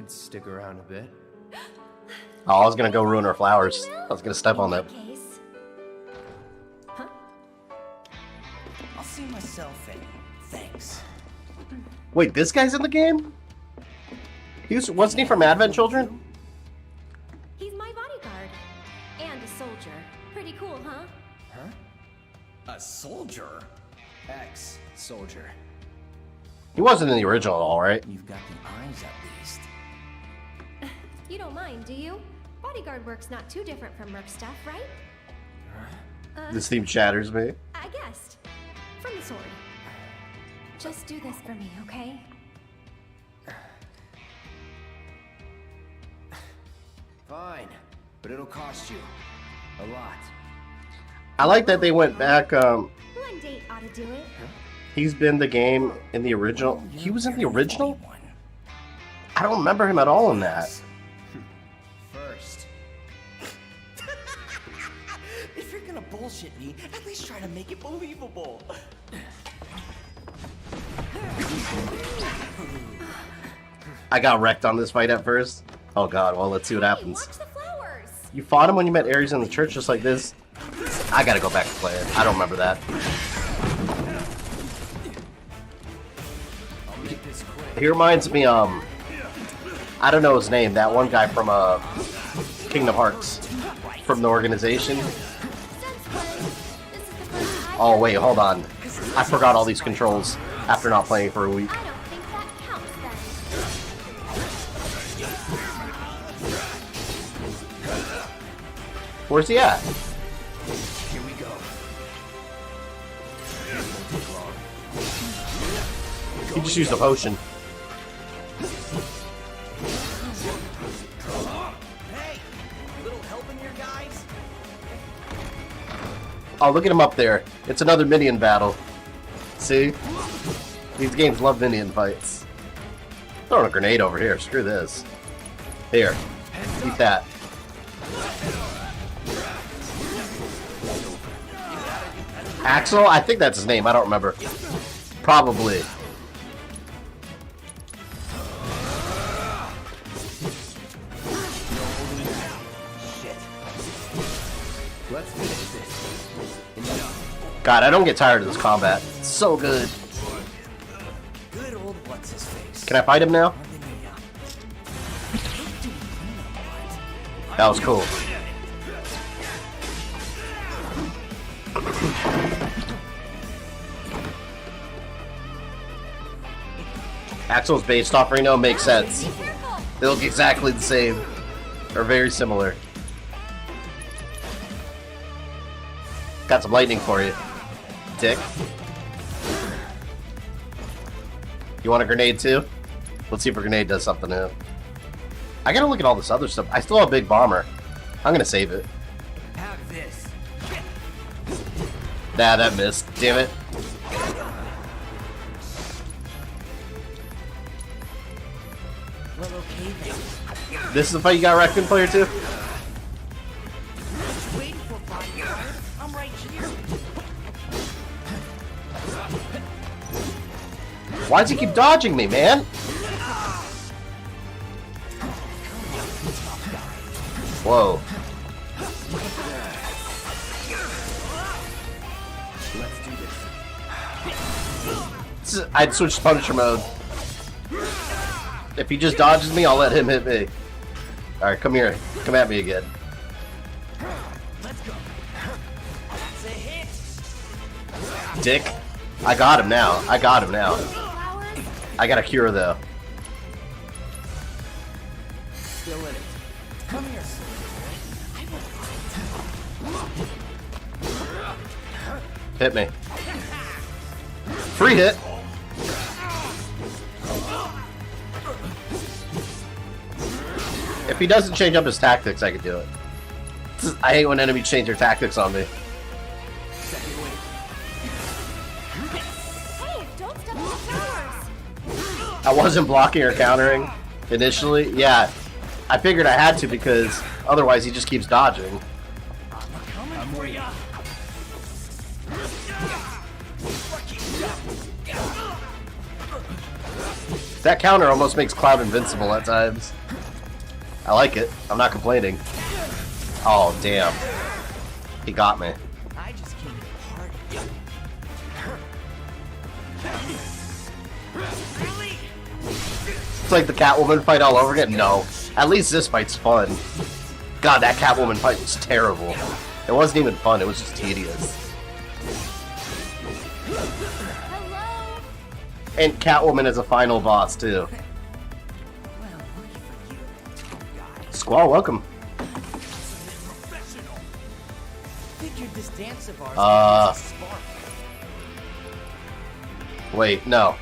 could stick around a bit. Oh, I was gonna go ruin her flowers. I was gonna step on them. Huh? I'll see myself in. Thanks. Wait, this guy's in the game? Wasn't he from Advent Children? He's my bodyguard. And a soldier. Pretty cool, huh? Huh? A soldier? Ex-soldier. He wasn't in the original at all, right? You've got the eyes at least. You don't mind, do you? Bodyguard work's not too different from merc stuff, right? This theme shatters me. I guessed. From the sword. Just do this for me, okay? Fine, but it'll cost you a lot. I like that they went back, One date ought to do it. he's been the game in the original. He was in the original? I don't remember him at all in that. First. If you're gonna bullshit me, at least try to make it believable. I got wrecked on this fight at first. Oh god, well let's see what happens. Watch the flowers. You fought him when you met Ares in the church just like this? I gotta go back to play it. I don't remember that. He reminds me, I don't know his name, that one guy from, Kingdom Hearts. From the organization. Oh wait, hold on. I forgot all these controls after not playing for a week. I don't think that counts then. Where's he at? Here we go. He just used a potion. Hey, little help in your guys? Oh, look at him up there. It's another minion battle. See? These games love minion fights. Throwing a grenade over here. Screw this. Here. Eat that. Axel? I think that's his name. I don't remember. Probably. Let's finish this. God, I don't get tired of this combat. It's so good. Good old what's his face. Can I fight him now? That was cool. Axel's based off Reno makes sense. They look exactly the same. Or very similar. Got some lightning for you, Dick. You want a grenade too? Let's see if a grenade does something new. I gotta look at all this other stuff. I still have a big bomber. I'm gonna save it. Have this. Nah, that missed. Damn it. Well, okay then. This is the fight you got Raccoon Player too? Waiting for bodyguard. I'm right here. Why does he keep dodging me, man? Whoa. Let's do this. I'd switch to Punisher mode. If he just dodges me, I'll let him hit me. Alright, come here. Come at me again. Let's go. That's a hit. Dick. I got him now. I got him now. I got a cure though. Still in it. Come here, soldier. Hit me. Free hit. If he doesn't change up his tactics, I can do it. I hate when enemies change their tactics on me. Hey, don't step on the flowers. I wasn't blocking or countering initially. Yeah, I figured I had to because otherwise he just keeps dodging. Coming for ya. That counter almost makes Cloud invincible at times. I like it. I'm not complaining. Oh, damn. He got me. I just came to party. Really? It's like the Catwoman fight all over again. No. At least this fight's fun. God, that Catwoman fight was terrible. It wasn't even fun. It was just tedious. Hello? And Catwoman is a final boss, too. Well, lucky for you, guy. Squall, welcome. Professional. Figured this dance of ours could use a spark. Wait, no.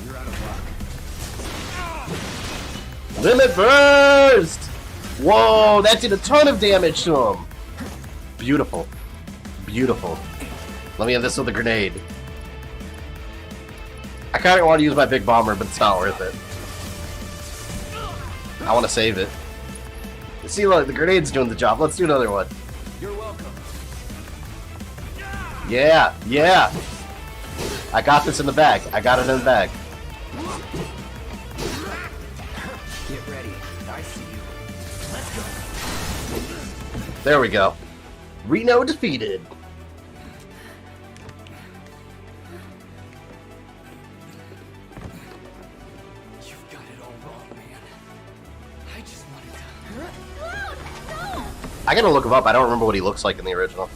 You're out of luck. Limit Burst! Whoa, that did a ton of damage to him. Beautiful. Beautiful. Let me have this with a grenade. I kind of want to use my big bomber, but it's not worth it. I want to save it. See, look, the grenade's doing the job. Let's do another one. You're welcome. Yeah, yeah. I got this in the bag. I got it in the bag. Get ready. I see you. Let's go. There we go. Reno defeated. You've got it all wrong, man. I just wanted to. I gotta look him up. I don't remember what he looks like in the original.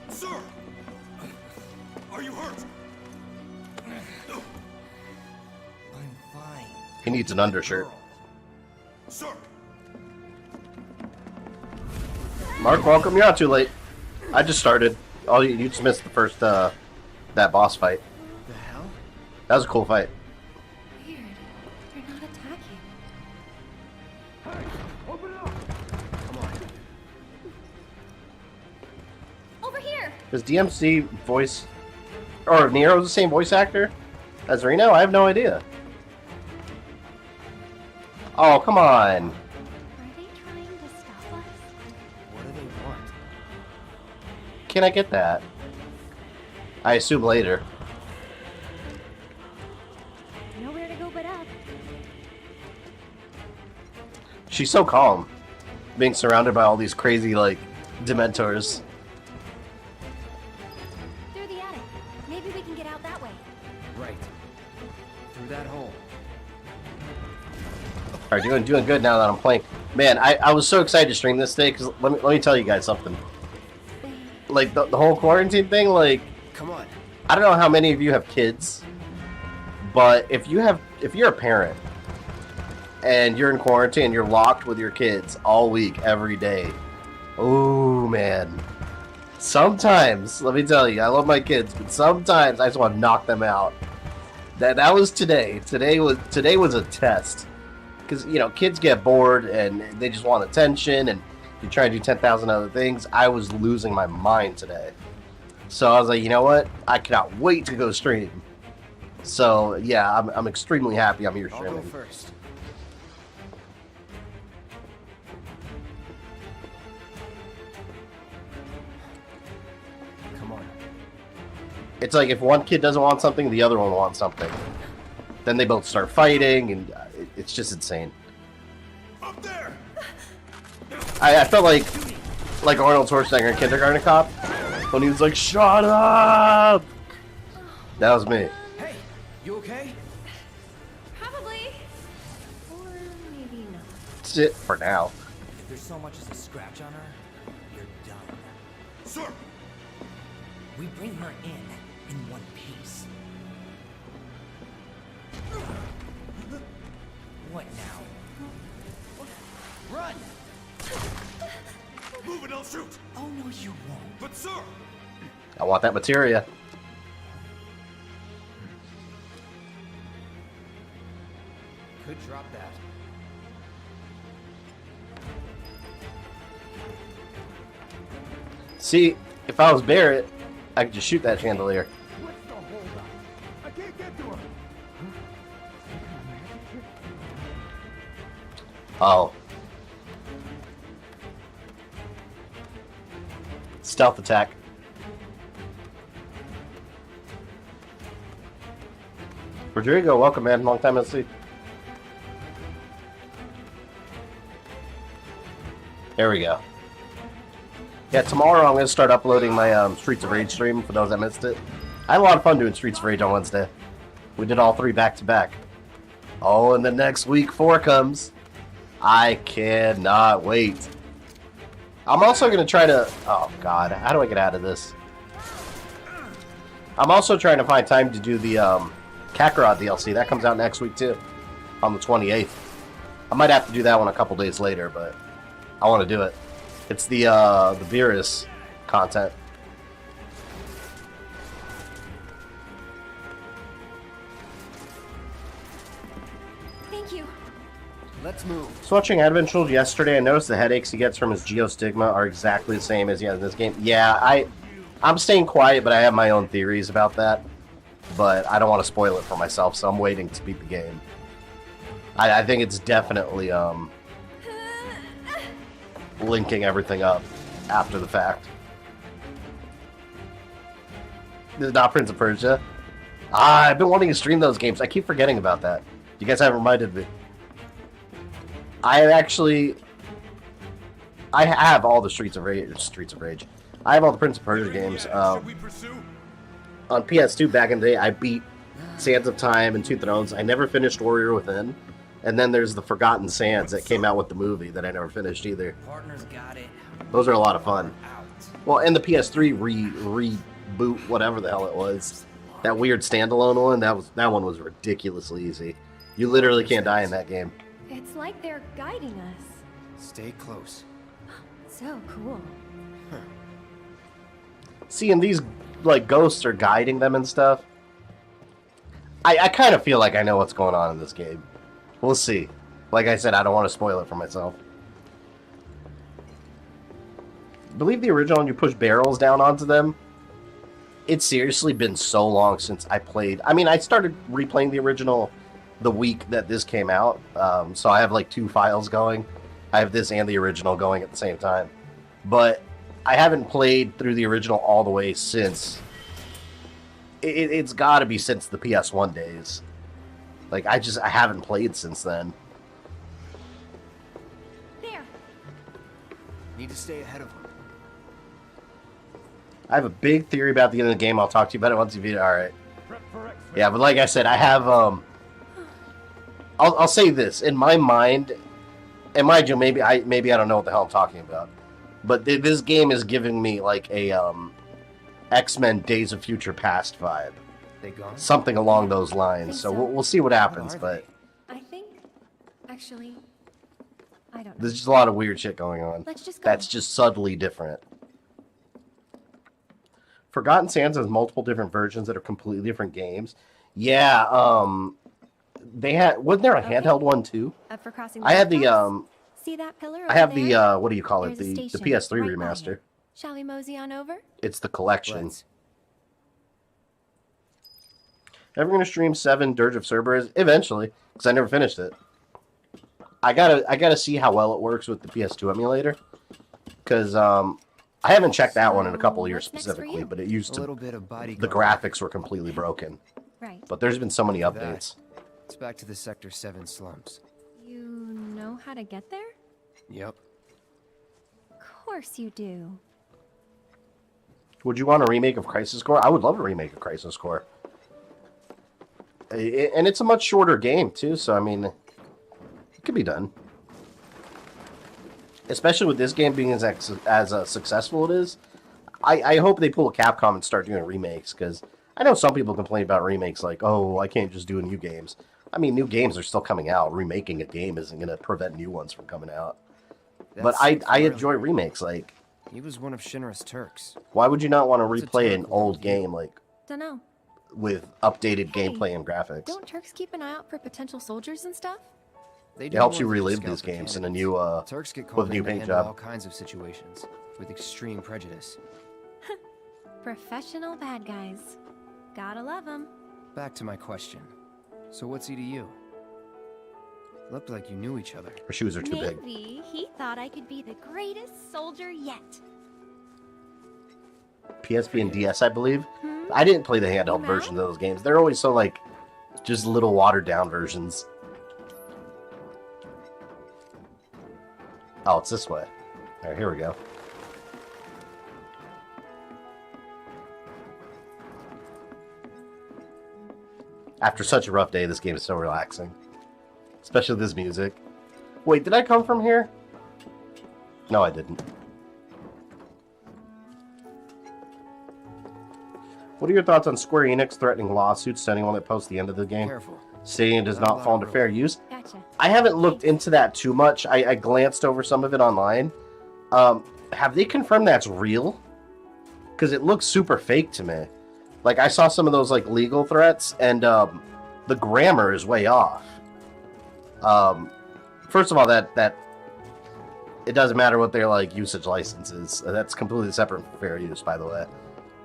Sir! Are you hurt? I'm fine. He needs an undershirt. Sir! Mark, welcome. You're not too late. I just started. Oh, you just missed the first, that boss fight. The hell? That was a cool fight. Weird. They're not attacking. Open up! Come on. Over here! Is DMC voice... Or Nero the same voice actor as Reno? I have no idea. Oh, come on. Are they trying to stop us? What do they want? Can I get that? I assume later. Nowhere to go but up. She's so calm. Being surrounded by all these crazy, like, Dementors. Through the attic. Maybe we can get out that way. Right. Through that hole. Alright, doing good now that I'm playing. Man, I was so excited to stream this today, because let me tell you guys something. Like, the whole quarantine thing, like, Come on. I don't know how many of you have kids, but if you're a parent, and you're in quarantine, you're locked with your kids all week, every day. Oh, man. Sometimes, let me tell you, I love my kids, but sometimes I just want to knock them out. That was today. Today was a test. Because, you know, kids get bored, and they just want attention, and you try to do 10,000 other things. I was losing my mind today. So I was like, you know what? I cannot wait to go stream. So, yeah, I'm extremely happy I'm here I'll go streaming. first. Come on. It's like if one kid doesn't want something, the other one wants something. Then they both start fighting, and it's just insane. Up there! I felt like Arnold Schwarzenegger in Kindergarten Cop when he was like, "Shut up!" That was me. Hey, you okay? Probably. Or maybe not. That's it for now. If there's so much as a scratch on her, you're done. Sir! We bring her in one piece. What now? Run! Move and I'll shoot! Oh no, you won't. But sir! I want that materia. Could drop that. See, if I was Barrett, I could just shoot that chandelier. What's the hold up? I can't get to her! Oh. Stealth attack. Rodrigo, welcome, man. Long time no see. There we go. Yeah, tomorrow I'm going to start uploading my Streets of Rage stream for those that missed it. I had a lot of fun doing Streets of Rage on Wednesday. We did all 3 back-to-back. Oh, and the next week 4 comes. I cannot wait. I'm also going to try to... Oh, God. How do I get out of this? I'm also trying to find time to do the Kakarot DLC. That comes out next week, too. On the 28th. I might have to do that one a couple days later, but I want to do it. It's the Beerus content. Thank you. Let's move. So watching Advent Children yesterday, I noticed the headaches he gets from his Geostigma are exactly the same as he has in this game. Yeah, I'm staying quiet, but I have my own theories about that. But I don't want to spoil it for myself, so I'm waiting to beat the game. I think it's definitely linking everything up after the fact. This is not Prince of Persia. I've been wanting to stream those games. I keep forgetting about that. You guys haven't reminded me. I have all the Streets of Rage. I have all the Prince of Persia games. On PS2 back in the day, I beat Sands of Time and Two Thrones. I never finished Warrior Within. And then there's the Forgotten Sands that came out with the movie that I never finished either. Partner's got it. Those are a lot of fun. Well, and the PS3 reboot, whatever the hell it was, that weird standalone one, that one was ridiculously easy. You literally can't die in that game. It's like they're guiding us. Stay close. So cool. See, and these like ghosts are guiding them and stuff. I kind of feel like I know what's going on in this game. We'll see. Like I said, I don't want to spoil it for myself. I believe the original, and you push barrels down onto them. It's seriously been so long since I played. I mean, I started replaying the original the week that this came out. So I have like 2 files going. I have this and the original going at the same time. But I haven't played through the original all the way since. It's got to be since the PS1 days. Like, I haven't played since then. There. Need to stay ahead of him. I have a big theory about the end of the game. I'll talk to you about it once you beat it. Alright. Yeah, but like I said, I have, I'll say this. In my mind, and mind you, maybe I don't know what the hell I'm talking about. But this game is giving me, like, a, X-Men Days of Future Past vibe. They gone? Something along those lines. So so. we'll see what happens, but I think, actually, I don't know. there's just a lot of weird shit going on. Let's just go. That's just subtly different. Forgotten Sands has multiple different versions that are completely different games. Yeah, they had, wasn't there a handheld one too? Up for crossing I had the paths? See that pillar I have over there? the what do you call it? There's a The station PS3 right by remaster. it. Shall we mosey on over? It's the collection. Let's. Ever gonna stream 7 Dirge of Cerberus? Eventually, because I never finished it. I gotta see how well it works with the PS2 emulator, because I haven't checked that one in a couple of years What's next for specifically, you? but it used A to. little bit of body The guard. graphics were completely broken, Right. but there's been so many That. updates. It's back to the Sector 7 slums. You know how to get there? Yep. Of course you do. Would you want a remake of Crisis Core? I would love a remake of Crisis Core. And it's a much shorter game too, so I mean, it could be done. Especially with this game being as successful it is, I hope they pull a Capcom and start doing remakes, because I know some people complain about remakes like, oh, I can't just do new games. I mean, new games are still coming out. Remaking a game isn't going to prevent new ones from coming out. But I enjoy remakes. Like, He was one of Shinra's Turks. why would you not want to What's a replay Turk an old without game like Dunno. with updated Hey, gameplay and graphics? Don't Turks keep an eye out for potential soldiers and stuff? They It do helps more you than just relive scout these for games in a candidates. new Turks get with called a new in to paint handle job. all kinds of situations with extreme prejudice. Professional bad guys. Gotta love them. Back to my question. So what's he to you? Looked like you knew each other. Her shoes are too big. Maybe he thought I could be the greatest soldier yet. PSP and DS, I believe. I didn't play the handheld version of those games. They're always so, like, just little watered-down versions. Oh, it's this way. Alright, here we go. After such a rough day, this game is so relaxing. Especially this music. Wait, did I come from here? No, I didn't. What are your thoughts on Square Enix threatening lawsuits to anyone that posts the end of the game? Careful. Saying it does Not a not lot fall of into room. fair use? Gotcha. I haven't looked into that too much. I glanced over some of it online. Have they confirmed that's real? Because it looks super fake to me. Like, I saw some of those, like, legal threats, and the grammar is way off. First of all, that it doesn't matter what their, like, usage license is. That's completely separate from fair use, by the way.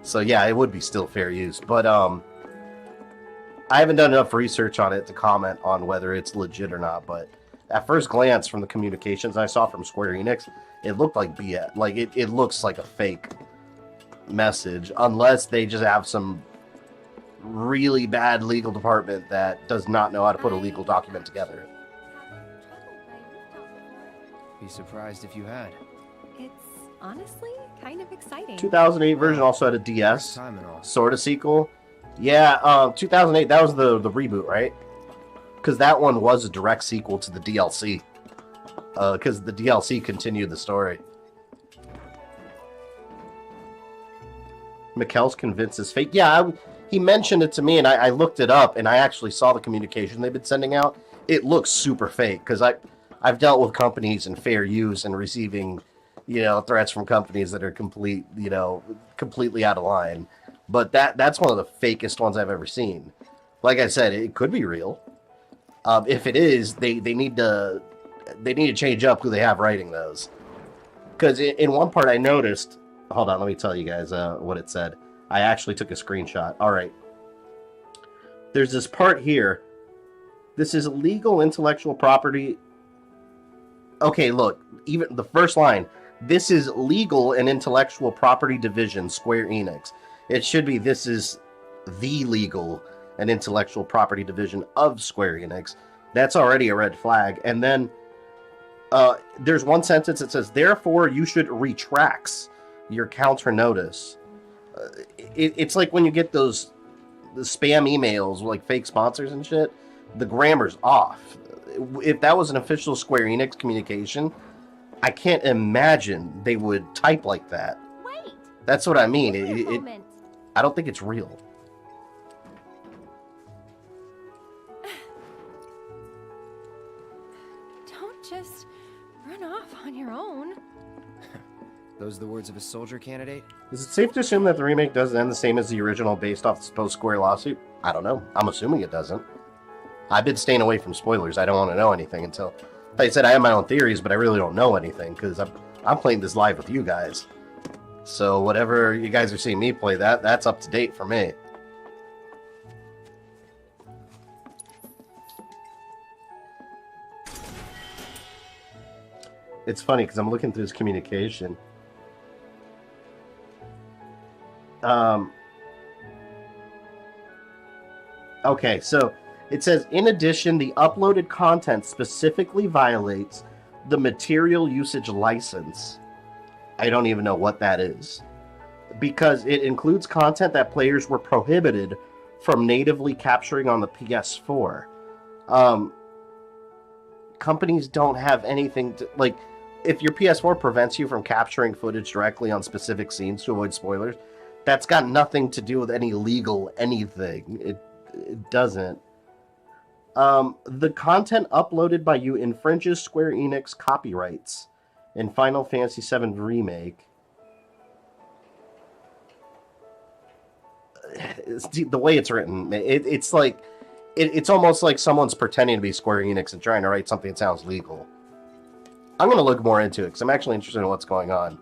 So, yeah, it would be still fair use. But, I haven't done enough research on it to comment on whether it's legit or not, but at first glance from the communications I saw from Square Enix, it looked like BS. Like, it looks like a fake message, unless they just have some really bad legal department that does not know how to put a legal document together. Be surprised if you had. It's honestly kind of exciting. 2008 version also had a First DS time and all. sort of sequel. Yeah, 2008, that was the reboot, right? Because that one was a direct sequel to the DLC. Because the DLC continued the story. Mikkel's convinced is fake. Yeah, he mentioned it to me, and I looked it up, and I actually saw the communication they've been sending out. It looks super fake, because I've dealt with companies in fair use and receiving, threats from companies that are completely out of line. But that's one of the fakest ones I've ever seen. Like I said, it could be real. If it is, they need to change up who they have writing those. Because in one part I noticed. Hold on, let me tell you guys what it said. I actually took a screenshot. All right. There's this part here. This is legal intellectual property. Okay, look. Even the first line. This is legal and intellectual property division, Square Enix. It should be this is the legal and intellectual property division of Square Enix. That's already a red flag. And then there's one sentence that says, therefore you should retract your counter notice. It's like when you get the spam emails with like fake sponsors and shit, the grammar's off. If that was an official Square Enix communication, I can't imagine they would type like that. Wait. That's what I mean. Wait a moment. I don't think it's real. Don't just run off on your own. Those are the words of a soldier candidate? Is it safe to assume that the remake doesn't end the same as the original based off the supposed Square lawsuit? I don't know. I'm assuming it doesn't. I've been staying away from spoilers. I don't want to know anything until... Like I said, I have my own theories, but I really don't know anything because I'm playing this live with you guys. So whatever you guys are seeing me play, that's up to date for me. It's funny because I'm looking through this communication. Okay, so it says, in addition, the uploaded content specifically violates the material usage license. I don't even know what that is. Because it includes content that players were prohibited from natively capturing on the PS4. Companies don't have anything to... Like, if your PS4 prevents you from capturing footage directly on specific scenes to avoid spoilers, that's got nothing to do with any legal anything. It doesn't. The content uploaded by you infringes Square Enix copyrights in Final Fantasy VII Remake. The way it's written, it's like... It's almost like someone's pretending to be Square Enix and trying to write something that sounds legal. I'm going to look more into it, because I'm actually interested in what's going on.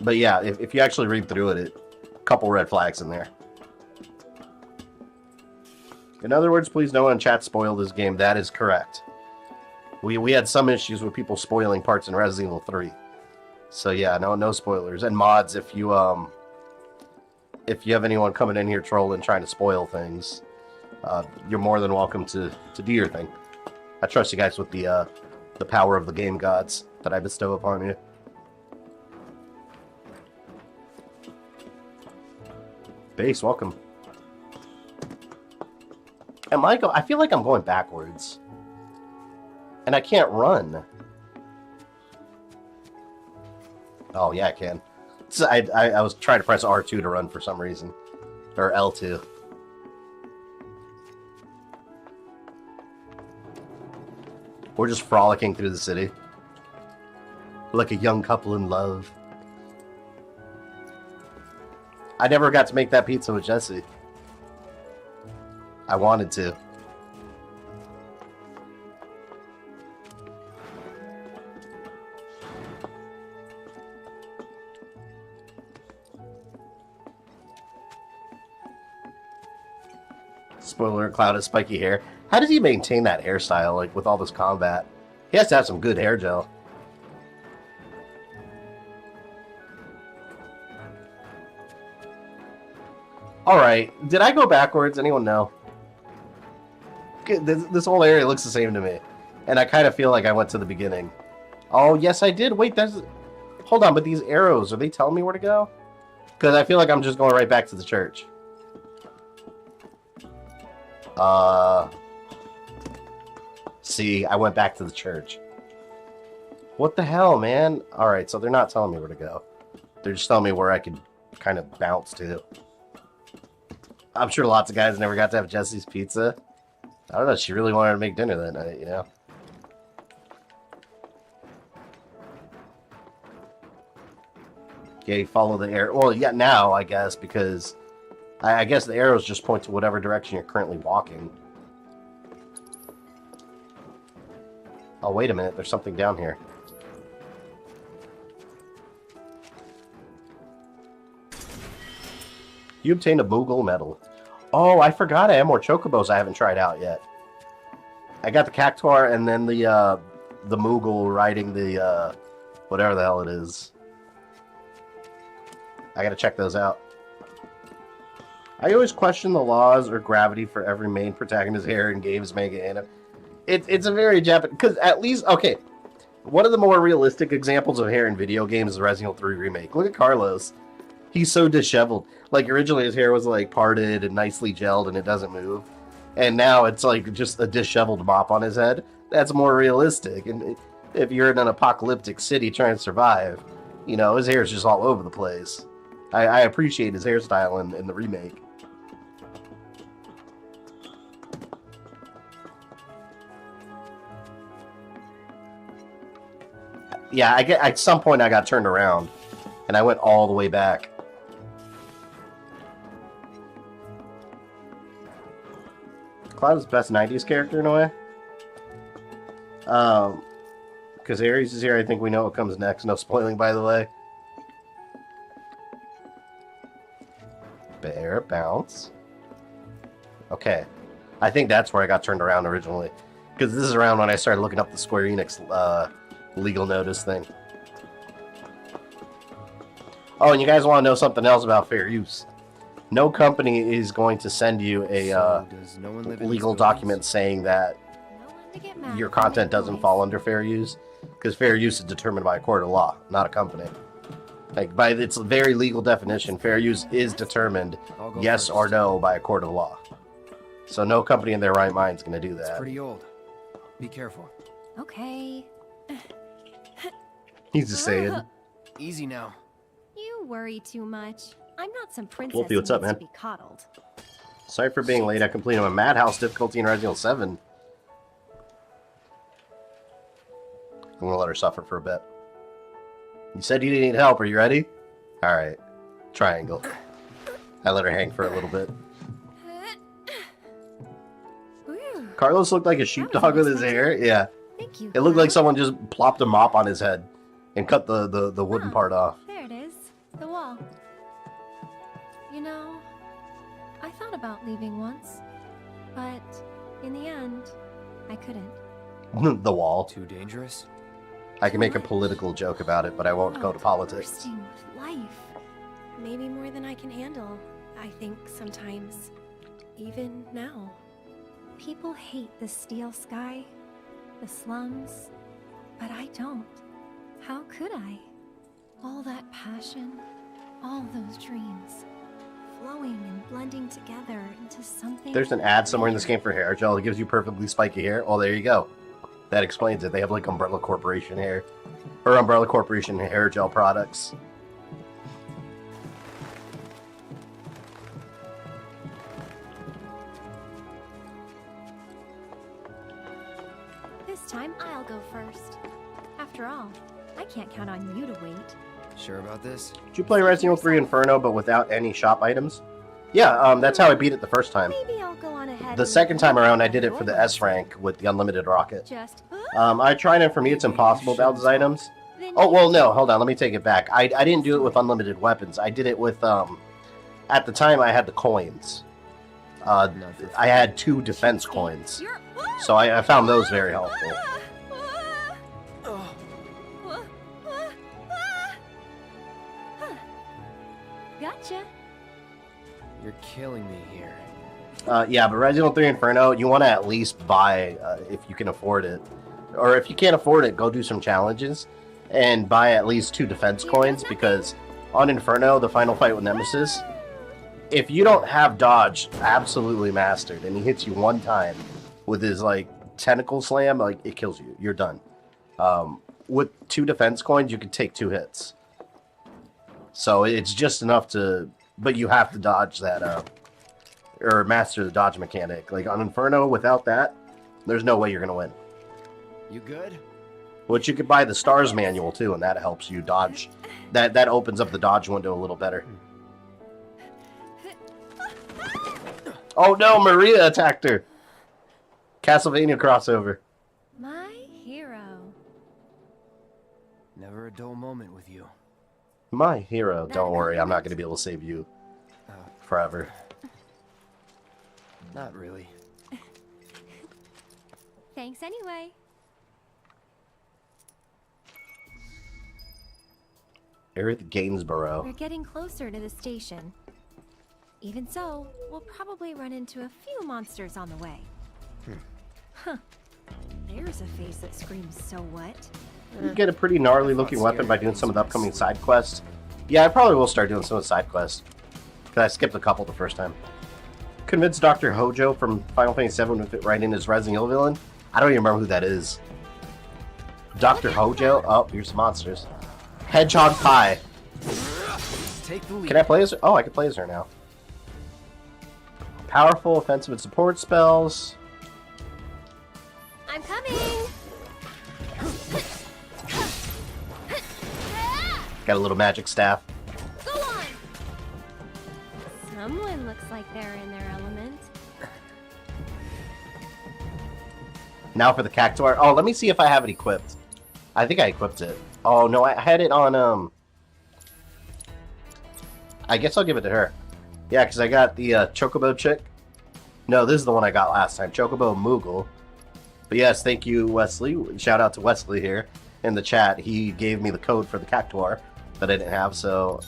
But yeah, if you actually read through it, a couple red flags in there. In other words, please no one in chat spoil this game. That is correct. We had some issues with people spoiling parts in Resident Evil 3. So yeah, no spoilers and mods. If you have anyone coming in here trolling, trying to spoil things, you're more than welcome to do your thing. I trust you guys with the power of the game gods that I bestow upon you. Base, welcome. I feel like I'm going backwards. And I can't run. Oh, yeah, I can. So I was trying to press R2 to run for some reason. Or L2. We're just frolicking through the city. Like a young couple in love. I never got to make that pizza with Jesse. I wanted to. Spoiler, Cloud has spiky hair. How does he maintain that hairstyle, like, with all this combat? He has to have some good hair gel. Alright, did I go backwards? Anyone know? This whole area looks the same to me. And I kind of feel like I went to the beginning. Oh, yes I did. Wait, that's... Hold on, but these arrows, are they telling me where to go? Because I feel like I'm just going right back to the church. See, I went back to the church. What the hell, man? Alright, so they're not telling me where to go. They're just telling me where I could kind of bounce to. I'm sure lots of guys never got to have Jesse's pizza. I don't know, she really wanted to make dinner that night, you know? Okay, follow the arrow. Well, yeah, now, I guess, because... I guess the arrows just point to whatever direction you're currently walking. Oh, wait a minute, there's something down here. You obtained a Moogle medal. Oh, I forgot I have more chocobos I haven't tried out yet. I got the Cactuar and then the Moogle riding the, whatever the hell it is. I gotta check those out. I always question the laws or gravity for every main protagonist hair in games manga anime. It's a very Japanese... Because at least... Okay. One of the more realistic examples of hair in video games is Resident Evil 3 Remake. Look at Carlos. He's so disheveled. Like, originally his hair was, like, parted and nicely gelled and it doesn't move. And now it's, like, just a disheveled mop on his head. That's more realistic. And if you're in an apocalyptic city trying to survive, you know, his hair's just all over the place. I appreciate his hairstyle in the remake. Yeah, at some point I got turned around, and I went all the way back. Cloud is the best 90s character in a way. Because Ares is here, I think we know what comes next. No spoiling, by the way. Bear, bounce. Okay. I think that's where I got turned around originally. Because this is around when I started looking up the Square Enix legal notice thing. Oh, and you guys want to know something else about fair use? No company is going to send you a legal document saying that your content doesn't fall under fair use, because fair use is determined by a court of law, not a company. Like, by its very legal definition, fair use is determined yes or no by a court of law. So no company in their right mind is going to do that. It's pretty old. Be careful. Okay. He's just saying. Easy now. You worry too much. I'm not some princess Wolfie, what's who up, needs man? to be coddled. Sorry for being late. I completed a Madhouse difficulty in Resident Evil 7. I'm going to let her suffer for a bit. You said you didn't need help. Are you ready? Alright. Triangle. I let her hang for a little bit. Whew. Carlos looked like a sheepdog with his hair. Yeah. Thank you. It looked like someone just plopped a mop on his head and cut the wooden part off. There it is. The wall. You know, I thought about leaving once, but in the end, I couldn't. The wall. Too dangerous? I can make a political joke about it, but I won't go to politics. Bursting with life. Maybe more than I can handle, I think sometimes. Even now. People hate the steel sky, the slums, but I don't. How could I? All that passion, all those dreams, flowing and blending together into something... There's an ad somewhere in this game for hair gel that gives you perfectly spiky hair. Oh, there you go. That explains it. They have like Umbrella Corporation hair. Or Umbrella Corporation hair gel products. This time I'll go first. After all, I can't count on you to wait. Sure about this? Did you play Resident Evil 3 Inferno but without any shop items? Yeah, that's how I beat it the first time. Maybe I'll go on ahead. The second time around, I did it for the S rank with the unlimited rocket. Just... I tried it. For me, it's impossible without those items. Oh, well, no, hold on. Let me take it back. I didn't do it with unlimited weapons. I did it with, at the time, I had the coins. I had 2 defense coins. So I found those very helpful. Gotcha. You're killing me here. Yeah, but Resident Evil 3 Inferno, you want to at least buy if you can afford it. Or if you can't afford it, go do some challenges and buy at least 2 defense coins, because on Inferno, the final fight with Nemesis, if you don't have dodge absolutely mastered and he hits you one time with his like tentacle slam, like it kills you. You're done. With 2 defense coins, you can take 2 hits. So it's just enough to, but you have to dodge that, or master the dodge mechanic. Like on Inferno, without that, there's no way you're gonna win. You good? Which you could buy the Stars manual too, and that helps you dodge. That opens up the dodge window a little better. Oh no, Maria attacked her. Castlevania crossover. My hero. Never a dull moment with you. My hero. Don't worry, I'm not going to be able to save you forever. Not really. Thanks anyway. Eric Gainsborough. We're getting closer to the station. Even so, we'll probably run into a few monsters on the way. Huh. There's a face that screams, so what? You get a pretty gnarly looking weapon by doing some of the upcoming side quests. Yeah, I probably will start doing some of the side quests. Because I skipped a couple the first time. Convince Dr. Hojo from Final Fantasy VII to fit right in as Resident Evil villain. I don't even remember who that is. Dr. Hojo? Oh, here's some monsters. Hedgehog Pie. Take the lead. Can I play as her? Oh, I can play as her now. Powerful offensive and support spells. I'm coming! Got a little magic staff. Go on! Someone looks like they're in their element. Now for the Cactuar. Oh, let me see if I have it equipped. I think I equipped it. Oh, no, I had it on, I guess I'll give it to her. Yeah, because I got the Chocobo chick. No, this is the one I got last time. Chocobo Moogle. But yes, thank you, Wesley. Shout out to Wesley here in the chat. He gave me the code for the Cactuar that I didn't have, so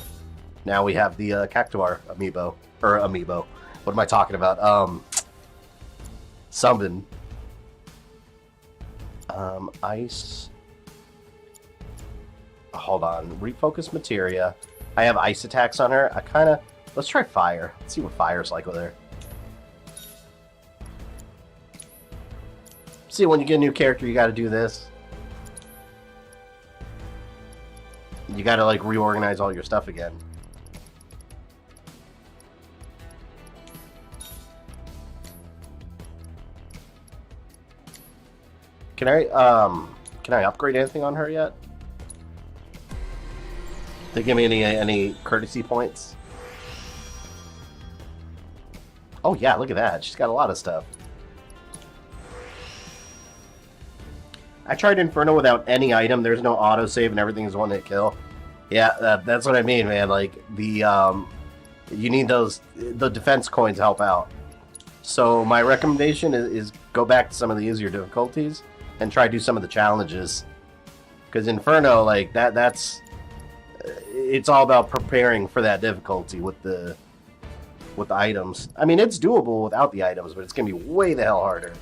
now we have the Cactuar amiibo. Or amiibo. What am I talking about? Summon. Ice. Hold on. Refocus materia. I have ice attacks on her. Let's try fire. Let's see what fire's like with her. See, when you get a new character, you gotta do this. You gotta, like, reorganize all your stuff again. Can I upgrade anything on her yet? They give me any courtesy points? Oh yeah, look at that. She's got a lot of stuff. I tried Inferno without any item. There's no autosave and everything is one hit kill. Yeah, that's what I mean, man. Like, you need the defense coins help out. So my recommendation is go back to some of the easier difficulties and try to do some of the challenges. Because Inferno, like, that's... It's all about preparing for that difficulty with the items. I mean, it's doable without the items, but it's going to be way the hell harder.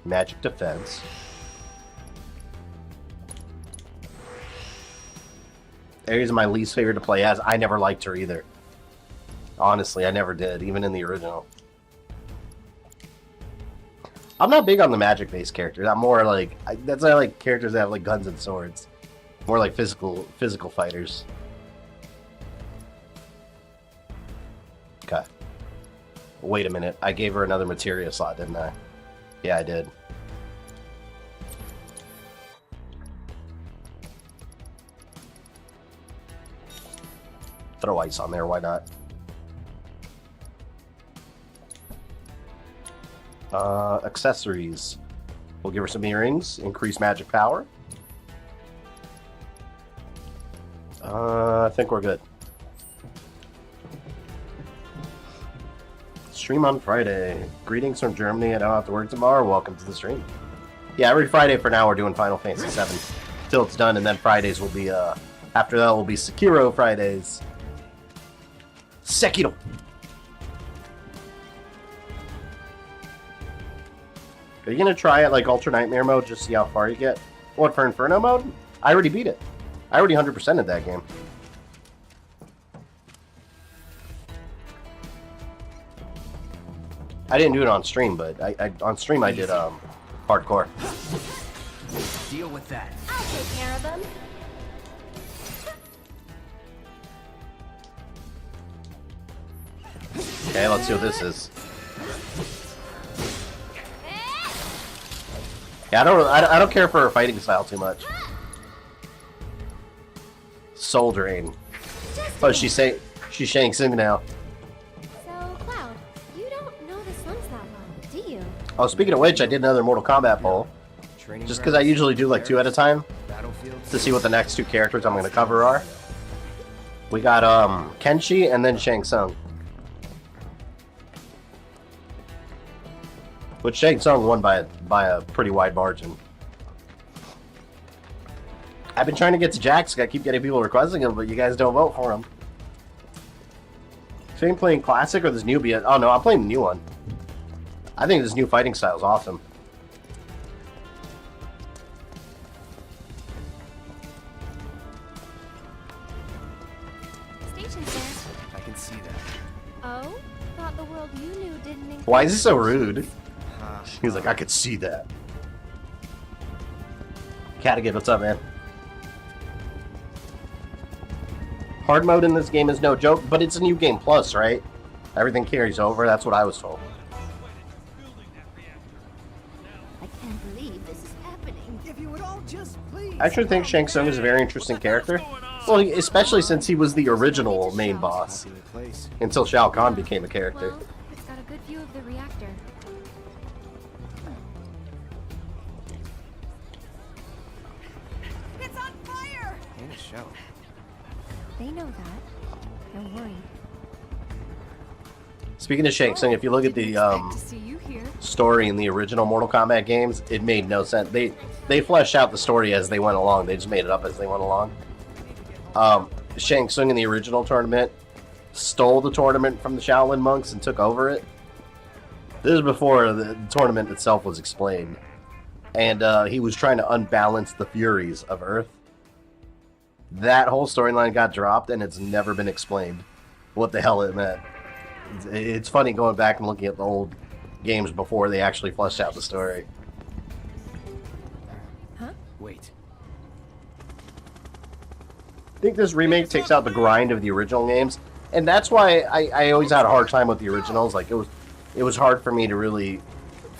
Magic defense. Ares is my least favorite to play as. I never liked her either. Honestly, I never did, even in the original. I'm not big on the magic-based characters. I'm more like... I like characters that have like guns and swords. More like physical fighters. Okay. Wait a minute. I gave her another materia slot, didn't I? Yeah, I did. Throw ice on there, why not? Accessories. We'll give her some earrings, increase magic power. I think we're good. Stream on Friday. Greetings from Germany. I don't have to work tomorrow. Welcome to the stream. Yeah, every Friday for now we're doing Final Fantasy VII till it's done, and then Fridays will be after that will be Sekiro Fridays. Sekiro. Are you gonna try it like Ultra Nightmare mode just to see how far you get? What, for Inferno mode? I already beat it. I already 100%ed that game. I didn't do it on stream, but I on stream I did hardcore. Deal with that. I'll take care of them. Okay, let's see what this is. Yeah, I don't care for her fighting style too much. Soul Drain. Oh, she's Shang Tsung now. So, Cloud, you don't know the slums that well, do you? Oh, speaking of which, I did another Mortal Kombat poll. Just because I usually do like 2 at a time to see what the next 2 characters I'm going to cover are. We got Kenshi and then Shang Tsung. Which Shang Tsung won by a pretty wide margin. I've been trying to get to Jax. I keep getting people requesting him, but you guys don't vote for him. So you playing Classic or this newbie? Oh no, I'm playing the new one. I think this new fighting style is awesome. Station's there. I can see that. Oh? Thought the world you knew didn't include... Why is he so rude? He's like, I could see that. Catagate, what's up, man? Hard mode in this game is no joke, but it's a new game plus, right? Everything carries over, that's what I was told. I can't believe this is happening. If you would all just please. I actually think Shang Tsung is a very interesting character. Well, especially since he was the original main boss. Until Shao Kahn became a character. Well, it's got a good view of the reactor. It's on fire! In a show. They know that. They're worried. Speaking of Shang Tsung, if you look at the To see you here. story in the original Mortal Kombat games, it made no sense. They fleshed out the story as they went along. They just made it up as they went along. Shang Tsung in the original tournament stole the tournament from the Shaolin monks and took over it. This is before the tournament itself was explained. And he was trying to unbalance the furies of Earth. That whole storyline got dropped, and it's never been explained what the hell it meant. It's funny going back and looking at the old games before they actually fleshed out the story. Huh? Wait. I think this remake takes out the grind of the original games, and that's why I always had a hard time with the originals. Like it was hard for me to really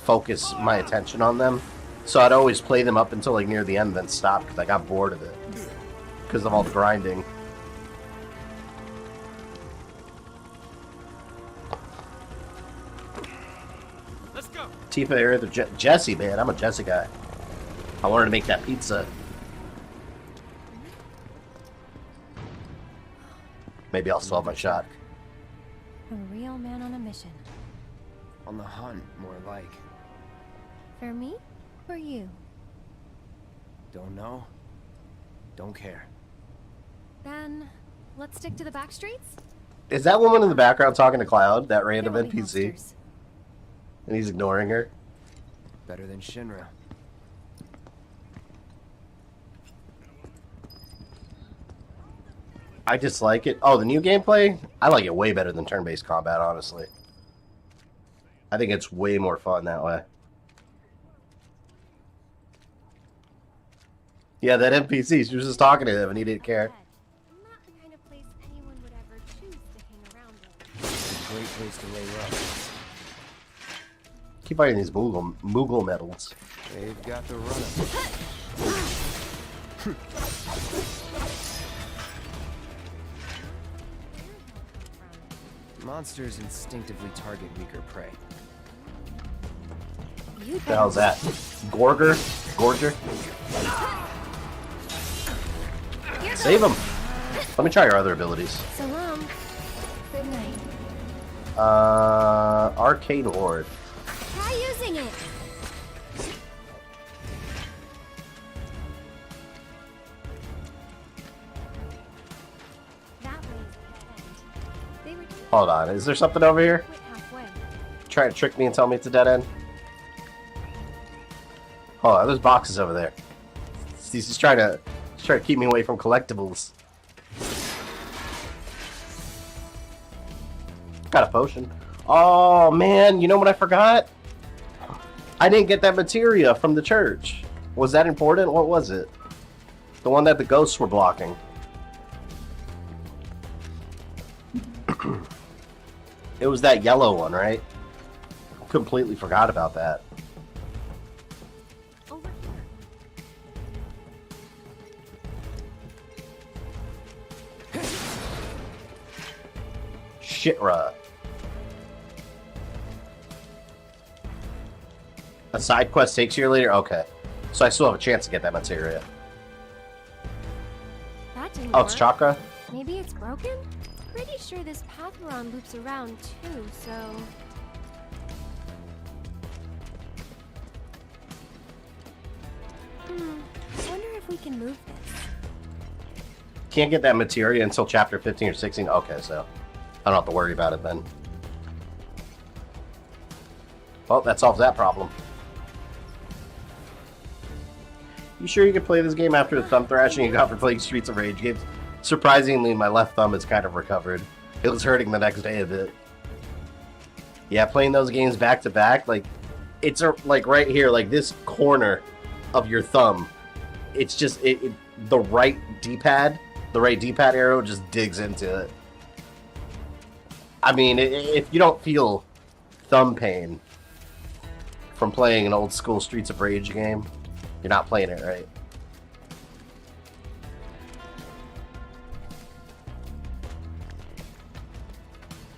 focus my attention on them, so I'd always play them up until like near the end, then stop because I got bored of it because of all the grinding. Let's go. Tifa area, the Jesse, man. I'm a Jesse guy. I wanted to make that pizza. Maybe I'll still have my shot. A real man on a mission. On the hunt, more like. For me? For you? Don't know. Don't care. Then, let's stick to the back streets? Is that woman in the background talking to Cloud, that random There will be NPC? monsters. And he's ignoring her? Better than Shinra. I dislike it. Oh, the new gameplay? I like it way better than turn-based combat, honestly. I think it's way more fun that way. Yeah, that NPC, she was just talking to him and he didn't care. Not the kind of place anyone would ever choose to hang around in. It's a great place to lay up. Keep fighting these Moogle medals. They've got the run Monsters instinctively target weaker prey. You'd What the hell's that? Gorger? Gorger? Save him! Let me try your other abilities. Salam. Good night. Arcade Horde. Try using it. That way is the end. They were Hold on, is there something over here? quit halfway. Try to trick me and tell me it's a dead end? Hold on, there's boxes over there. He's just trying to keep me away from collectibles. Got a potion. Oh man, you know what I forgot? I didn't get that materia from the church. Was that important? What was it? The one that the ghosts were blocking. It was that yellow one, right? Completely forgot about that. Over here. Shitra. A side quest takes you later? Okay. So I still have a chance to get that materia. That didn't Oh, work. it's chakra? Maybe it's broken? Pretty sure this path we're on loops around too, so... Wonder if we can move this. Can't get that materia until chapter 15 or 16? Okay, so I don't have to worry about it then. Well, that solves that problem. You sure you can play this game after the thumb thrashing you got for playing Streets of Rage games? Surprisingly, my left thumb is kind of recovered. It was hurting the next day a bit. Yeah, playing those games back to back, like, it's like right here, like this corner of your thumb. It's just, the right D-pad arrow just digs into it. I mean, if you don't feel thumb pain from playing an old school Streets of Rage game, you're not playing it right.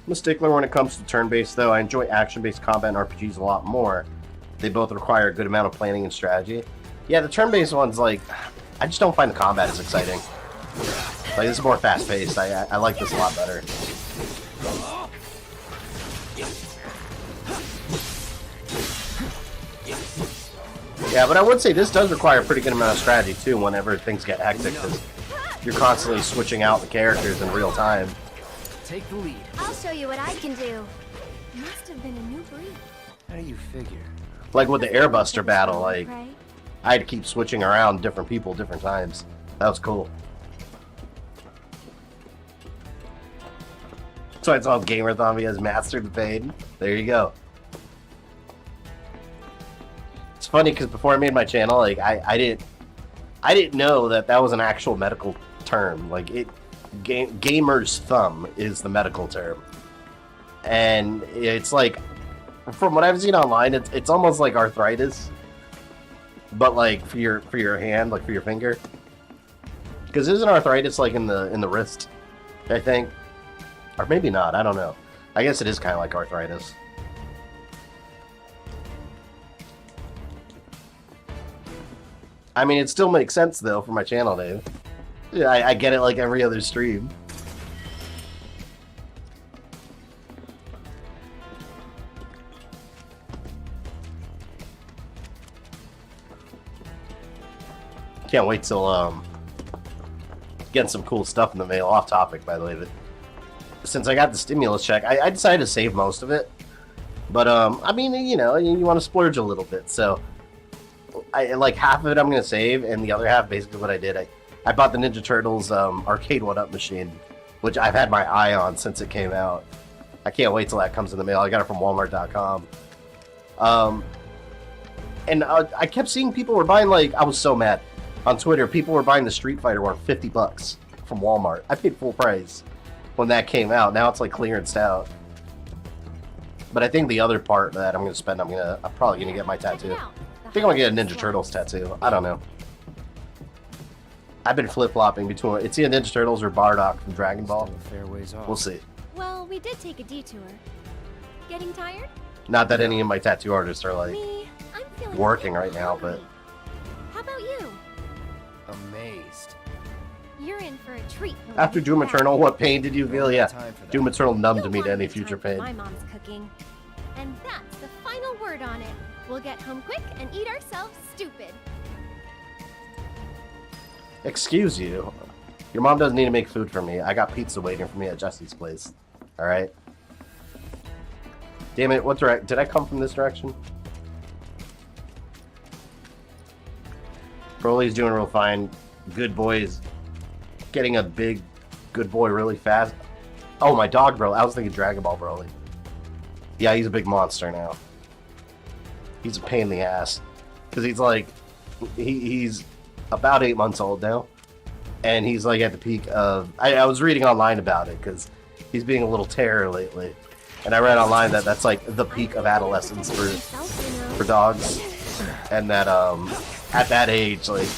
I'm a stickler when it comes to turn-based, though. I enjoy action-based combat and RPGs a lot more. They both require a good amount of planning and strategy. Yeah, the turn-based ones, like, I just don't find the combat as exciting. Like, this is more fast-paced. I like this a lot better. Yeah, but I would say this does require a pretty good amount of strategy, too, whenever things get hectic, because you're constantly switching out the characters in real time. Take the lead. I'll show you what I can do. Must have been a new breed. How do you figure? Like with the Airbuster battle, like, Right? I had to keep switching around different people different times. That was cool. So I saw Gamer Zombie has mastered the pain. There you go. It's funny because before I made my channel, like I didn't know that was an actual medical term. Like gamer's thumb is the medical term, and it's like, from what I've seen online, it's almost like arthritis, but like for your hand, like for your finger. Because isn't arthritis like in the wrist, I think, or maybe not. I don't know. I guess it is kind of like arthritis. I mean, it still makes sense though for my channel name. Yeah, I get it like every other stream. Can't wait till getting some cool stuff in the mail. Off topic, by the way. But since I got the stimulus check, I decided to save most of it. But I mean, you know, you want to splurge a little bit, so I like half of it I'm gonna save, and the other half, basically what I did, I bought the Ninja Turtles arcade 1-up machine, which I've had my eye on since it came out. I can't wait till that comes in the mail. I got it from Walmart.com. And I kept seeing people were buying, like, I was so mad. On Twitter, people were buying the Street Fighter one for $50 from Walmart. I paid full price when that came out. Now it's like clearanced out. But I think the other part that I'm going to spend, I'm probably going to get my tattoo. I think I'm going to get a Ninja Turtles tattoo. I don't know. I've been flip-flopping between, it's either Ninja Turtles or Bardock from Dragon Ball. We'll see. Well, we did take a detour. Getting tired? Not that any of my tattoo artists are, like, Me, I'm feeling working right now, but... How about you? Amazed. You're in for a treat. After Doom Eternal, what pain did you feel? Yeah, Time for that. Doom Eternal numbed You'll me to want any the future time for pain. My mom's cooking. And that's the final word on it. We'll get home quick and eat ourselves stupid. Excuse you. Your mom doesn't need to make food for me. I got pizza waiting for me at Jesse's place. Alright? Damn it, what direct? Did I come from this direction? Broly's doing real fine. Good boys. Getting a big good boy really fast. Oh, my dog, bro. I was thinking Dragon Ball Broly. Yeah, he's a big monster now. He's a pain in the ass. Because he's like... He's about 8 months old now. And he's like at the peak of... I was reading online about it because he's being a little terror lately. And I read online that that's like the peak of adolescence for dogs. And that at that age, like,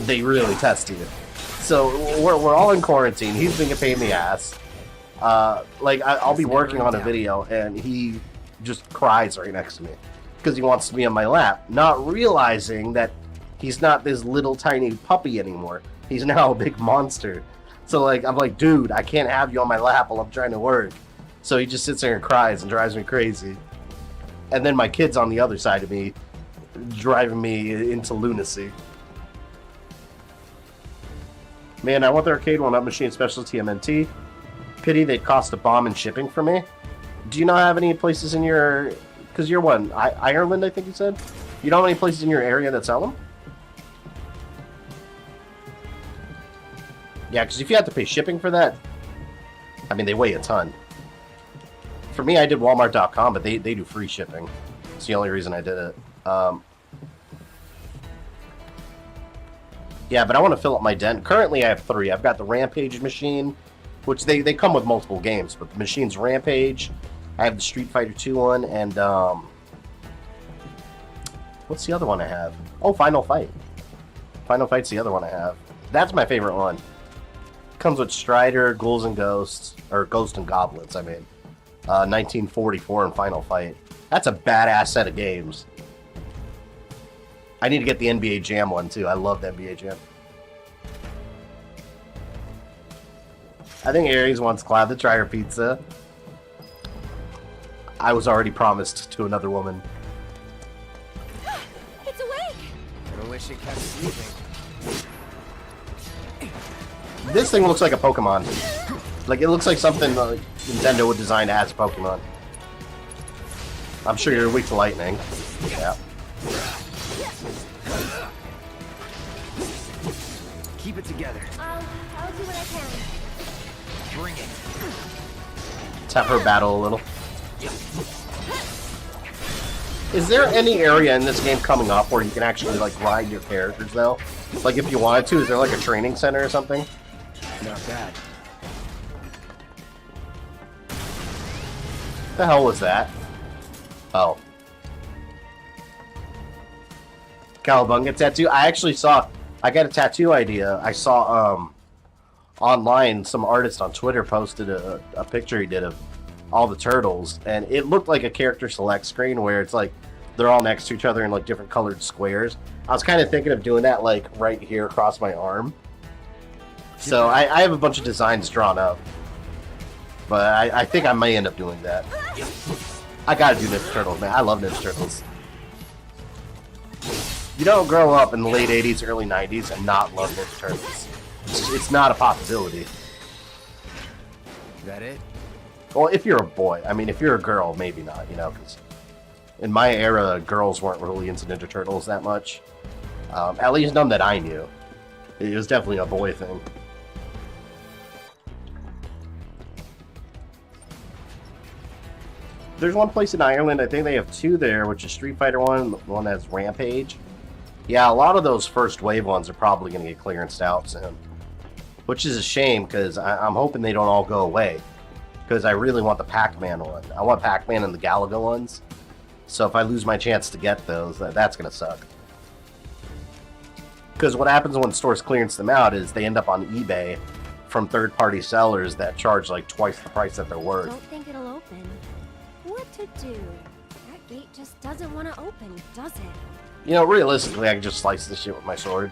they really test you. So we're all in quarantine. He's being a pain in the ass. Like, I'll be working on a video and he just cries right next to me because he wants to be on my lap, not realizing that he's not this little tiny puppy anymore. He's now a big monster. So, like, I'm like, dude, I can't have you on my lap while I'm trying to work. So he just sits there and cries and drives me crazy. And then my kid's on the other side of me, driving me into lunacy. Man, I want the arcade 1-up machine specialty TMNT. Pity they'd cost a bomb and shipping for me. Do you not have any places in your... Because you're what? Ireland, I think you said? You don't have any places in your area that sell them? Yeah, because if you have to pay shipping for that, I mean, they weigh a ton. For me, I did Walmart.com, but they do free shipping. It's the only reason I did it. Yeah, but I want to fill up my den. Currently, I have 3. I've got the Rampage machine, which they come with multiple games, but the machine's Rampage. I have the Street Fighter 2 one, and what's the other one I have? Oh, Final Fight. Final Fight's the other one I have. That's my favorite one. Comes with Strider, Ghouls and Ghosts, or Ghosts and Goblins, I mean. 1944 and Final Fight. That's a badass set of games. I need to get the NBA Jam one too. I love the NBA Jam. I think Aries wants Cloud to try her pizza. I was already promised to another woman. It's awake! I wish it kept sleeping. This thing looks like a Pokemon. Like, it looks like something Nintendo would design as Pokemon. I'm sure you're weak to lightning. Yeah. Keep it together. I'll do what I can. Bring it. Let's have her battle a little. Is there any area in this game coming up where you can actually, like, ride your characters, though? Like, if you wanted to, is there, like, a training center or something? Not bad. What the hell was that? Oh. Cowabunga tattoo? I actually saw... I got a tattoo idea. I saw, online, some artist on Twitter posted a picture he did of all the turtles, and it looked like a character select screen where it's like they're all next to each other in like different colored squares. I was kind of thinking of doing that like right here across my arm. So I have a bunch of designs drawn up, but I think I may end up doing that. I gotta do Ninja Turtles, man. I love Ninja Turtles. You don't grow up in the late 80s, early 90s and not love Ninja Turtles. It's not a possibility. Is that it? Well, if you're a boy. I mean, if you're a girl, maybe not, you know, because in my era, girls weren't really into Ninja Turtles that much. At least none that I knew. It was definitely a boy thing. There's one place in Ireland, I think they have two there, which is Street Fighter 1, the one that's Rampage. Yeah, a lot of those first wave ones are probably going to get clearanced out soon. Which is a shame, because I'm hoping they don't all go away. Because I really want the Pac-Man one. I want Pac-Man and the Galaga ones. So if I lose my chance to get those, that's going to suck. Because what happens when stores clearance them out is they end up on eBay from third-party sellers that charge like twice the price that they're worth. Don't think it'll open. What to do? That gate just doesn't want to open, does it? You know, realistically, I can just slice this shit with my sword.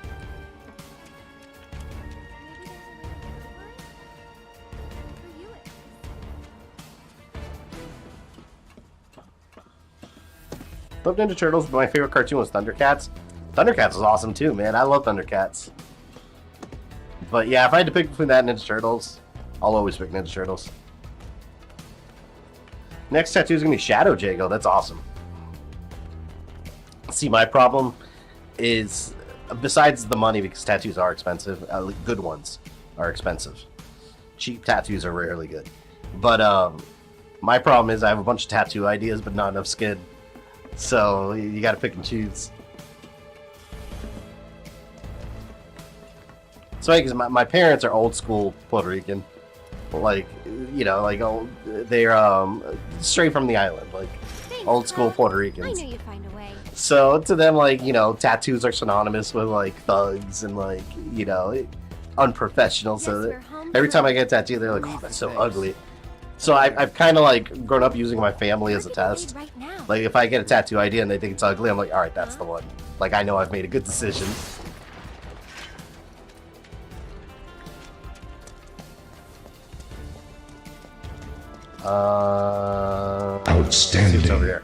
Love Ninja Turtles, but my favorite cartoon was Thundercats. Thundercats is awesome too, man. I love Thundercats. But yeah, if I had to pick between that and Ninja Turtles, I'll always pick Ninja Turtles. Next tattoo is going to be Shadow Jago. That's awesome. See, my problem is, besides the money, because tattoos are expensive, good ones are expensive. Cheap tattoos are rarely good. But my problem is I have a bunch of tattoo ideas, but not enough skin. So you got to pick and choose. So because my parents are old school Puerto Rican, like, you know, like they're straight from the island, like Thanks, old school Mom. Puerto I Ricans. knew you'd find a way. So to them, like, you know, tattoos are synonymous with like thugs and like, you know, unprofessional. Yes, So we're home every time I free. get a tattoo, they're like, "Oh, that's so ugly." So I've kind of like grown up using my family as a What do you test. need right now? Like if I get a tattoo idea and they think it's ugly, I'm like, all right, that's the one. Like I know I've made a good decision. Outstanding. Let's see what's over here.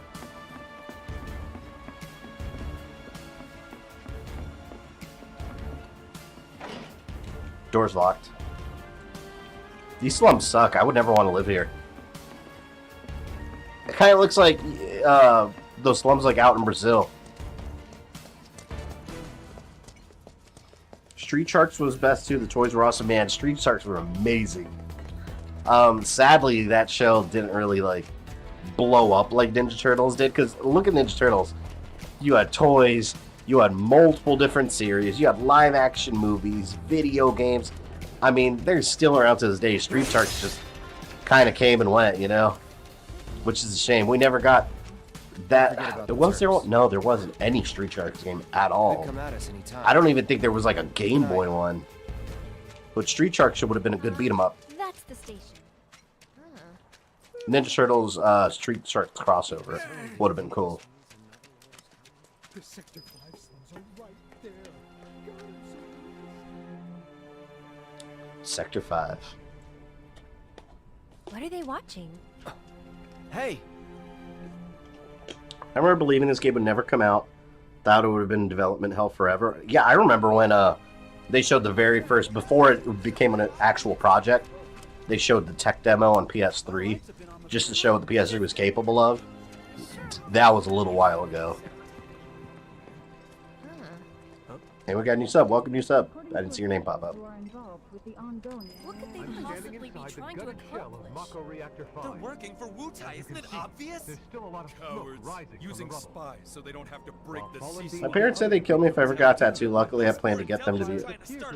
Door's locked. These slums suck. I would never want to live here. It kind of looks like those slums like out in Brazil. Street Sharks was best too. The toys were awesome, man. Street Sharks were amazing. Sadly, that show didn't really like blow up like Ninja Turtles did. Because look at Ninja Turtles. You had toys. You had multiple different series. You had live action movies, video games. I mean, they're still around to this day. Street Sharks just kind of came and went, you know? Which is a shame. We never got that. No, there wasn't any Street Sharks game at all. Come at us anytime. I don't even think there was like a Game Boy one. But Street Sharks would have been a good beat 'em up. That's the station. Ninja Turtles Street Sharks crossover would have been cool. The Sector 5 slums are right there. Sector 5. What are they watching? Hey, I remember believing this game would never come out. Thought it would have been in development hell forever. Yeah, I remember when they showed the very first, before it became an actual project, they showed the tech demo on PS3, just to show what the PS3 was capable of. That was a little while ago. Hey, we got a new sub. Welcome, new sub. I didn't see your name pop up. What could they possibly be trying to accomplish? They're working for Wutai, isn't it obvious? There's still a lot of cowards using spies so they don't have to break the cease. My parents said they'd kill me if I ever got a tattoo. Luckily, I plan to get them to be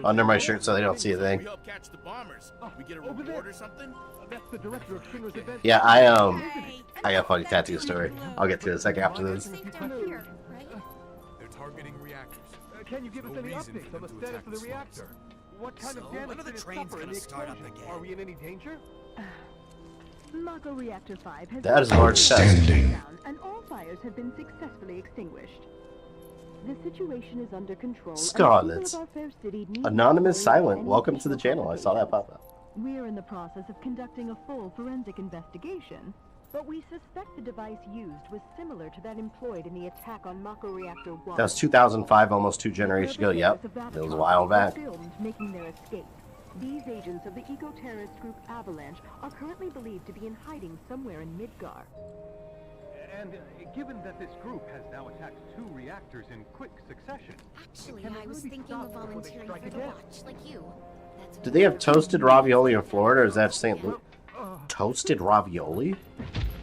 under my shirt so they don't see a thing. We help catch the bombers. We get a reward or something? That's the director of Shinra's event. Yeah, I got a funny tattoo story. I'll get to it a second after this. Down here, right? They're targeting reactors. Can you give us No any reason updates for on the them to status attack of the the reactor? slums. What kind of So, damage when are the did it trains suffer in gonna the start up explosion? again? Are we in any danger? Mako Reactor 5 has That is a large test. Outstanding. and all fires have been successfully extinguished. The situation is under control. and Scarlet. people of our fair city need Anonymous no Silent. any Welcome to the additional channel. I saw that pop up. We're in the process of conducting a full forensic investigation. but we suspect the device used was similar to that employed in the attack on Mako Reactor 1. That was 2005, almost 2 generations ago. Yep, it was a while back. Filmed making their escape. These agents of the eco-terrorist group Avalanche are currently believed to be in hiding somewhere in Midgar. And given that this group has now attacked 2 reactors in quick succession... Actually, I was thinking of volunteering for the watch, like you. That's Do they have toasted ravioli in Florida, or is that St. Louis? Toasted ravioli?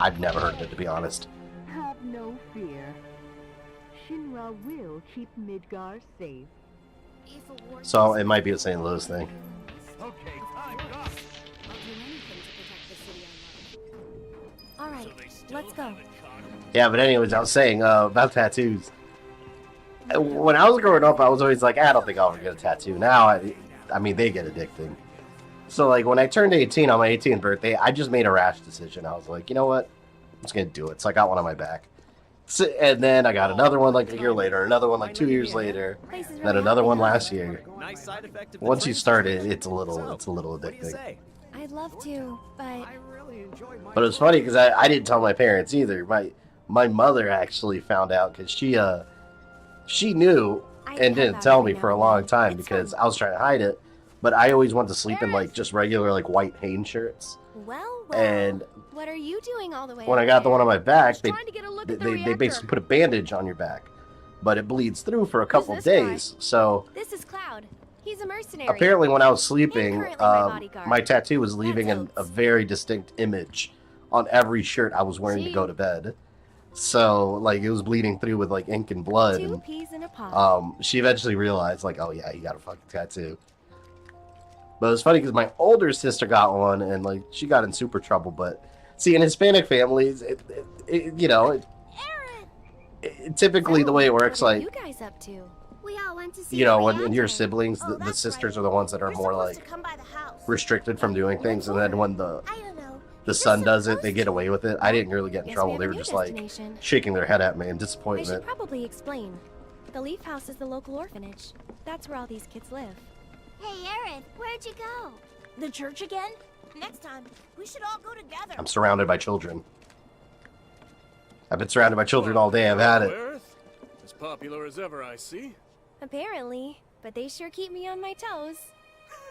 I've never heard of it, to be honest. Have no fear. Shinra will keep Midgar safe. if a war So it might be a St. Louis thing. Okay, time's up. I'll do anything to protect the city I love. All right, let's go. Yeah, but anyways, I was saying about tattoos. When I was growing up, I was always like, I don't think I'll ever get a tattoo. Now, I mean, they get addicting. So, like, when I turned 18 on my 18th birthday, I just made a rash decision. I was like, you know what? I'm just going to do it. So I got one on my back. So, and then I got another one like a year later, another one like 2 years later, then another one last year. Once you start it, it's a little addicting. I'd love to, but But it was funny because I didn't tell my parents either. My mother actually found out because she knew and didn't tell me for a long time because I was trying to hide it. But I always wanted to sleep in like just regular like white Hanes shirts. well, And what are you doing all the way? when I up got the there? one on my back, they Trying to get a look at the they basically reactor. put a bandage on your back, but it bleeds through for a couple of this guy? days. So This is Cloud. He's a mercenary. apparently, when I was sleeping, currently my bodyguard. my tattoo was leaving That's a Oates. very distinct image on every shirt I was wearing to go to bed. So, like, it was bleeding through with like ink and blood. 2 And, peas in a pod. she eventually realized, like, oh yeah, you got a fucking tattoo. But it was funny because my older sister got one, and like she got in super trouble. But see, in Hispanic families, typically the way it works, what are like, you guys up to? We all went to see you know, the when your reactor. siblings, Oh, the that's sisters right. are the ones that are We're more supposed like to come by the house. restricted from doing things, and then when the I don't know. son does it, they get away with it. I didn't really get in Guess we trouble. have They a were new just like destination. shaking their head at me in I should disappointment. probably explain. The Leaf House is the local orphanage. That's where all these kids live. Hey, Aaron, where'd you go? The church again? Next time, we should all go together. I'm surrounded by children. I've been surrounded by children all day. I've had it. As popular as ever, I see. Apparently, but they sure keep me on my toes.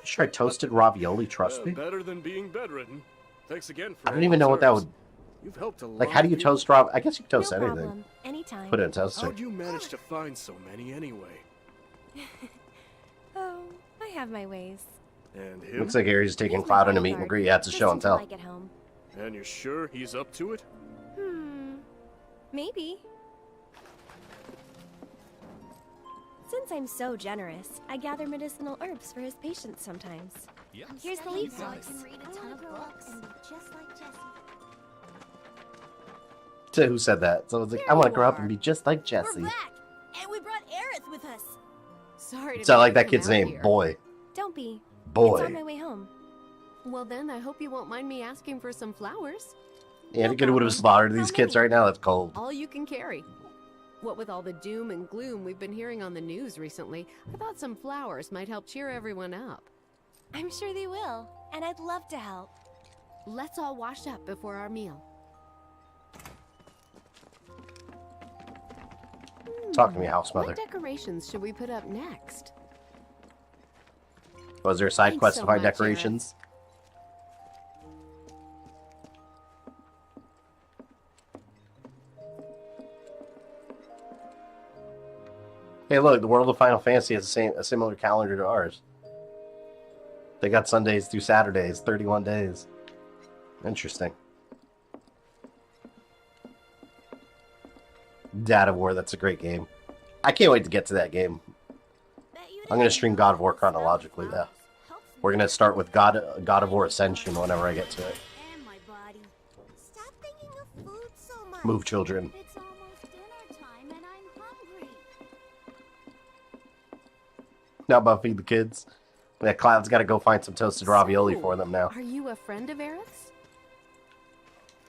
Try toasted ravioli, trust me. Better than being bedridden. Thanks again for I don't even know what that would... You've helped a lot. Like, how do you toast rav... I guess you can toast No anything. problem. Anytime. Put it in a toaster. How'd you manage to find so many anyway? Oh, I have my ways. And him? Looks like Harry's taking He's my Cloud in a meet and bodyguard, greet. Yeah, it's a just show and until tell. I get home. And you're sure he's up to it? Maybe. Since I'm so generous, I gather medicinal herbs for his patients sometimes. Here's the leaf So I house. can read a ton of books. And just like Jesse. To who said that? So I was like, I want to grow up and be just like Jesse. We're back, and we brought Aerith with us. Sorry to So I like make that you kid's come out name. here. Boy. Don't be. It's Boy. on my way home. Well then, I hope you won't mind me asking for some flowers. Anakin would have slaughtered these kids right now. That's cold. All you can carry. What with all the doom and gloom we've been hearing on the news recently, I thought some flowers might help cheer everyone up. I'm sure they will, and I'd love to help. Let's all wash up before our meal. Talk to me, house mother. What decorations should we put up next? Was there a side Thanks quest so to find much, decorations? Hey, look, the world of Final Fantasy has a similar calendar to ours. They got Sundays through Saturdays, 31 days. Interesting. Dad of War, that's a great game. I can't wait to get to that game. I'm going to stream God of War chronologically, though. We're going to start with God of War Ascension whenever I get to it. And my body. Stop thinking of food so much. Move, children. It's almost dinner time, and I'm hungry. Now about feed the kids. Yeah, Cloud's got to go find some toasted ravioli for them now. Are you a friend of Aerith's?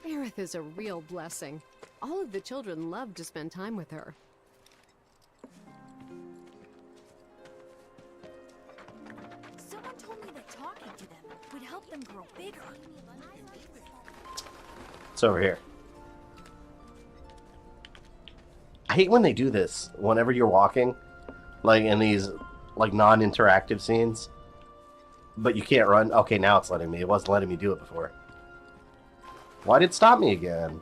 Aerith is a real blessing. All of the children love to spend time with her. Someone told me that talking to them would help them grow bigger. It's over here. I hate when they do this. Whenever you're walking, like in these like non-interactive scenes, but you can't run. Okay, now it's letting me. It wasn't letting me do it before. Why did it stop me again?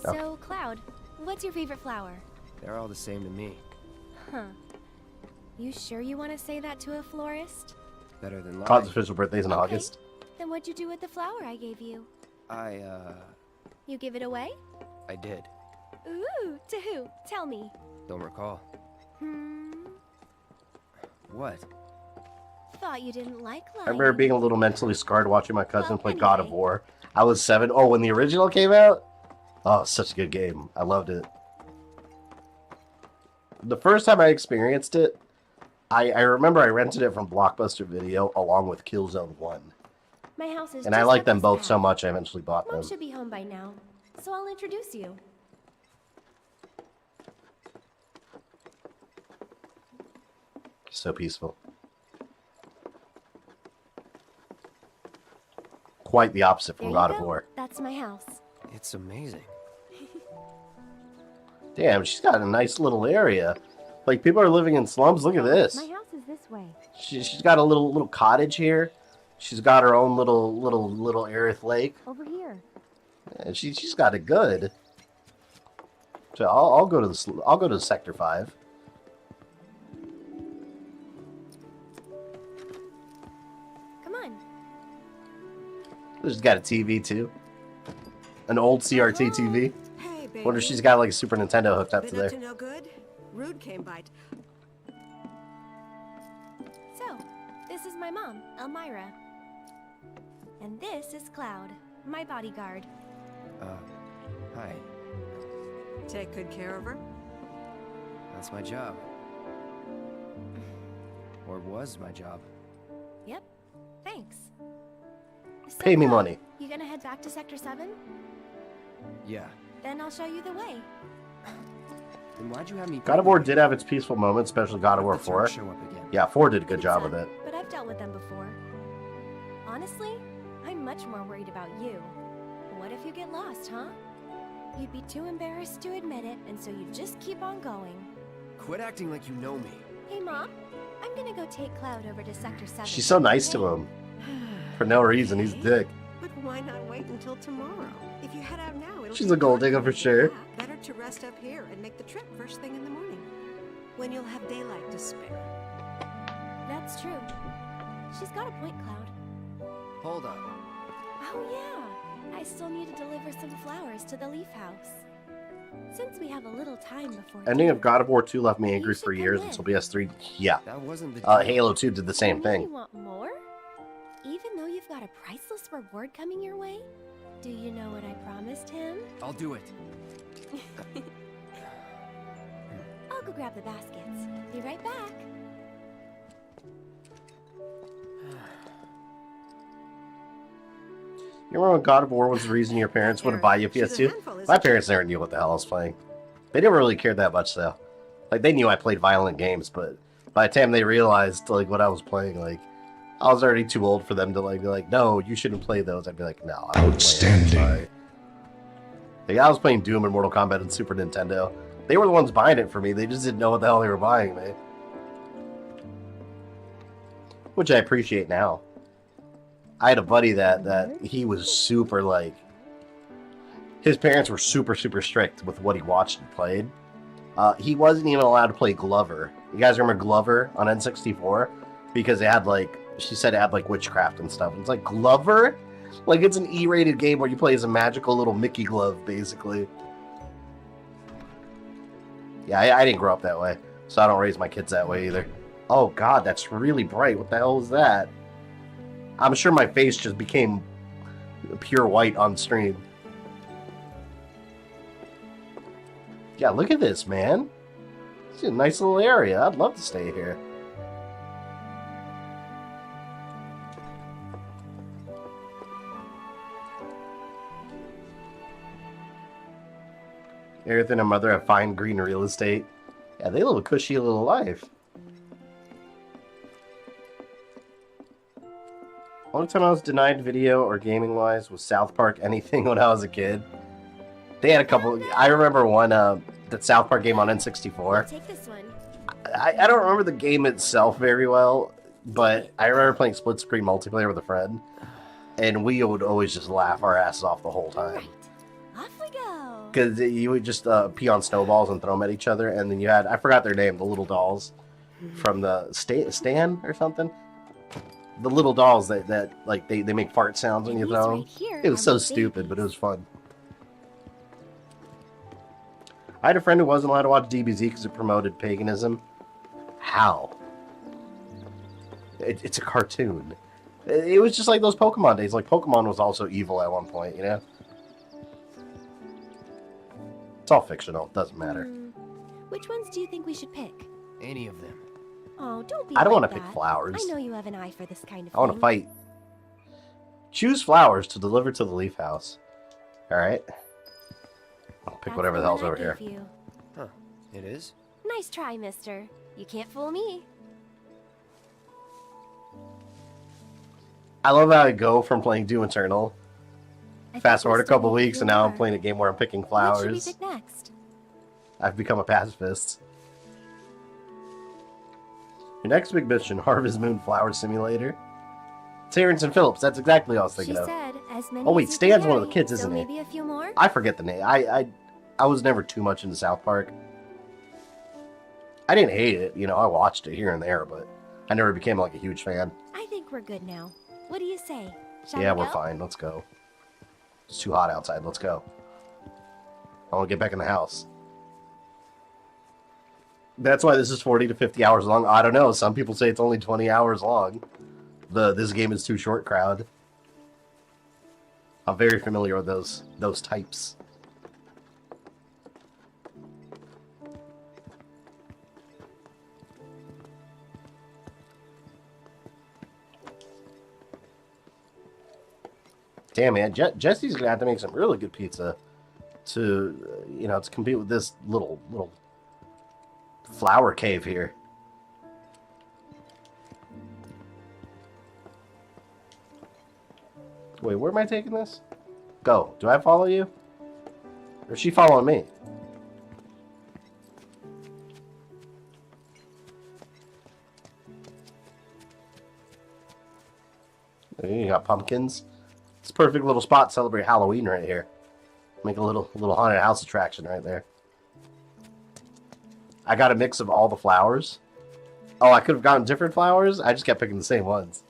So, Cloud, what's your favorite flower? They're all the same to me. Huh. You sure you want to say that to a florist? Better than Cloud's lying. official birthday's in August. Then what'd you do with the flower I gave you? You give it away? I did. Ooh, to who? Tell me. Don't recall. What? Thought you didn't like lying. I remember being a little mentally scarred watching my cousin play Well, God of anyway. War. I was 7. Oh, when the original came out? Oh, such a good game. I loved it. The first time I experienced it, I remember I rented it from Blockbuster Video along with Killzone 1. My house is And I just liked up them this both path. so much I eventually bought Mom them. should be home by now, so I'll introduce you. So peaceful. Quite the opposite There from you God of go. War. That's my house. It's amazing. Damn, she's got a nice little area. Like, people are living in slums. Look at this. My house is this way. She's got a little cottage here. She's got her own little Aerith Lake. Over here. And she's got it good. So I'll go to Sector 5. Come on. She's got a TV too. An old CRT TV. Hey, baby. Wonder if she's got like a Super Nintendo hooked up to Been there. up to no good? Rude came by. So, this is my mom, Elmira. And this is Cloud, my bodyguard. Hi. Take good care of her. That's my job. Or was my job. Yep. Thanks. So, Pay me Cloud, money. You gonna head back to Sector 7? Yeah. Then I'll show you the way. Then why'd you have me... God of War did have its peaceful moments, especially God of War Let's not 4. show up again. Yeah, 4 did a good It's job sad, with it. But I've dealt with them before. Honestly, I'm much more worried about you. What if you get lost, huh? You'd be too embarrassed to admit it, and so you just keep on going. Quit acting like you know me. Hey, Mom. I'm gonna go take Cloud over to Sector 7. She's so nice to him. For no reason, he's a dick. But why not wait until tomorrow? If you head out now, it'll She's be a gold dark digger when for you get sure. back. Better to rest up here and make the trip first thing in the morning, when you'll have daylight to spare. That's true. She's got a point, Cloud. Hold up. Oh, yeah. I still need to deliver some flowers to the Leaf House. Since we have a little time before... Ending dinner, of God of War 2 left me angry should for come years in. until PS3. Yeah. That wasn't the deal. Halo 2 did the same You thing. want more? Even though you've got a priceless reward coming your way? Do you know what I promised him? I'll do it. I'll go grab the baskets. Be right back. You remember when God of War was the reason your parents wouldn't buy you a PS2? My parents never knew what the hell I was playing. They never really cared that much, though. Like, they knew I played violent games, but by the time they realized, like, what I was playing, like, I was already too old for them to, like, be like, no, you shouldn't play those. I'd be like, no, I'm Outstanding. Like, I was playing Doom and Mortal Kombat on Super Nintendo. They were the ones buying it for me. They just didn't know what the hell they were buying, man. Which I appreciate now. I had a buddy that he was super, like... His parents were super, super strict with what he watched and played. He wasn't even allowed to play Glover. You guys remember Glover on N64? Because it had, like... She said it had, like, witchcraft and stuff. And it's like, Glover? Like, it's an E-rated game where you play as a magical little Mickey glove, basically. Yeah, I didn't grow up that way. So I don't raise my kids that way, either. Oh, God, that's really bright. What the hell is that? I'm sure my face just became pure white on stream. Yeah, look at this, man. It's a nice little area. I'd love to stay here. Aerith and her mother have fine green real estate. Yeah, they live a cushy little life. Only time I was denied video or gaming-wise was South Park anything when I was a kid. They had a couple... I remember one, that South Park game on N64. Take this one. I don't remember the game itself very well, but I remember playing split-screen multiplayer with a friend, and we would always just laugh our asses off the whole time. Right. Off we go. Because you would just pee on snowballs and throw them at each other, and then you had... I forgot their name, the little dolls from the... Stan or something? The little dolls that like, they make fart sounds when you throw them. It was so stupid, but it was fun. I had a friend who wasn't allowed to watch DBZ because it promoted paganism. How? It's a cartoon. It was just like those Pokemon days. Like, Pokemon was also evil at one point, you know? It's all fictional. It doesn't matter. Which ones do you think we should pick? Any of them. Oh, don't be I don't like want to pick that. flowers. I know you have an eye for this kind of I want to fight. Choose flowers to deliver to the Leaf House. Alright. I'll pick whatever the hell's over here. Huh. It is? Nice try, mister. You can't fool me. I love how I go from playing Doom Eternal. Fast forward a couple we'll weeks, and now I'm playing a game where I'm picking flowers. What should we pick next? I've become a pacifist. Your next big mission, Harvest Moon Flower Simulator. Terrence and Phillips, that's exactly what I was thinking of. Said, as many Oh wait, as you Stan's can one of the carry, kids, so isn't he? maybe a few more? I forget the name. I was never too much into South Park. I didn't hate it, you know, I watched it here and there, but I never became like a huge fan. I think we're good now. What do you say? Shall Yeah, we we're go? fine. Let's go. It's too hot outside. Let's go. I want to get back in the house. That's why this is 40 to 50 hours long. I don't know. Some people say it's only 20 hours long. This game is too short, crowd. I'm very familiar with those types. Damn, man, Jesse's gonna have to make some really good pizza to, you know, to compete with this little flower cave here. Wait, where am I taking this? Go. Do I follow you? Or is she following me? You got pumpkins. It's a perfect little spot to celebrate Halloween right here. Make a little haunted house attraction right there. I got a mix of all the flowers. Oh, I could have gotten different flowers? I just kept picking the same ones.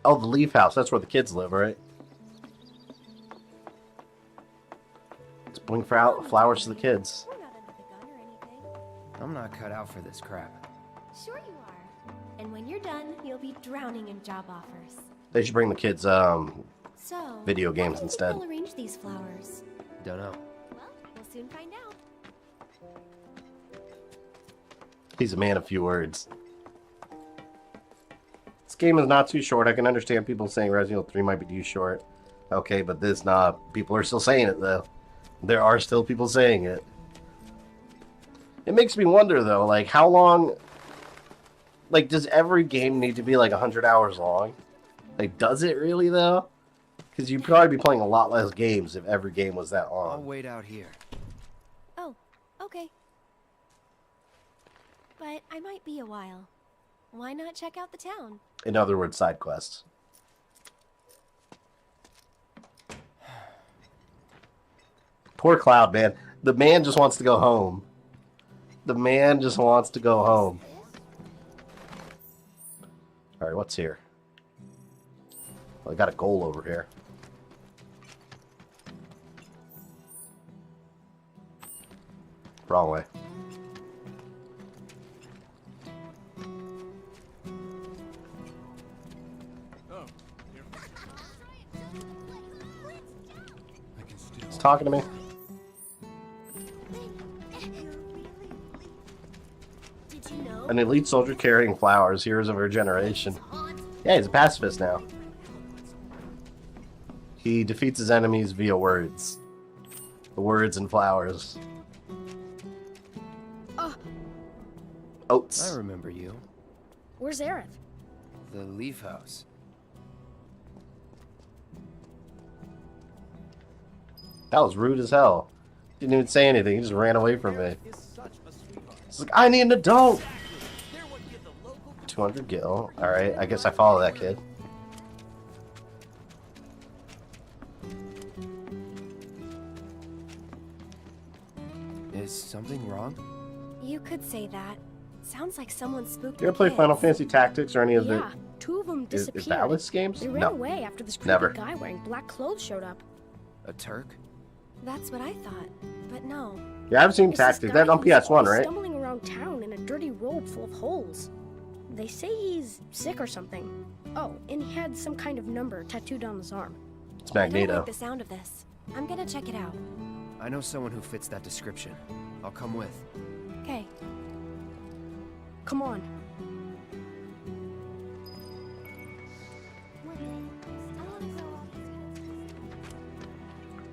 Oh, the Leaf House. That's where the kids live, right? Let's bring flowers to the kids. We're not under the gun or anything. I'm not cut out for this crap. Sure you are. And when you're done, you'll be drowning in job offers. They should bring the kids So, video games how do you instead. think we'll arrange these flowers? Don't know. Well, we'll soon find out. He's a man of few words. This game is not too short. I can understand people saying Resident Evil 3 might be too short. Okay, but this not. People are still saying it, though. There are still people saying it. It makes me wonder, though, like, how long... Like, does every game need to be, like, 100 hours long? Like, does it really, though? Because you'd probably be playing a lot less games if every game was that long. I'll wait out here. Oh, okay. But I might be a while. Why not check out the town? In other words, side quests. Poor Cloud, man. The man just wants to go home. The man just wants to go home. Alright, what's here? Well, I got a goal over here. Wrong way. He's talking to me. Did you know? An elite soldier carrying flowers, heroes of our generation. Yeah, he's a pacifist now. He defeats his enemies via words. The words and flowers. Oats. I remember you. Where's Aerith? The Leaf House. That was rude as hell. Didn't even say anything. He just ran away from me. It's like, I need an adult. 200 gil. Alright, I guess I follow that kid. Is something wrong? You could say that. Sounds like someone spooked You ever the play kids. Final Fantasy Tactics or any of the... Yeah, two of them disappeared. Is that Alice games? They ran No. away after this creepy Never. guy wearing black clothes showed up. A Turk? That's what I thought, but no. Yeah, I've seen It's this Tactics. guy That's on who's PS1, always right? stumbling around town in a dirty robe full of holes. They say he's sick or something. Oh, and he had some kind of number tattooed on his arm. It's I don't Magneto. like the sound of this. I'm gonna check it out. I know someone who fits that description. I'll come with. Okay. Come on.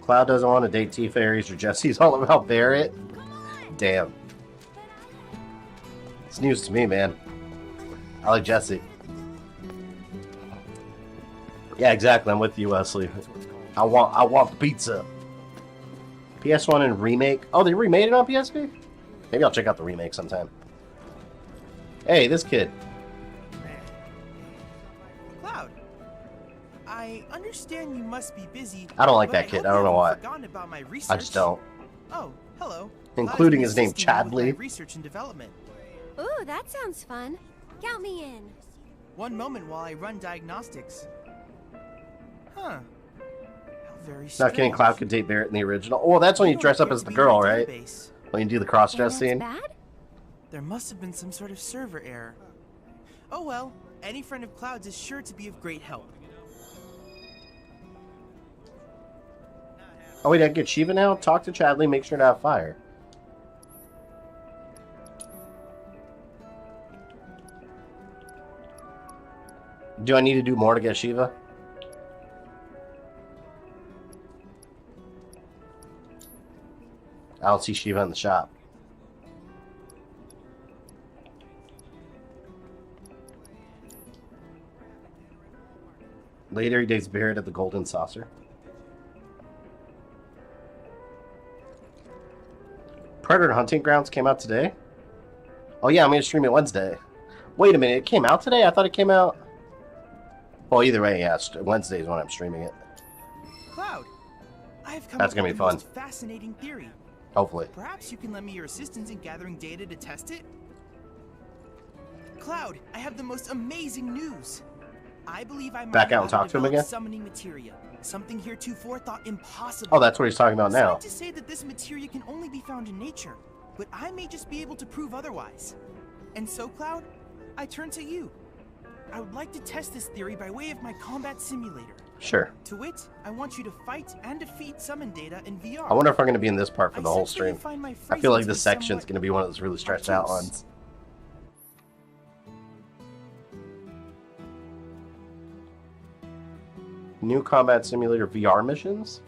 Cloud doesn't want to date Tifa, Ares, or Jesse's all about Barrett. Damn. It's news to me, man. I like Jesse. Yeah, exactly. I'm with you, Wesley. I want the pizza. PS1 and remake. Oh, they remade it on PSP? Maybe I'll check out the remake sometime. Hey, this kid. Cloud, I understand you must be busy. I don't like but that I kid. hope I don't you know why. haven't forgotten about my I research. just don't. Oh, hello. Including Cloud his name, assisting me with my Chadley. Research and development. Ooh, that sounds fun. Count me in. One moment while I run diagnostics. Huh. How very Not strange. kidding. Cloud could date Barrett in the original. Oh, that's when you dress up as the girl, right? When you do the cross-dress scene. There must have been some sort of server error. Oh well, any friend of Cloud's is sure to be of great help. Oh wait, I can get Shiva now? Talk to Chadley, make sure to have fire. Do I need to do more to get Shiva? I don't see Shiva in the shop. Later, he dates Barrett at the Golden Saucer. Predator Hunting Grounds came out today? Oh yeah, I'm going to stream it Wednesday. Wait a minute, it came out today? I thought it came out... Well, either way, yeah, Wednesday is when I'm streaming it. Cloud, I have come That's up gonna with be the fun. most fascinating theory. Hopefully. Perhaps you can lend me your assistance in gathering data to test it? Cloud, I have the most amazing news. I believe I might Back out and have talk to him developed again? summoning materia, something heretofore thought impossible. Oh, that's what he's talking about now. Sad to say that this materia can only be found in nature, but I may just be able to prove otherwise. And so, Cloud, I turn to you. I would like to test this theory by way of my combat simulator. Sure. To wit, I want you to fight and defeat summon data in VR. I wonder if I'm going to be in this part for the whole sense that you stream. find my I feel like phrasing to this be section's somewhat going to be one of those really stretched out obtuse. ones. New Combat Simulator VR missions?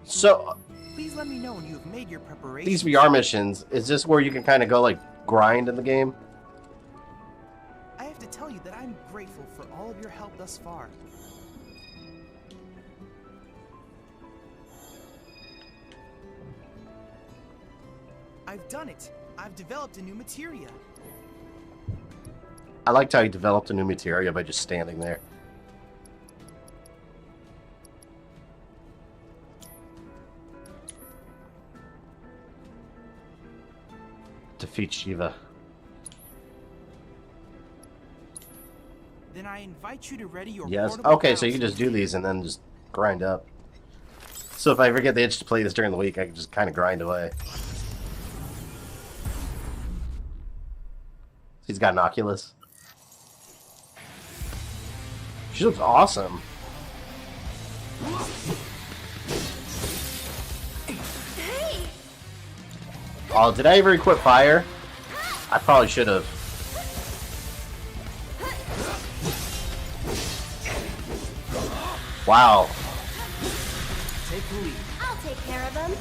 So, Please let me know when you have made your preparations. these VR missions, is this where you can kind of go, like, grind in the game? I have to tell you that I'm grateful for all of your help thus far. I've done it. I've developed a new materia. I liked how he developed a new materia by just standing there. Defeat Shiva. Then I invite you to ready your Yes. portable Okay, so you battle can just do these and then just grind up. So if I ever get the itch to play this during the week, I can just kind of grind away. He's got an Oculus. She looks awesome. Hey! Oh, did I ever equip fire? I probably should have. Wow. Take the lead. I'll take care of them.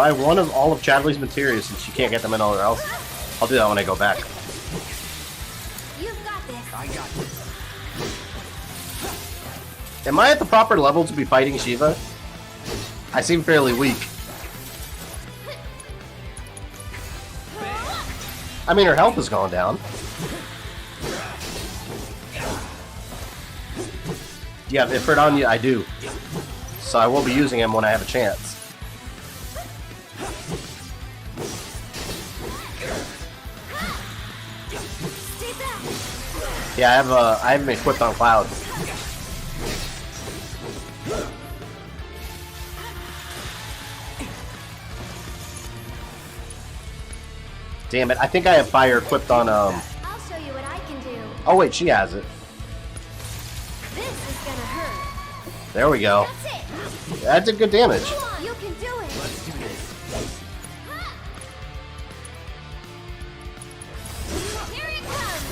Buy one of all of Chadley's materials since you can't get them anywhere else. I'll do that when I go back. You've got this. I got this. Am I at the proper level to be fighting Shiva? I seem fairly weak. I mean, her health is going down. Do you have Ifrit on you? I do. So I will be using him when I have a chance. Yeah, I have him equipped on Cloud. Damn it, I think I have fire equipped on, I'll show you what I can do. Oh wait, she has it. This is gonna hurt. There we go. That's it. That did good damage. Come on, you can do it. Let's do this. Here it comes.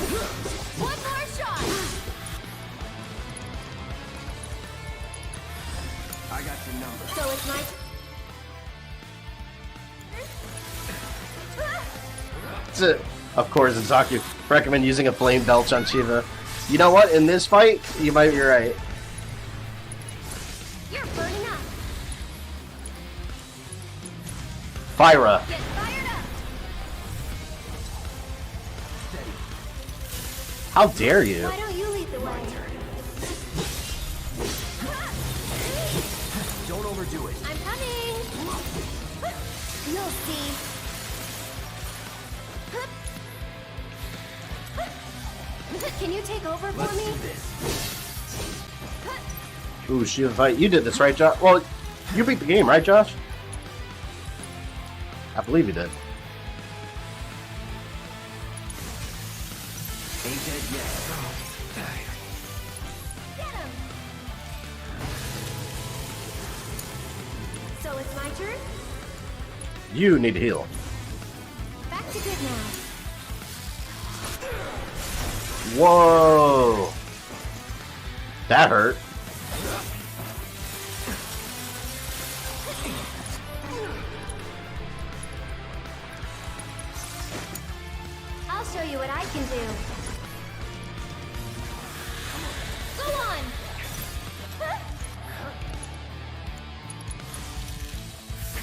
One more shot. I got your number. So it's my... Of course, Nitaku. Recommend using a flame belch on Shiva. You know what? In this fight, you might be right. You're burning up. Fyra. Get fired up. How dare you? Why don't you lead the way? Don't overdo it. I'm coming. You'll see. Can you take over for me? Ooh, Shiva fight. You did this, right, Josh? Well, you beat the game, right, Josh? I believe you did. Ain't dead yet. Get him. So it's my turn? You need to heal. Back to good now. Whoa! That hurt. I'll show you what I can do. Go on!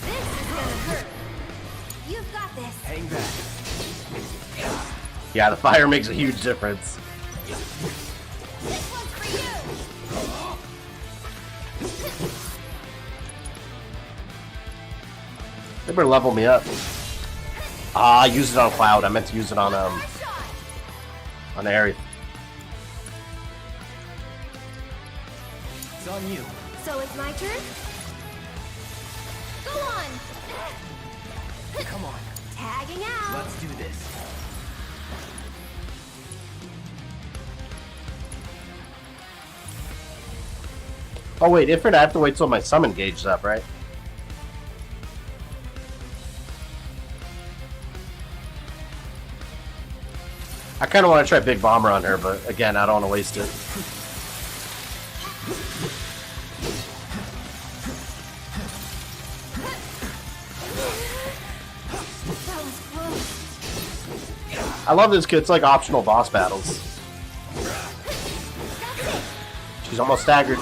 This is gonna hurt. You've got this. Hang back. Yeah, the fire makes a huge difference. This one's for you. They better level me up. Ah, I used it on Cloud. I meant to use it on Aerith. It's on you. So it's my turn? Go on! Come on. Tagging out. Let's do this. Oh wait, Ifrit, I have to wait till my summon gauge is up, right? I kind of want to try Big Bomber on her, but again, I don't want to waste it. I love this kid. It's like optional boss battles. She's almost staggered.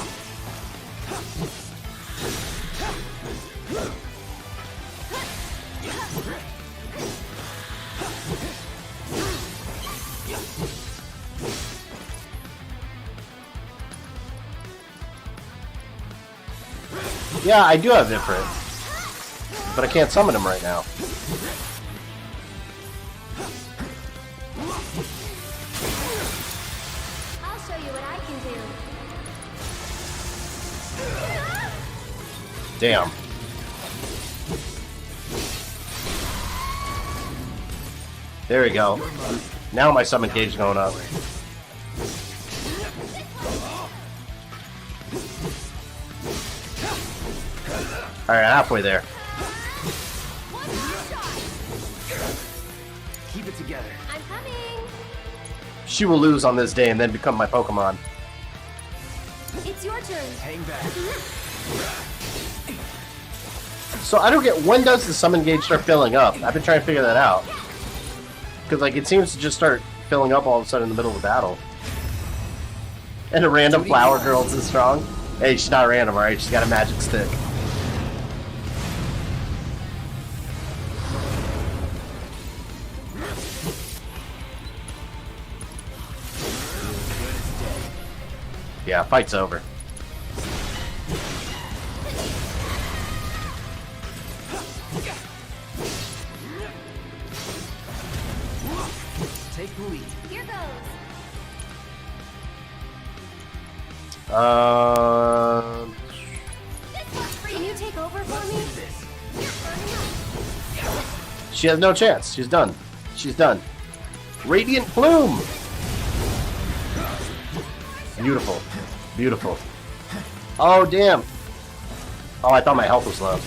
Yeah, I do have Ifrit, but I can't summon him right now. I'll show you what I can do. Damn. There we go. Now my summon gauge is going up. Alright, halfway there. Keep it together. I'm coming. She will lose on this day and then become my Pokemon. It's your turn. Hang back. So I don't get, when does the summon gauge start filling up? I've been trying to figure that out. Because like it seems to just start filling up all of a sudden in the middle of the battle. And a random flower girl is this strong. Hey, she's not random, alright? She's got a magic stick. Yeah, fight's over. Take the lead. Here goes. Can you take over for me? She has no chance. She's done. She's done. Radiant Plume! Beautiful. Beautiful. Oh, damn. Oh, I thought my health was low.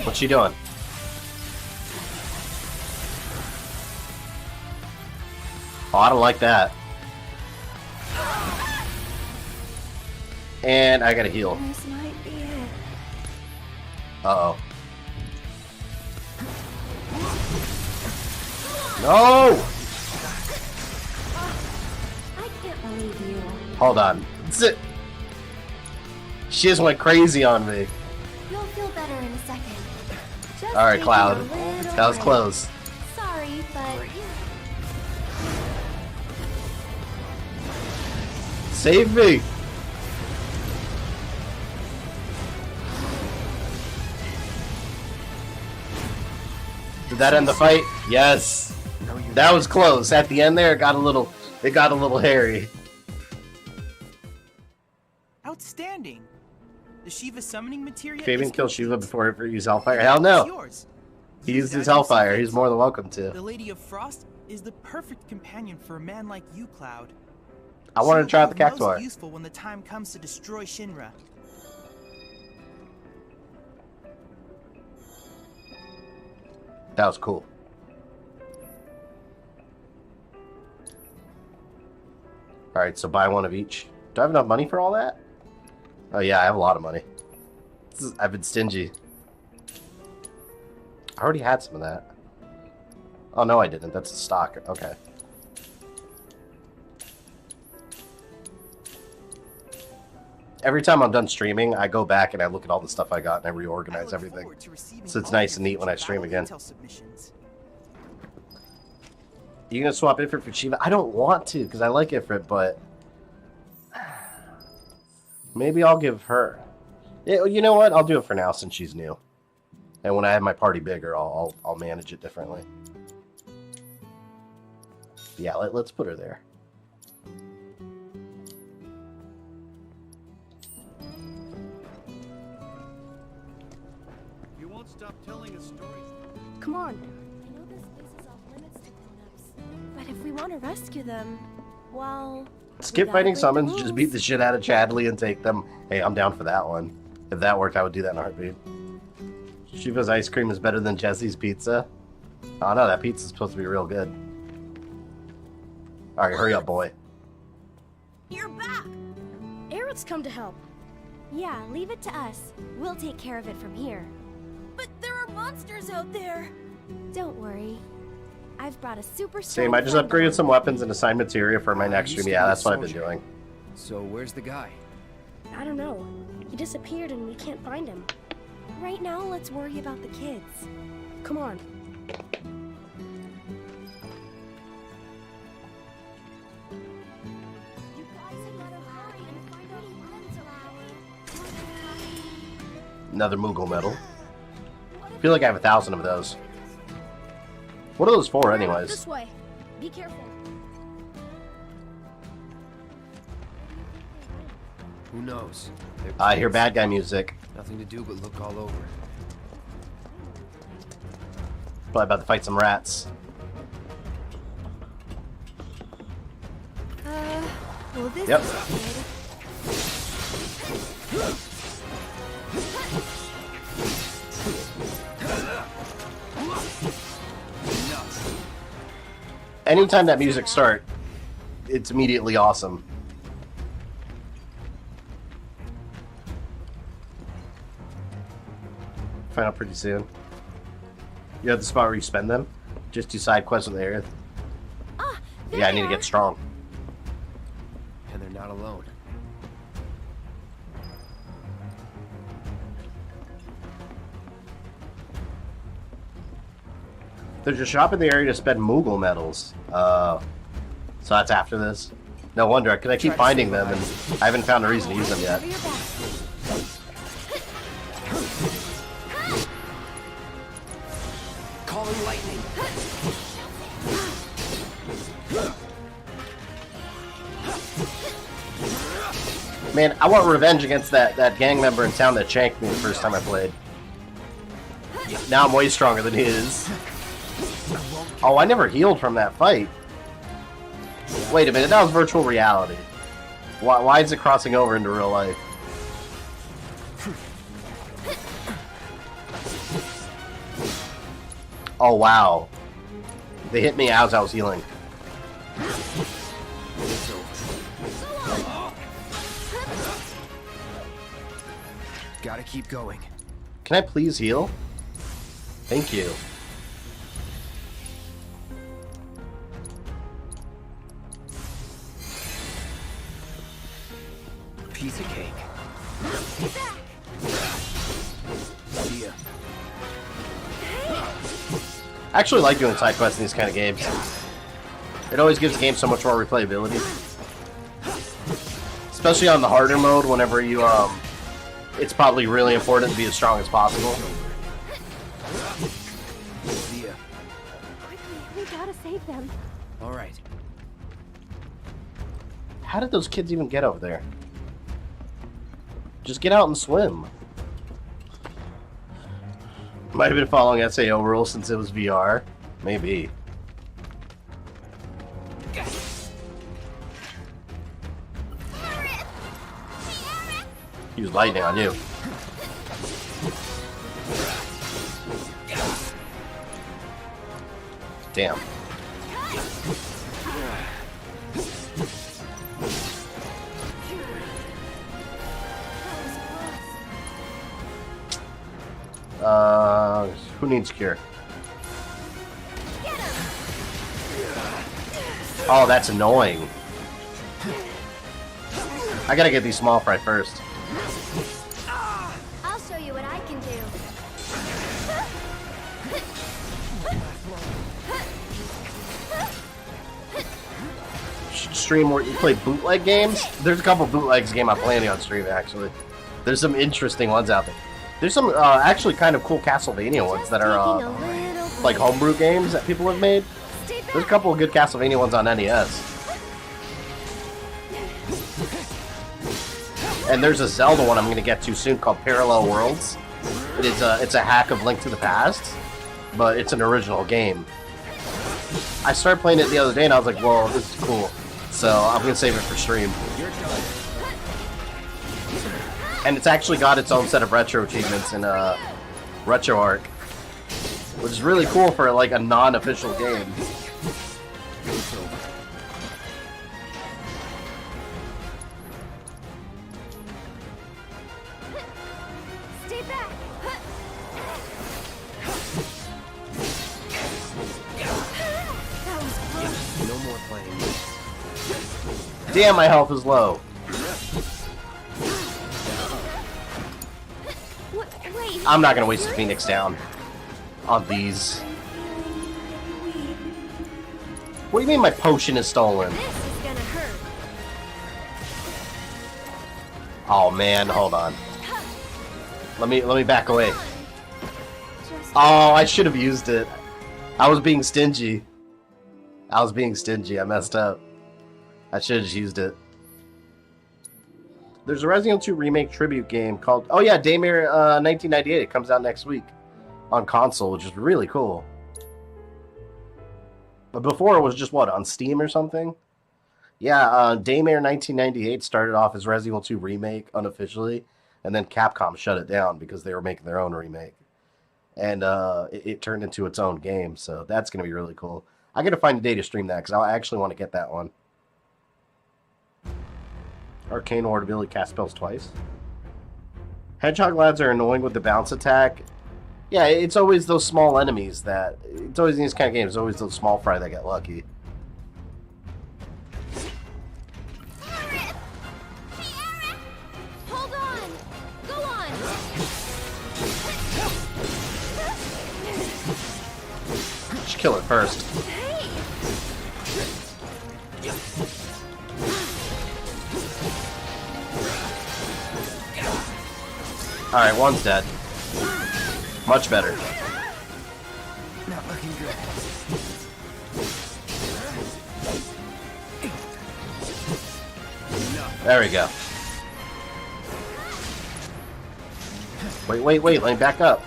What's she doing? Oh, I don't like that. And I gotta heal. This might be it. Uh-oh. No! I can't believe you. Hold on. She just went crazy on me. You'll feel better in a second. Just Alright, taking Cloud. a little That was break. close. Sorry, but Save me! Did that end the fight? Yes. That was close. At the end there, it got a little hairy. Outstanding. The Shiva summoning materia. Fabian is killed complete. Shiva before he used Hellfire. Hell no. It's yours. He Use used it his as you see Hellfire. fit. He's more than welcome to. The Lady of Frost is the perfect companion for a man like you, Cloud. I wanted to try out the She will be Cactuar. most useful when the time comes to destroy Shinra. That was cool. Alright, so buy one of each. Do I have enough money for all that? Oh yeah, I have a lot of money. I've been stingy. I already had some of that. Oh no, I didn't. That's a stock. Okay. Every time I'm done streaming, I go back and I look at all the stuff I got and I reorganize everything. So it's nice and neat when I stream again. You gonna swap Ifrit for Shiva? I don't want to because I like Ifrit, but maybe I'll give her. You know what? I'll do it for now since she's new. And when I have my party bigger, I'll manage it differently. Yeah, let's put her there. You won't stop telling us stories. Come on. I know this place is off limits to grown-ups, but if we want to rescue them, well... Skip fighting summons, just beat the shit out of Chadley and take them. Hey, I'm down for that one. If that worked, I would do that in a heartbeat. Shiva's ice cream is better than Jesse's pizza. Oh no, that pizza's supposed to be real good. Alright, hurry up, boy. you're back. Aerith's come to help. Yeah, leave it to us. We'll take care of it from here. But there are monsters out there. Don't worry. I've brought a super Same, I just upgraded some weapons and assigned materia for my next stream. Yeah, that's what I've been doing. So where's the guy? I don't know. He disappeared and we can't find him. Right now, let's worry about the kids. Come on. You guys had better hurry and find out who lives around. Another Moogle medal. I feel like I have 1,000 of those. What are those for, anyways? This way. Be careful. Who knows? I hear bad guy music. Nothing to do but look all over. Probably about to fight some rats. Well, this Yep. is good. anytime that music starts, it's immediately awesome. Find out pretty soon. You have the spot where you spend them? Just do side quests in the area. Yeah, I need to get strong. And they're not alone. There's a shop in the area to spend Moogle medals. So that's after this. No wonder, because I keep finding them and I haven't found a reason to use them yet. Calling lightning. Man, I want revenge against that gang member in town that shanked me the first time I played. Now I'm way stronger than he is. Oh, I never healed from that fight. Wait a minute, that was virtual reality. Why is it crossing over into real life? Oh, wow. They hit me as I was healing. Gotta keep going. Can I please heal? Thank you. Piece of cake. See ya. I actually like doing side quests in these kind of games. It always gives the game so much more replayability. Especially on the harder mode, whenever you, it's probably really important to be as strong as possible. See ya. Quickly, we gotta save them. Alright. How did those kids even get over there? Just get out and swim. Might have been following SAO rules since it was VR. Maybe. Use lightning on you. Damn. Who needs cure? Oh, that's annoying. I gotta get these small fry first. I'll show you what I can do. Stream where you play bootleg games? There's a couple bootlegs game I'm planning on streaming, actually. There's some interesting ones out there. There's some actually kind of cool Castlevania ones that are like homebrew games that people have made. There's a couple of good Castlevania ones on NES. And there's a Zelda one I'm going to get to soon called Parallel Worlds. It's a hack of Link to the Past, but it's an original game. I started playing it the other day and I was like, whoa, this is cool. So I'm going to save it for stream. And it's actually got its own set of retro achievements in RetroArch, which is really cool for like a non-official game. Stay back. That was close. No more playing. Damn, my health is low. Wait. I'm not gonna waste the Phoenix down on these. What do you mean my potion is stolen? This is gonna hurt. Oh man, hold on. Let me back away. Oh, I should have used it. I was being stingy. I messed up. I should have just used it. There's a Resident Evil 2 Remake tribute game called... Oh yeah, Daymare 1998. It comes out next week on console, which is really cool. But before it was just, what, on Steam or something? Yeah, Daymare 1998 started off as Resident Evil 2 Remake unofficially, and then Capcom shut it down because they were making their own remake. And it turned into its own game, so that's going to be really cool. I gotta find a day to stream that because I actually want to get that one. Arcane Ward ability cast spells twice. Hedgehog lads are annoying with the bounce attack. Yeah, it's always those small enemies that... It's always in these kind of games, always those small fry that get lucky. Hold on! Go on! Just kill it first. Alright, one's dead. Much better. Not looking good. There we go. Wait, let me back up.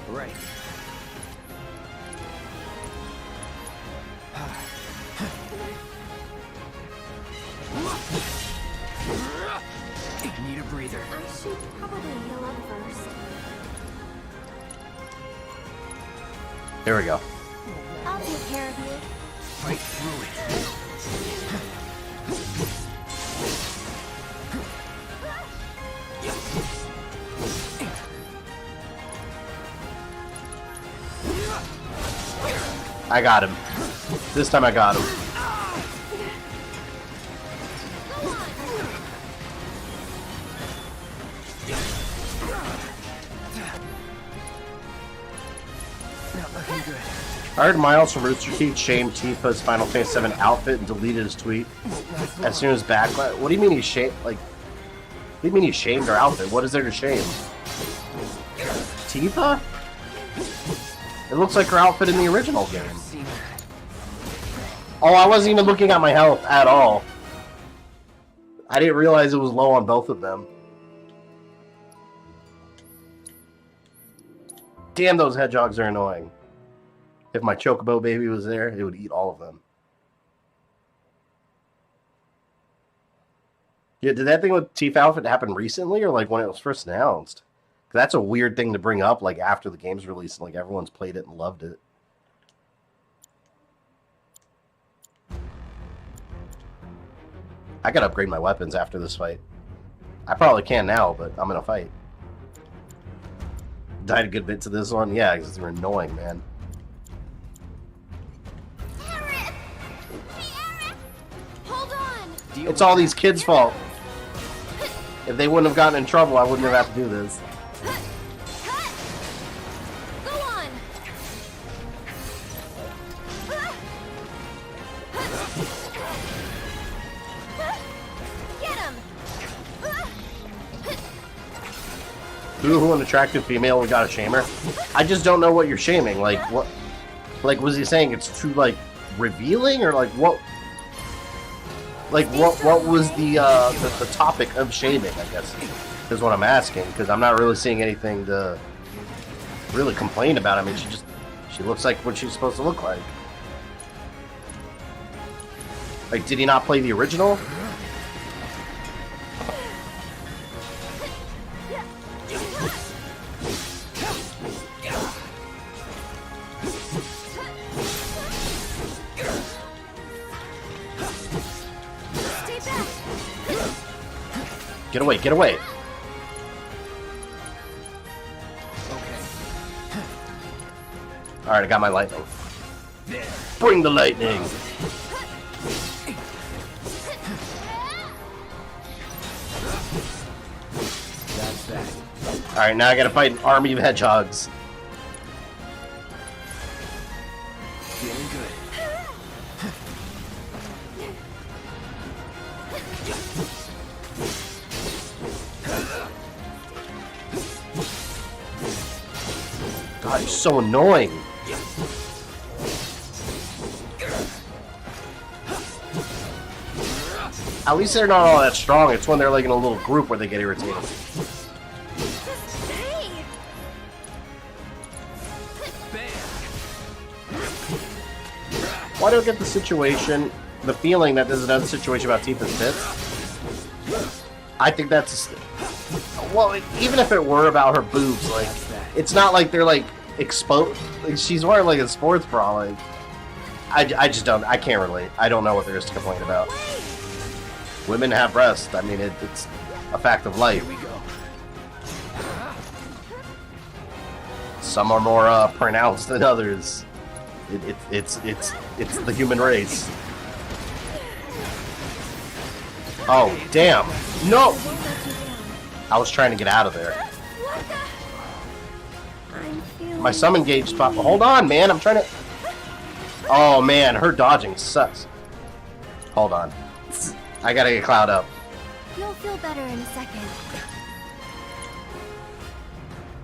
Right. Need a breather. I should probably heal up first. Here we go. I'll take care of you. Fight through it. I got him. This time I got him. Not looking good. I heard Miles from Rooster Teeth shamed Tifa's Final Fantasy VII outfit and deleted his tweet as soon as backlash. What do you mean he's shamed? Like, what do you mean he shamed her outfit? What is there to shame? Tifa? It looks like her outfit in the original game. Oh, I wasn't even looking at my health at all. I didn't realize it was low on both of them. Damn, those hedgehogs are annoying. If my Chocobo baby was there, it would eat all of them. Yeah, did that thing with Tifa outfit happen recently, or like when it was first announced? 'Cause that's a weird thing to bring up, like after the game's released, and like everyone's played it and loved it. I gotta upgrade my weapons after this fight. I probably can now, but I'm gonna fight. Died a good bit to this one, yeah, because they're annoying, man. Hold on! It's all these kids' fault. If they wouldn't have gotten in trouble, I wouldn't have had to do this. Go on! Get him! Ooh, an attractive female, we gotta shame her. I just don't know what you're shaming. Like, what? Like, was he saying it's too, like, revealing? Or, like, what? Like, what was the topic of shaming, I guess, is what I'm asking. Because I'm not really seeing anything to really complain about. I mean, she looks like what she's supposed to look like. Like, did he not play the original? Get away, get away! Alright, I got my lightning. Bring the lightning! That's that. Alright, now I gotta fight an army of hedgehogs. Feeling good. God, he's so annoying. At least they're not all that strong. It's when they're like in a little group where they get irritated. Why do I get the situation, the feeling that there's another situation about Tifa's tits? I think that's... Well, even if it were about her boobs, like, it's not like they're like exposed. Like, she's wearing like a sports bra. Like, I just don't. I can't relate. I don't know what there is to complain about. Women have breasts. I mean, it's a fact of life. Here we go. Some are more pronounced than others. It's the human race. Oh damn! No! I was trying to get out of there. My summon gauge spot. Hold on, man. I'm trying to. Oh man, her dodging sucks. Hold on. I gotta get Cloud up. You'll feel better in a second.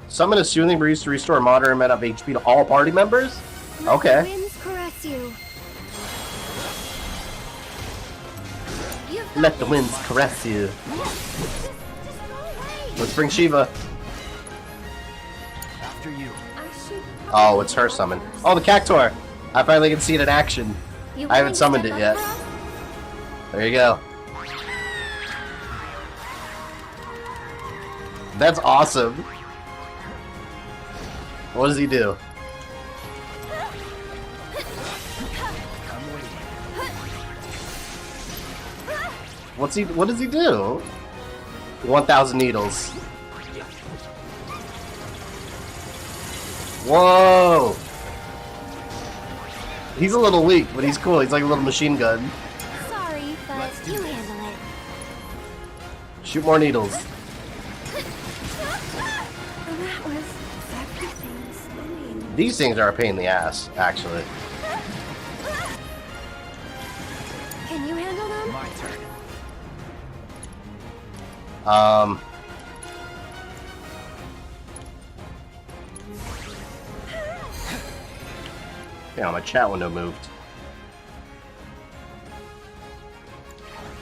Summon a soothing breeze to restore a moderate amount of HP to all party members? Okay. Let the winds caress you. Let the winds caress you. Let's bring Shiva. After you. Oh, it's her summon. Oh, the Cactuar! I finally can see it in action. I haven't summoned it yet. There you go. That's awesome. What does he do? What does he do? 1,000 needles. Whoa! He's a little weak, but he's cool. He's like a little machine gun. Sorry, but you handle it. Shoot more needles. That was everything swimming. These things are a pain in the ass, actually. Can you handle them? My turn. Yeah, my chat window moved.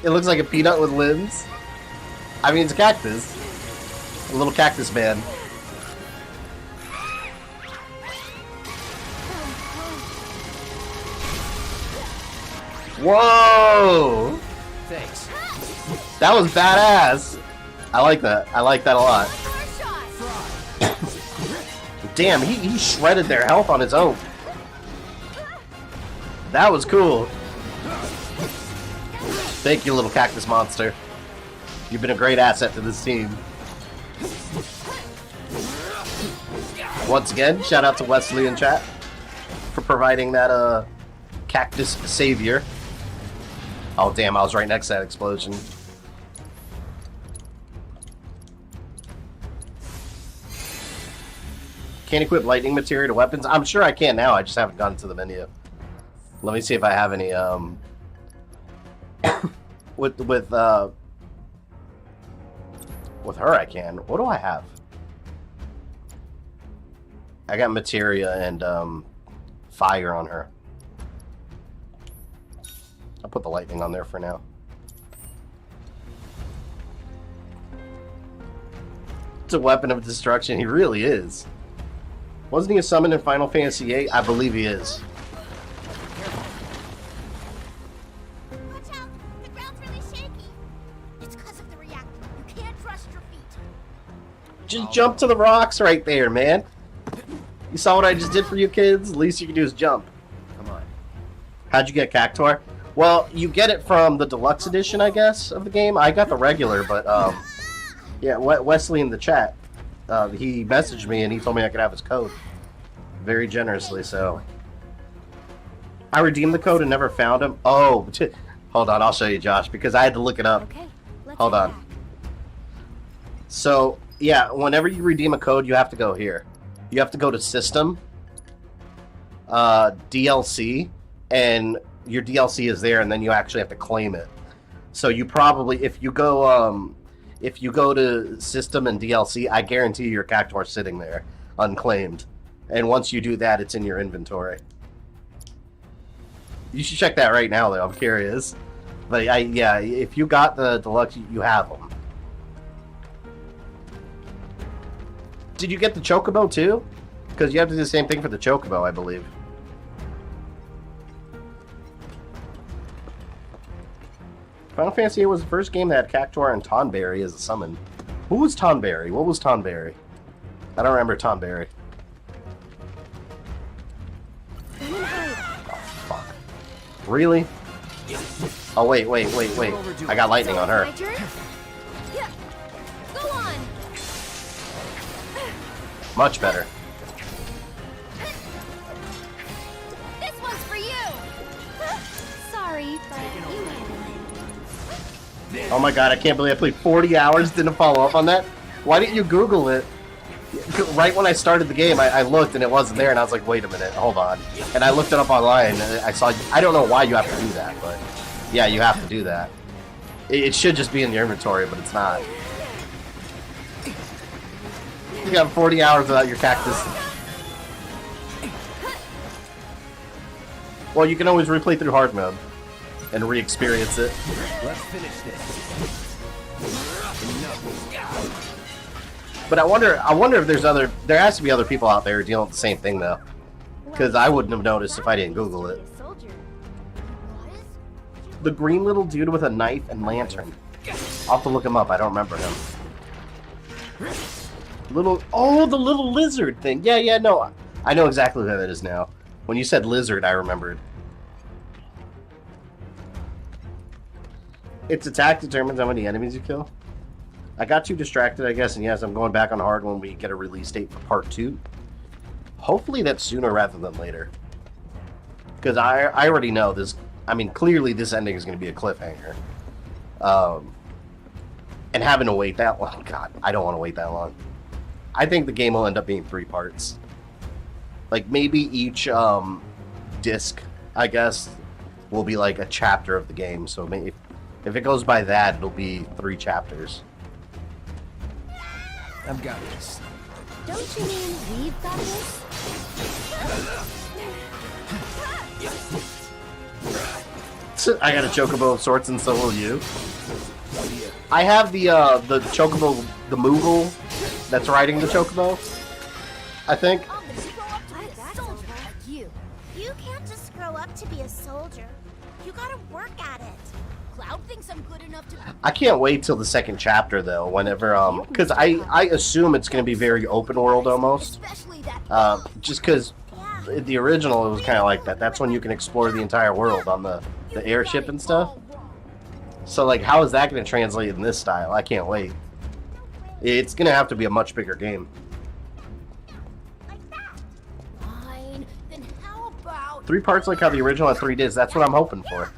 It looks like a peanut with limbs. I mean, it's a cactus. A little cactus man. Whoa! Thanks. That was badass. I like that. I like that a lot. Damn, he shredded their health on his own. That was cool. Thank you, little cactus monster. You've been a great asset to this team. Once again, shout out to Wesley in chat for providing that cactus savior. Oh damn, I was right next to that explosion. Can't equip lightning material to weapons. I'm sure I can now, I just haven't gone to the menu. Let me see if I have any with her I can. What do I have? I got materia and fire on her. I'll put the lightning on there for now. It's a weapon of destruction. He really is. Wasn't he a summon in Final Fantasy VIII? I believe he is. Watch out! The ground's really shaky. It's because of the reactor. You can't trust your feet. Just jump to the rocks right there, man. You saw what I just did for you kids? The least you can do is jump. Come on. How'd you get Cactuar? Well, you get it from the deluxe edition, I guess, of the game. I got the regular, but yeah, Wesley in the chat, he messaged me and he told me I could have his code. Very generously, so. I redeemed the code and never found him. Oh, hold on, I'll show you, Josh, because I had to look it up. Okay, Hold on. So, yeah, whenever you redeem a code, you have to go here. You have to go to System, DLC, and your DLC is there, and then you actually have to claim it. So you probably, if you go to System and DLC, I guarantee your Cactuar's sitting there, unclaimed. And once you do that, it's in your inventory. You should check that right now, though. I'm curious. But yeah, if you got the deluxe, you have them. Did you get the Chocobo too? Because you have to do the same thing for the Chocobo, I believe. Final Fantasy VIII was the first game that had Cactuar and Tonberry as a summon. Who was Tonberry? What was Tonberry? I don't remember Tonberry. Really? Oh, wait. I got lightning on her. My turn? Yeah. Go on. Much better. This one's for you. Sorry, but you handle it. Oh my god, I can't believe I played 40 hours, didn't follow up on that. Why didn't you Google it? Right when I started the game, I looked and it wasn't there, and I was like, wait a minute, hold on. And I looked it up online, and I saw, I don't know why you have to do that, but yeah, you have to do that. It should just be in your inventory, but it's not. You got 40 hours without your cactus. Well, you can always replay through hard mode and re-experience it. Let's finish this. But I wonder if there's other. There has to be other people out there dealing with the same thing though, because I wouldn't have noticed if I didn't Google it. The green little dude with a knife and lantern. I'll have to look him up. I don't remember him. Oh, the little lizard thing. Yeah, no. I know exactly who that is now. When you said lizard, I remembered. Its attack determines how many enemies you kill. I got too distracted, I guess, and yes, I'm going back on hard when we get a release date for part 2. Hopefully that's sooner rather than later. Because I already know this. I mean, clearly this ending is going to be a cliffhanger. And having to wait that long, God, I don't want to wait that long. I think the game will end up being 3 parts. Like, maybe each disc, I guess, will be like a chapter of the game. So maybe if it goes by that, it'll be 3 chapters. I've got this. Don't you mean we've got this? I got a chocobo of sorts, and so will you. I have the chocobo, the Moogle that's riding the chocobo, I think. You can't just grow up to be a soldier. You gotta work at it. Cloud thinks I'm good enough to... I can't wait till the 2nd chapter, though, whenever, because I assume it's going to be very open world, almost. Just because the original, it was kind of like that. That's when you can explore the entire world on the airship and stuff. So, like, how is that going to translate in this style? I can't wait. It's going to have to be a much bigger game. Fine, then how about... 3 parts like how the original had 3 discs, that's what I'm hoping for.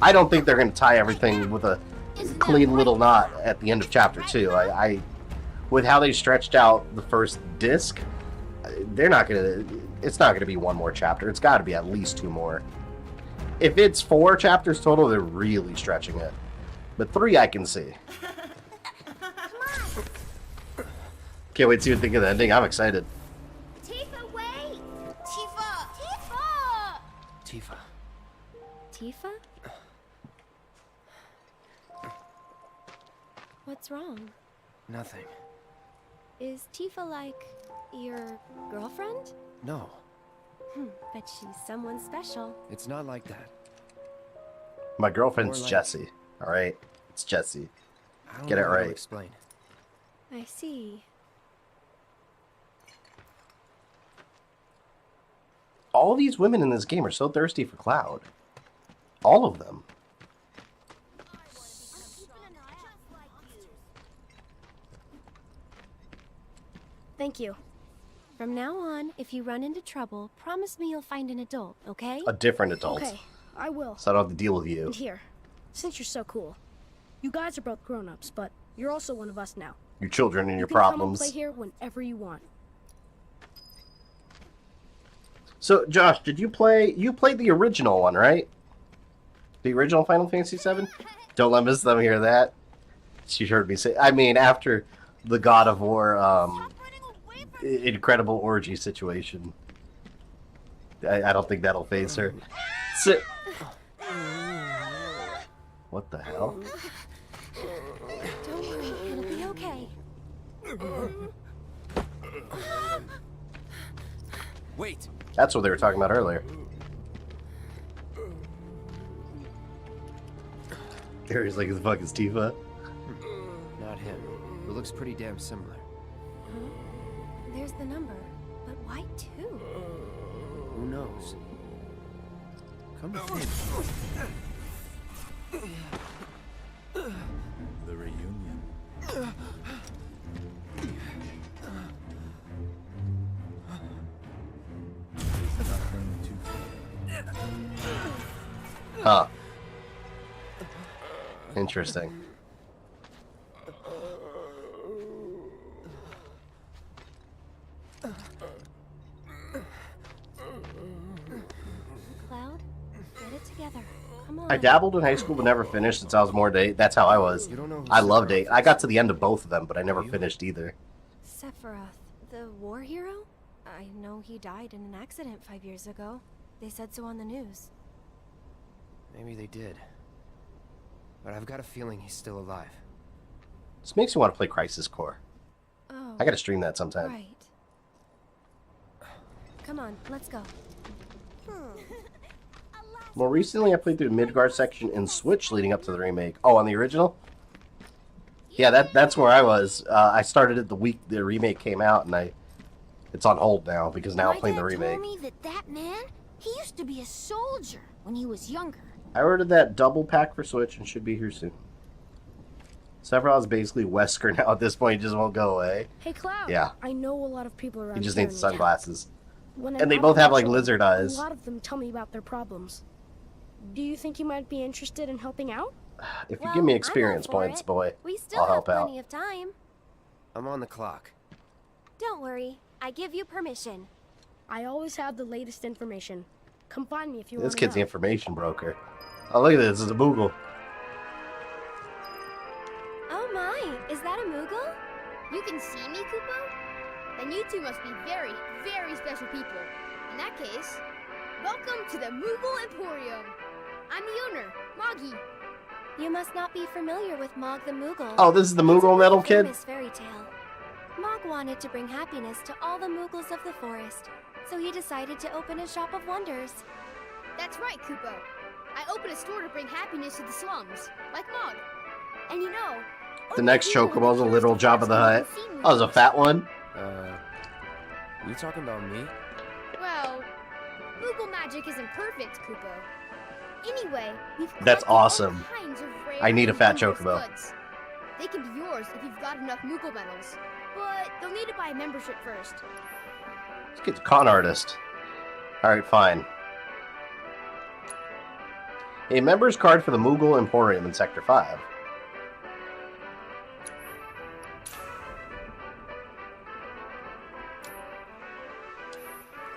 I don't think they're going to tie everything with a clean little knot at the end of chapter 2. With how they stretched out the first disc, they're not going to... It's not going to be 1 more chapter. It's got to be at least 2 more. If it's 4 chapters total, they're really stretching it. But 3 I can see. Can't wait to see what you think of the ending. I'm excited. Tifa, wait! Tifa! Tifa. Tifa? What's wrong? Nothing. Is Tifa like your girlfriend? No. Bet she's someone special. It's not like that. My girlfriend's More like- Jessie. Alright? It's Jessie. I don't Get know it how to right. explain. I see. All these women in this game are so thirsty for Cloud. All of them. Thank you. From now on, if you run into trouble, promise me you'll find an adult, okay? A different adult. Okay, I will. So I don't have to deal with you. And here, since you're so cool, you guys are both grown-ups, but you're also one of us now. Your children and your You can problems. come and play here whenever you want. So, Josh, did you play... You played the original one, right? The original Final Fantasy VII? Don't let Miss Them hear that. She heard me say... I mean, after the God of War, incredible orgy situation. I don't think that'll faze her. Sit. What the hell? Don't worry, it'll be okay. Wait. That's what they were talking about earlier. Harry's like, the fuck is Tifa? Not him. It looks pretty damn similar. There's the number, but why 2? Who knows? Come with me. The reunion. Is nothing to fear. Huh. Interesting. Cloud, get it together. Come on. I dabbled in high school but never finished since I was more date. That's how I was. I loved it. I got to the end of both of them, but I never finished either. Sephiroth, the war hero? I know he died in an accident 5 years ago. They said so on the news. Maybe they did. But I've got a feeling he's still alive. This makes me want to play Crisis Core. Oh. I gotta stream that sometime. Right. Come on, let's go. More recently, I played through the Midgard section in Switch leading up to the remake. Oh, on the original? Yeah, that's where I was. I started it the week the remake came out, and it's on hold now because now I'm playing the remake. My dad told me that man, he used to be a soldier when he was younger. I ordered that double pack for Switch and should be here soon. Sephiroth is basically Wesker now at this point. He just won't go away. Hey, Cloud. Yeah. I know a lot of people around He just here needs in sunglasses. When And I'm they out both have, like, patrol, lizard eyes. A lot of them tell me about their problems. Do you think you might be interested in helping out? If you give me experience points, boy, We still I'll have help out. plenty of time. I'm on the clock. Don't worry, I give you permission. I always have the latest information. Come find me if you want This to kid's the know. information broker. Oh, look at this. It's a Moogle. Oh my, is that a Moogle? You can see me, Kupo? Then you two must be very, very special people. In that case, welcome to the Moogle Emporium. I'm the owner, Moggy. You must not be familiar with Mog the Moogle. Oh, this is the Moogle metal kid? Famous fairy tale. Mog wanted to bring happiness to all the Moogles of the forest, so he decided to open a shop of wonders. That's right, Kupo. I opened a store to bring happiness to the slums, like Mog. And you know, The next Chocobo's a literal Jabba the Hutt. Oh, there's a fat one. You talking about me? well, Moogle magic isn't perfect, Kupo. Anyway, we've That's collected all awesome. kinds of rare I need a and fat wondrous Chocobo. goods. They can be yours if you've got enough Moogle medals, but they'll need to buy a membership first. This kid's a con artist. Alright, fine. A member's card for the Moogle Emporium in Sector 5.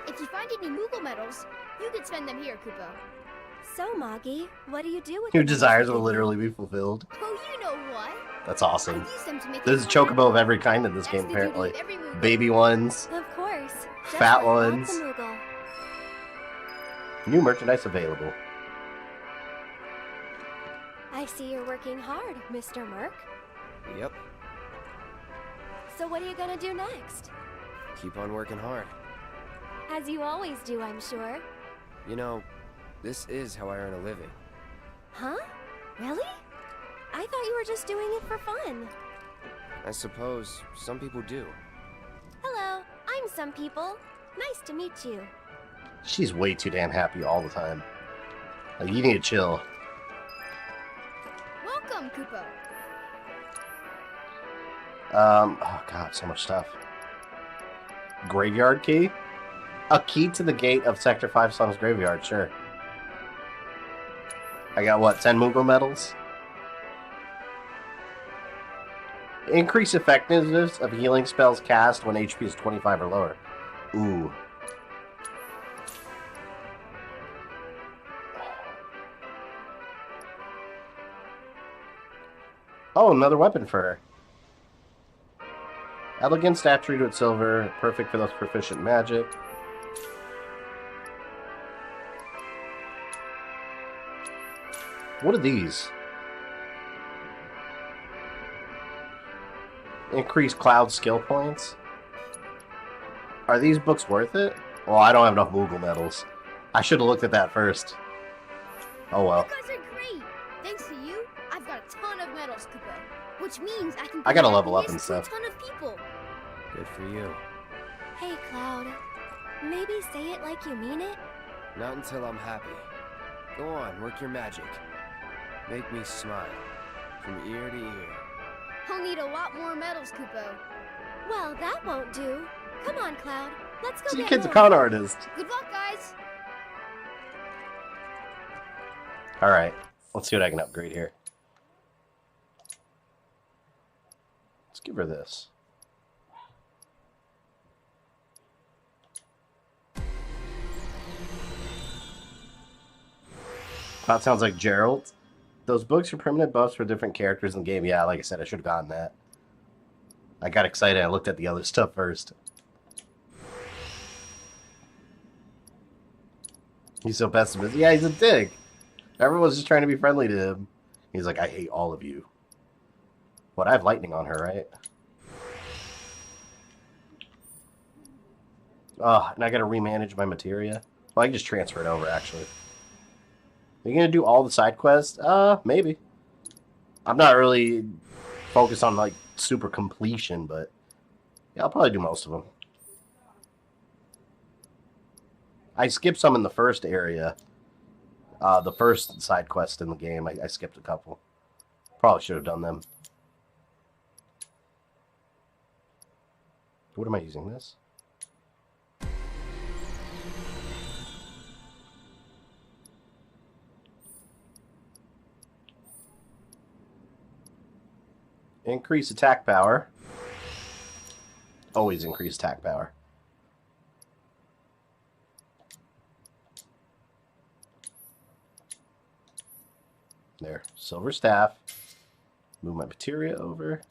If you find any Moogle medals, you can spend them here, Kupo. So, Moggy, what do you do with Your the desires will medals? literally be fulfilled. Oh, you know what? That's awesome. I use them to make There's a Chocobo of every kind in this game, apparently. Baby ones, Of course. Just fat like Mog the ones. Moogle. New merchandise available. I see you're working hard, Mr. Merc. Yep. So what are you gonna do next? Keep on working hard. As you always do, I'm sure. You know, this is how I earn a living. Huh? Really? I thought you were just doing it for fun. I suppose some people do. Hello, I'm some people. Nice to meet you. She's way too damn happy all the time. Like, you need to chill. Welcome, Kupo. Oh god, so much stuff. Graveyard key? A key to the gate of Sector 5 Slums Graveyard, sure. I got what, 10 Moogle medals? Increase effectiveness of healing spells cast when HP is 25 or lower. Ooh. Oh, another weapon for her. Elegant statue with silver, perfect for those proficient in magic. What are these? Increase Cloud skill points. Are these books worth it? Well, I don't have enough Moogle medals. I should have looked at that first. Oh well. You guys are great. Thanks to you, I've got a ton of medals, Kupo. Which means I can I gotta bring level up happiness and to stuff. a ton of people. Good for you. Hey, Cloud. Maybe say it like you mean it? Not until I'm happy. Go on, work your magic. Make me smile. From ear to ear. I'll need a lot more medals, Kupo. Well, that won't do. Come on, Cloud. Let's go See, get kid's a more. con artist. Good luck, guys. Alright, let's see what I can upgrade here. Let's give her this. That sounds like Gerald. Those books are permanent buffs for different characters in the game. Yeah, like I said, I should have gotten that. I got excited. I looked at the other stuff first. He's so pessimistic. Yeah, he's a dick. Everyone's just trying to be friendly to him. He's like, I hate all of you. What, I have lightning on her, right? Oh, and I gotta remanage my materia. Well, I can just transfer it over, actually. Are you gonna do all the side quests? Maybe. I'm not really focused on, like, super completion, but... yeah, I'll probably do most of them. I skipped some in the first area. The first side quest in the game. I skipped a couple. Probably should have done them. What am I using this? Increase attack power. Always increase attack power. There. Silver staff. Move my materia over.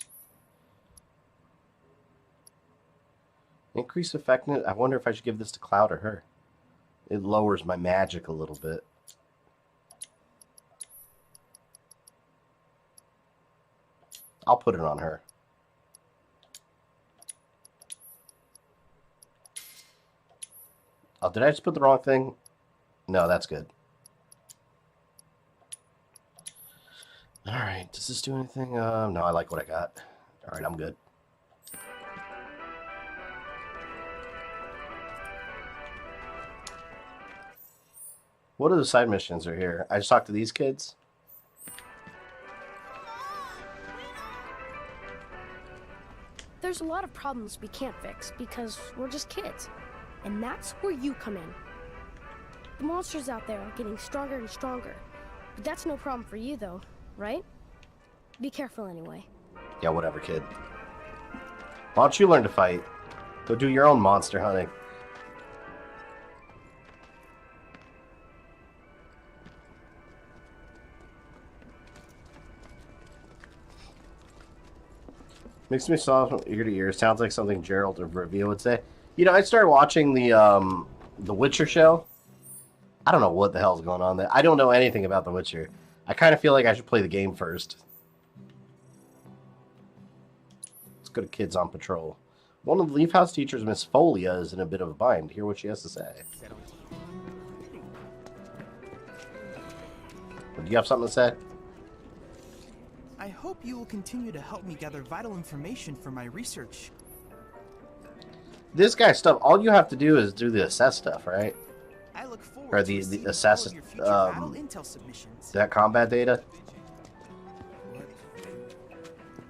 Increase effectiveness. I wonder if I should give this to Cloud or her. It lowers my magic a little bit. I'll put it on her. Oh, did I just put the wrong thing? No, that's good. Alright, does this do anything? No, I like what I got. Alright, I'm good. What are the side missions are here? I just talked to these kids. There's a lot of problems we can't fix because we're just kids. And that's where you come in. The monsters out there are getting stronger and stronger. But that's no problem for you though, right? Be careful anyway. Yeah, whatever, kid. Why don't you learn to fight? Go do your own monster hunting. Makes me soft from ear to ear. Sounds like something Gerald or Review would say. You know, I started watching the Witcher show. I don't know what the hell's going on there. I don't know anything about The Witcher. I kind of feel like I should play the game first. Let's go to Kids on Patrol. One of the Leaf House teachers, Miss Folia, is in a bit of a bind. Hear what she has to say. Do you have something to say? I hope you will continue to help me gather vital information for my research. This guy's stuff, all you have to do is do the assess stuff, right? I look forward or the assess intel submissions. That combat data.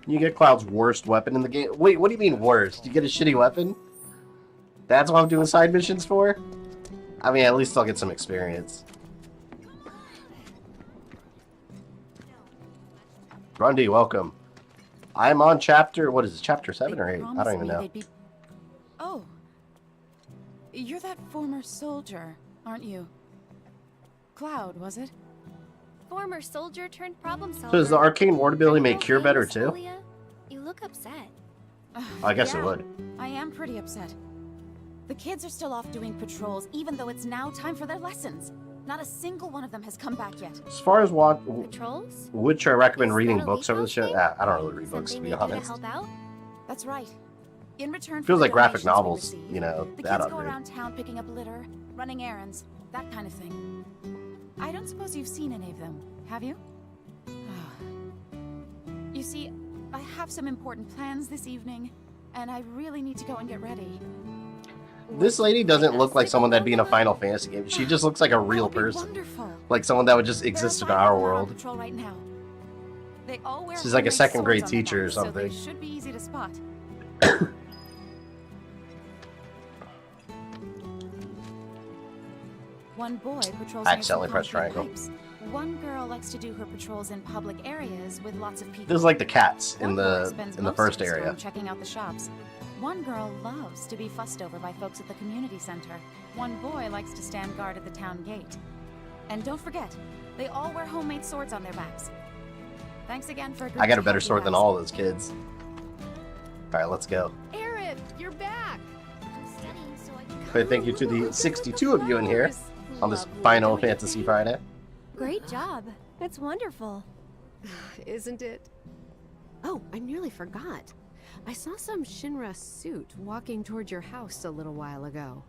You get Cloud's worst weapon in the game. Wait, what do you mean worst? You get a shitty weapon? That's what I'm doing side missions for? I mean, at least I'll get some experience. Grundy, welcome. I'm on chapter, what is this, chapter 7 or 8? I don't even know. Oh, you're that former soldier, aren't you? Cloud, was it? Former soldier turned problem solver. So does the arcane ward ability make cure better too? You look upset. I guess it would. I am pretty upset. The kids are still off doing patrols, even though it's now time for their lessons. Not a single one of them has come back yet. As far as what, patrols? Which I recommend reading books over the show. I don't really read books, to be honest. That's right. In return, feels like graphic novels, you know. The kids go around town picking up litter, running errands, that kind of thing. I don't suppose you've seen any of them, have you? You see, I have some important plans this evening, and I really need to go and get ready. This lady doesn't look like someone that'd be in a Final Fantasy game. She just looks like a real person. Wonderful. Like someone that would just exist in our world. Patrol right now. They all wear She's like a homemade second grade swords on their teacher or backs, so something. they should be easy to spot. One boy patrols I accidentally near pressed some concrete triangle. pipes. One girl likes to do her patrols in public areas with lots of people. This is like the cats in One boy the spends in the most first of his area. time checking out the shops. One girl loves to be fussed over by folks at the community center. One boy likes to stand guard at the town gate. And don't forget, they all wear homemade swords on their backs. Thanks again for. I got a better sword than all those kids. All right, let's go. Aaron, you're back. I'm studying so I can. But thank you to the 62 of you in here on this Final Fantasy Friday. Great job. That's wonderful. Isn't it? Oh, I nearly forgot. I saw some Shinra suit walking toward your house a little while ago.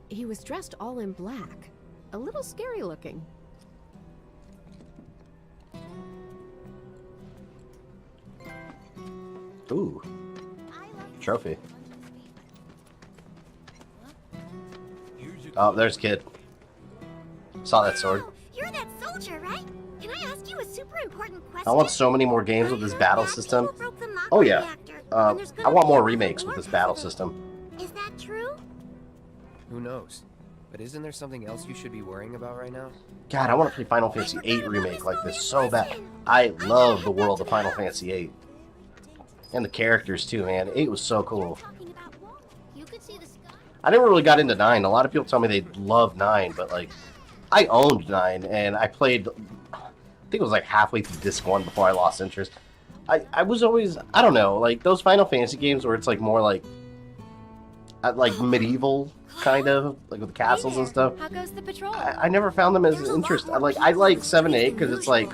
He was dressed all in black. A little scary looking. Ooh, trophy. Oh, there's Kid. Saw that sword. You're that soldier, right? Can I ask you a super important question? I want so many more games with this battle system. Oh yeah. I want more remakes with this battle system. Is that true? Who knows? But isn't there something else you should be worrying about right now? God, I want to play Final Fantasy VIII Remake like this so bad. I love the world of Final Fantasy VIII. And the characters too, man. 8 was so cool. I never really got into 9. A lot of people tell me they love 9, but like, I owned 9 and I played, I think it was like halfway through disc 1 before I lost interest. I was always, I don't know, like those Final Fantasy games where it's like more like medieval kind of, like with the castles and stuff. How goes the patrol? I never found them as interesting. I like 7 and 8 because it's like,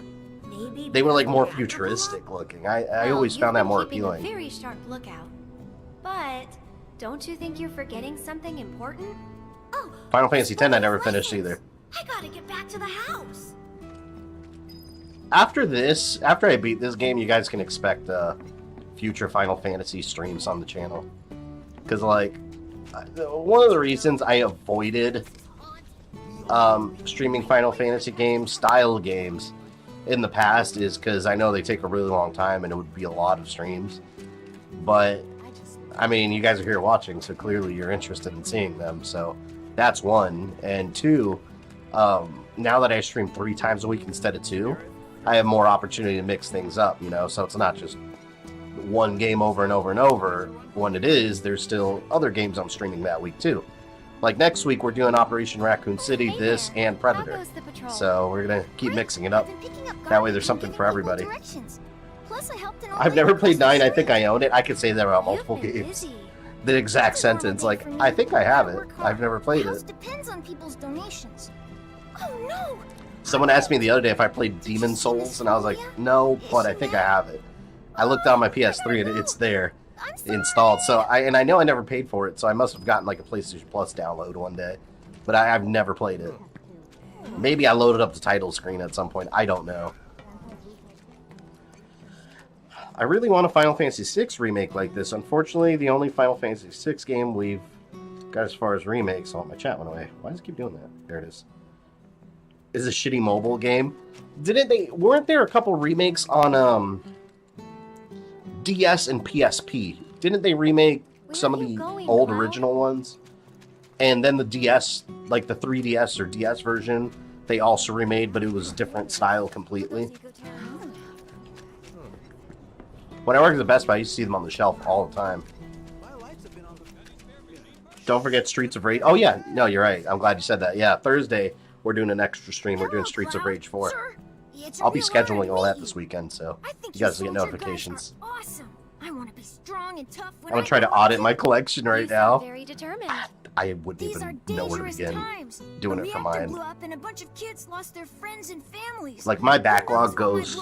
they were like more futuristic looking. I always found that more appealing. A very sharp lookout. But don't you think you're forgetting something important? Oh, Final Fantasy X I never finished either. I gotta get back to the house. After I beat this game, you guys can expect future Final Fantasy streams on the channel. Because, like, one of the reasons I avoided streaming Final Fantasy games, style games, in the past is because I know they take a really long time and it would be a lot of streams. But, I mean, you guys are here watching, so clearly you're interested in seeing them. So, that's one. And two, now that I stream 3 times a week instead of 2, I have more opportunity to mix things up, you know, so it's not just one game over and over and over. When it is, there's still other games I'm streaming that week too. Like next week, we're doing Operation Raccoon City, this, and Predator. So we're gonna keep mixing it up. That way there's something for everybody. I've never played 9, I think I own it. I could say that about multiple games. The exact sentence, like, I think I have it. I've never played it. Depends on people's donations. Oh no! Someone asked me the other day if I played Demon Souls, and I was like, no, but I think I have it. I looked on my PS3 and it's there, installed. So I know I never paid for it, so I must have gotten like a PlayStation Plus download one day. But I've never played it. Maybe I loaded up the title screen at some point. I don't know. I really want a Final Fantasy VI remake like this. Unfortunately, the only Final Fantasy VI game we've got as far as remakes... Oh, my chat went away. Why does it keep doing that? There it is. Is a shitty mobile game. Weren't there a couple remakes on DS and PSP? Didn't they remake some of the old original ones? And then the DS, like the 3DS or DS version, they also remade, but it was a different style completely. When I worked at the Best Buy, I used to see them on the shelf all the time. Don't forget Streets of Rage. Oh yeah, no, you're right. I'm glad you said that. Yeah, Thursday we're doing an extra stream. We're doing Streets of Rage 4. I'll be scheduling all that this weekend, so you guys will get notifications. Awesome. I want to be strong and tough. I'm gonna try to audit my collection right now. Very determined. I wouldn't even know where to begin doing it for mine. Blew up and a bunch of kids lost their friends and families. Like my backlog goes,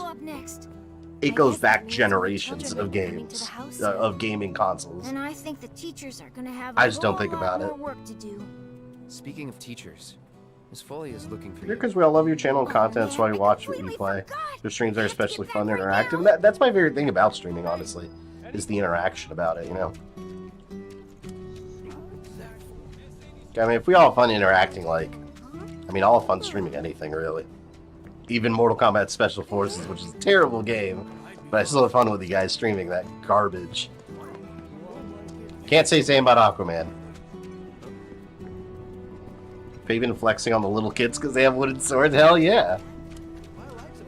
it goes back generations of games, of gaming consoles. And I think the teachers are gonna have. I just don't think about it. Work to do. Speaking of teachers, Miss Foley is looking for you. Because we all love your channel and content, so I watch what you play. Your streams are especially fun and interactive. That's my favorite thing about streaming, honestly, is the interaction about it, you know? I mean, if we all have fun interacting, like, I mean, all have fun streaming anything, really. even Mortal Kombat Special Forces, which is a terrible game, but I still had fun with you guys streaming that garbage. Can't say same about Aquaman. Fabian flexing on the little kids because they have wooden swords? Hell yeah.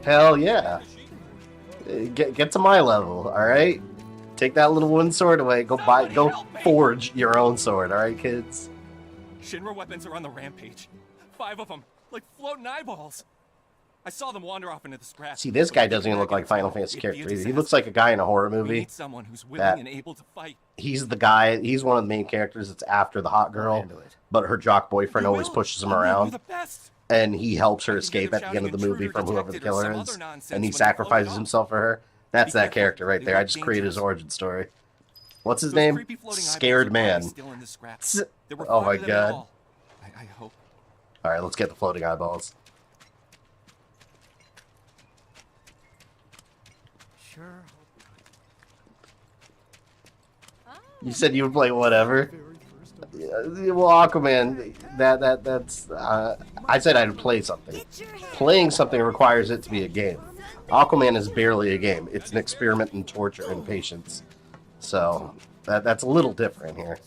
Hell yeah. Get to my level, alright? Take that little wooden sword away. Go forge your own sword, alright, kids? Shinra weapons are on the rampage. 5 of them, like floating eyeballs. I saw them wander off into the scrap. See, this guy doesn't even look like Final Fantasy character either. He looks like a guy in a horror movie. We need someone who's willing and able to fight. He's the guy, he's one of the main characters that's after the hot girl, but her jock boyfriend always pushes him around. And he helps her escape at the end of the movie from whoever the killer is. And he sacrifices himself for her. That's that character right there. I just created his origin story. What's his name? Scared Man. Oh my god. I hope. Alright, let's get the floating eyeballs. Sure. You said you would play whatever. Well, Aquaman, that's. I said I'd play something. Playing something requires it to be a game. Aquaman is barely a game. It's an experiment in torture and patience. So that's a little different here.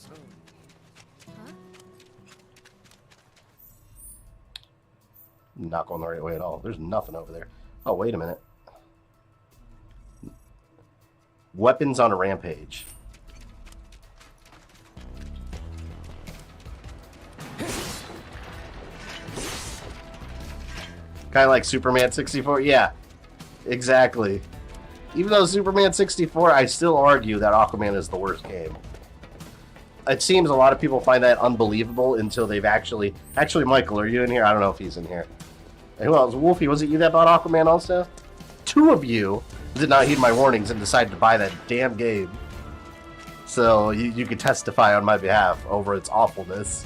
Not going the right way at all. There's nothing over there. Oh, wait a minute. Weapons on a rampage. Kind of like Superman 64? Yeah, exactly. Even though Superman 64, I still argue that Aquaman is the worst game. It seems a lot of people find that unbelievable until they've actually... Actually, Michael, are you in here? I don't know if he's in here. And who else? Wolfie, was it you that bought Aquaman also? 2 of you did not heed my warnings and decided to buy that damn game. So you could testify on my behalf over its awfulness.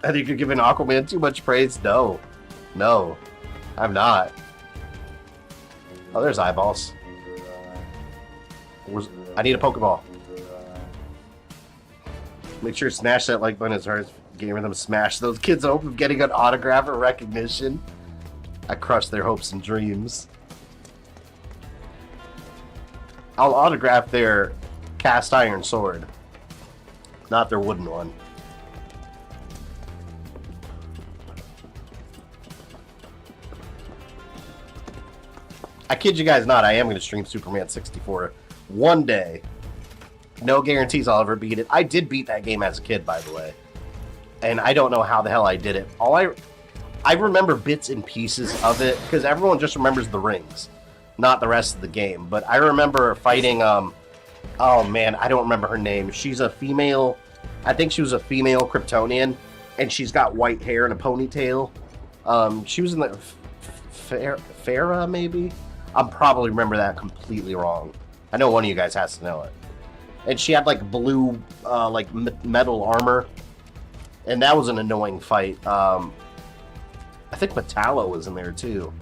I think you're giving Aquaman too much praise? No. No. I'm not. Oh, there's eyeballs. I need a Pokeball. Make sure to smash that like button as hard as getting them smash those kids' hope of getting an autograph or recognition. I crushed their hopes and dreams. I'll autograph their cast iron sword, not their wooden one. I kid you guys not, I am going to stream Superman 64 one day. No guarantees I'll ever beat it. I did beat that game as a kid, by the way. And I don't know how the hell I did it. I remember bits and pieces of it, because everyone just remembers the rings, not the rest of the game. But I remember fighting, oh man, I don't remember her name. She's a female, I think she was a female Kryptonian, and she's got white hair and a ponytail. She was in the Farah, maybe? I'm probably remember that completely wrong. I know one of you guys has to know it. And she had like blue, like metal armor, and that was an annoying fight. I think Metallo was in there too.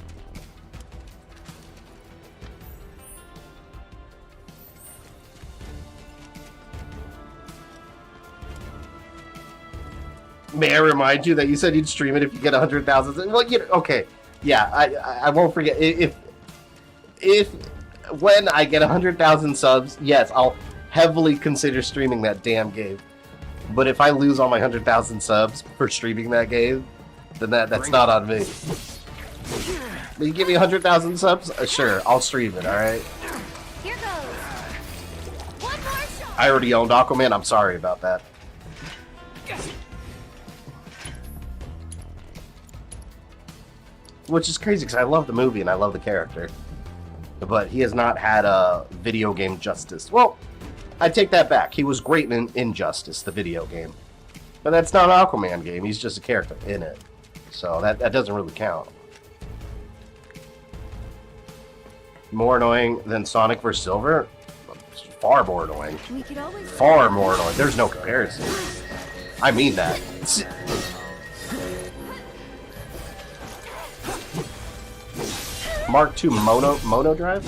May I remind you that you said you'd stream it if you get 100,000? Well, you know, okay, yeah, I won't forget. If when I get 100,000 subs, yes, I'll heavily consider streaming that damn game. But if I lose all my 100,000 subs for streaming that game, then that's not on me. Will you give me 100,000 subs? Sure, I'll stream it, alright? Here goes. One more shot. I already owned Aquaman, I'm sorry about that. Which is crazy, because I love the movie and I love the character. But he has not had a video game justice. Well, I take that back. He was great in Injustice, the video game. But that's not an Aquaman game. He's just a character in it. So that doesn't really count. More annoying than Sonic vs. Silver? Far more annoying. Far more annoying. There's no comparison. I mean that. Mark II Mono Drive?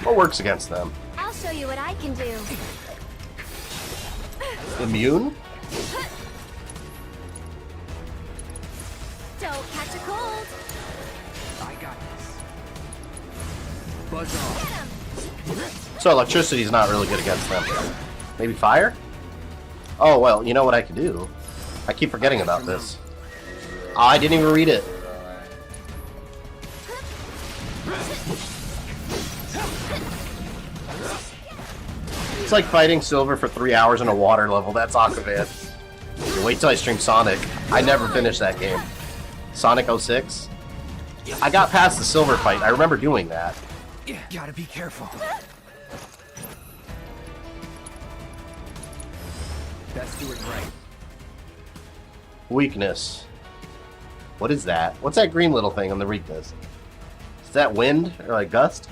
What works against them? I'll show you what I can do. Immune? Don't catch a cold. I got this. Buzz off. So electricity's not really good against them. Maybe fire? Oh, well, you know what I can do? I keep forgetting about this. Oh, I didn't even read it. It's like fighting Silver for 3 hours in a water level. That's Aquaman. You wait till I stream Sonic. I never finished that game. Sonic 06? I got past the Silver fight. I remember doing that. Yeah, gotta be careful. Best do it right. Weakness. What is that? What's that green little thing on the weakness? Is that wind or like gust?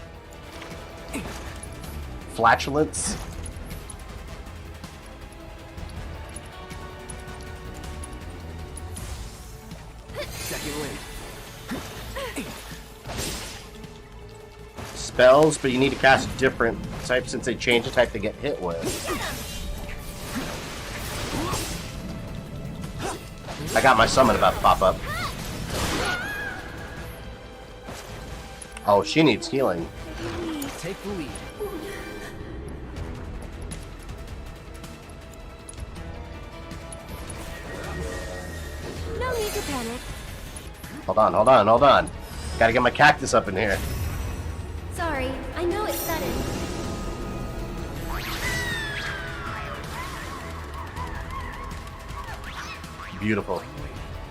Flatulence? Second wind. Spells, but you need to cast a different type since they change the type they get hit with. I got my summon about to pop up. Oh, she needs healing. Take the lead. No need to panic. Hold on, hold on, hold on. Gotta get my cactus up in here. Sorry, I know it's sudden. Beautiful.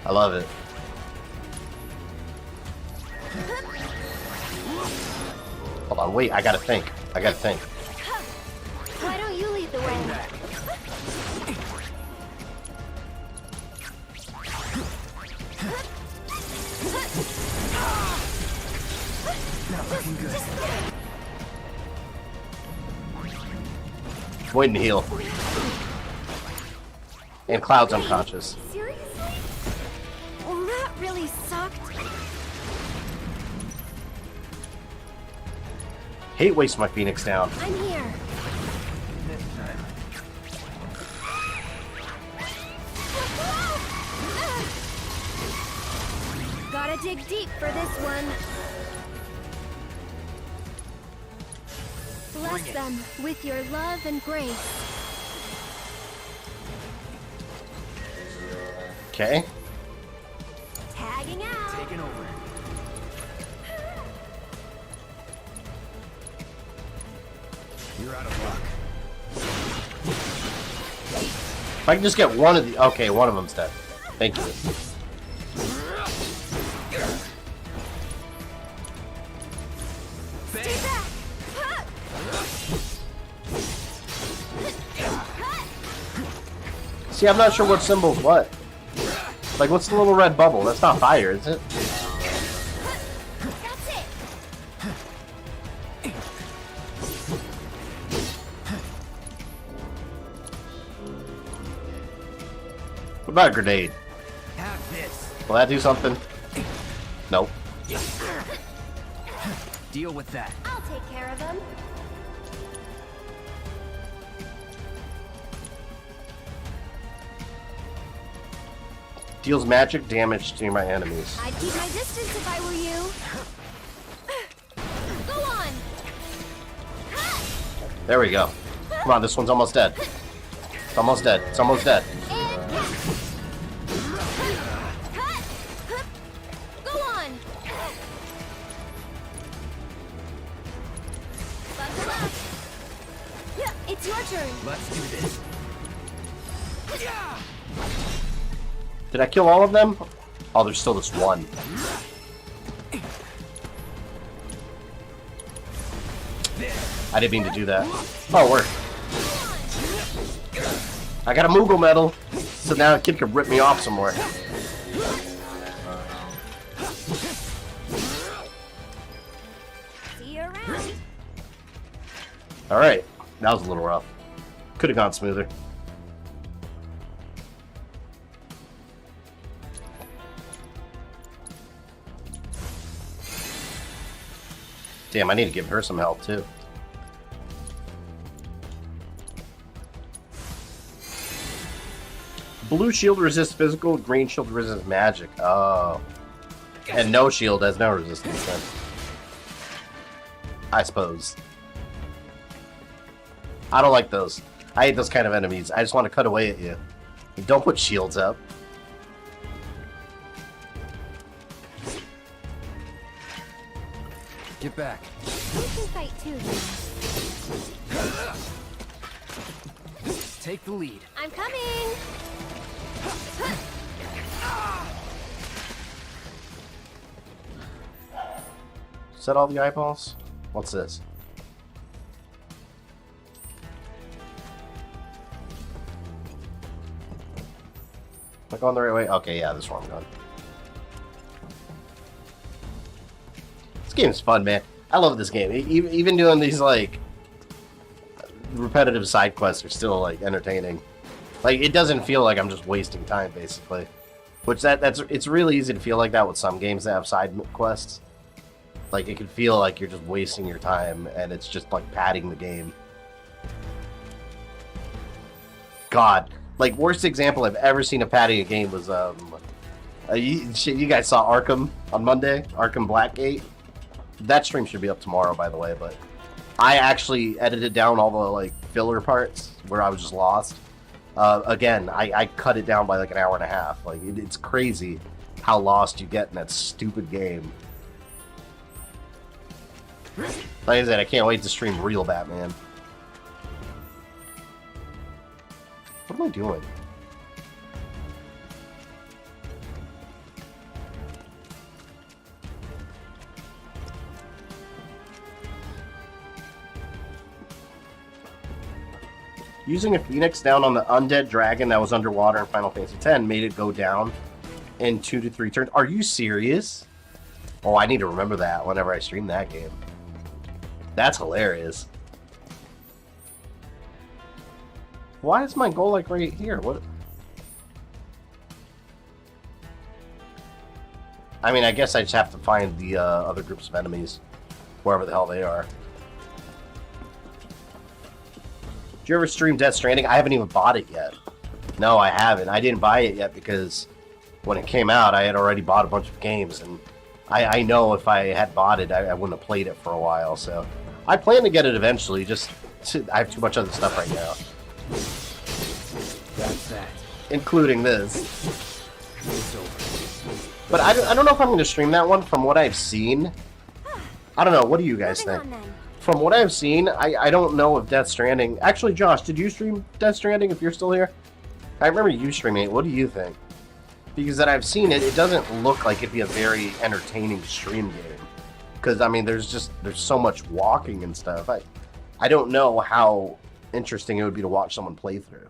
I love it. Hold on, wait, I gotta think. I gotta think. Why don't you lead the way? Not looking good. Waiting to heal. And Cloud's unconscious. Seriously? Well, that really sucked. Hate waste my Phoenix down. I'm here. This time. Gotta dig deep for this one. Bless them with your love and grace. Okay. Tagging out. Taking over. You're out of luck. If I can just get one of the... Okay, one of them's dead. Thank you. Stay back. See, I'm not sure what symbol's what. Like, what's the little red bubble? That's not fire, is it? That's it. What about a grenade? Have this. Will that do something? Nope. Deal with that. I'll take care of them. Deals magic damage to my enemies. I'd keep my distance if I were you. Go on. There we go. Come on, this one's almost dead. It's almost dead. It's almost dead. And go on. Buckle up. It's your turn. Let's do this. Did I kill all of them? Oh, there's still this one. I didn't mean to do that. Oh, it worked. I got a Moogle medal, so now a kid can rip me off some more. See you around. Alright, that was a little rough. Could have gone smoother. Damn, I need to give her some help too. Blue shield resists physical, green shield resists magic. Oh. And no shield has no resistance then. I suppose. I don't like those. I hate those kind of enemies. I just want to cut away at you. Don't put shields up. Get back. You can fight too. Take the lead. I'm coming. Is that all the eyeballs? What's this? Am I going the right way? Okay, yeah, this is where I'm going. This game's fun, man. I love this game. Even doing these, like, repetitive side quests are still, like, entertaining. Like, it doesn't feel like I'm just wasting time, basically. Which, it's really easy to feel like that with some games that have side quests. Like, it can feel like you're just wasting your time, and it's just, like, padding the game. God. Like, worst example I've ever seen of padding a game was, you guys saw Arkham on Monday? Arkham Blackgate? That stream should be up tomorrow, by the way, but I actually edited down all the, like, filler parts where I was just lost. Again, I cut it down by, like, an hour and a half. Like, it's crazy how lost you get in that stupid game. Like I said, I can't wait to stream real Batman. What am I doing? Using a phoenix down on the undead dragon that was underwater in Final Fantasy X made it go down in 2 to 3 turns. Are you serious? Oh, I need to remember that whenever I stream that game. That's hilarious. Why is my goal, like, right here? What? I mean, I guess I just have to find the other groups of enemies, wherever the hell they are. Did you ever stream Death Stranding? I haven't even bought it yet. No, I haven't. I didn't buy it yet because when it came out, I had already bought a bunch of games, and I know if I had bought it, I wouldn't have played it for a while, so I plan to get it eventually, just I have too much other stuff right now. That's that. Including this. It's over. But I don't know if I'm going to stream that one. From what I've seen, I don't know. What do you guys think? From what I've seen, I don't know if Death Stranding... Actually, Josh, did you stream Death Stranding if you're still here? I remember you streaming it. What do you think? Because that I've seen it, it doesn't look like it'd be a very entertaining stream game. Because, I mean, there's so much walking and stuff. I don't know how interesting it would be to watch someone play through.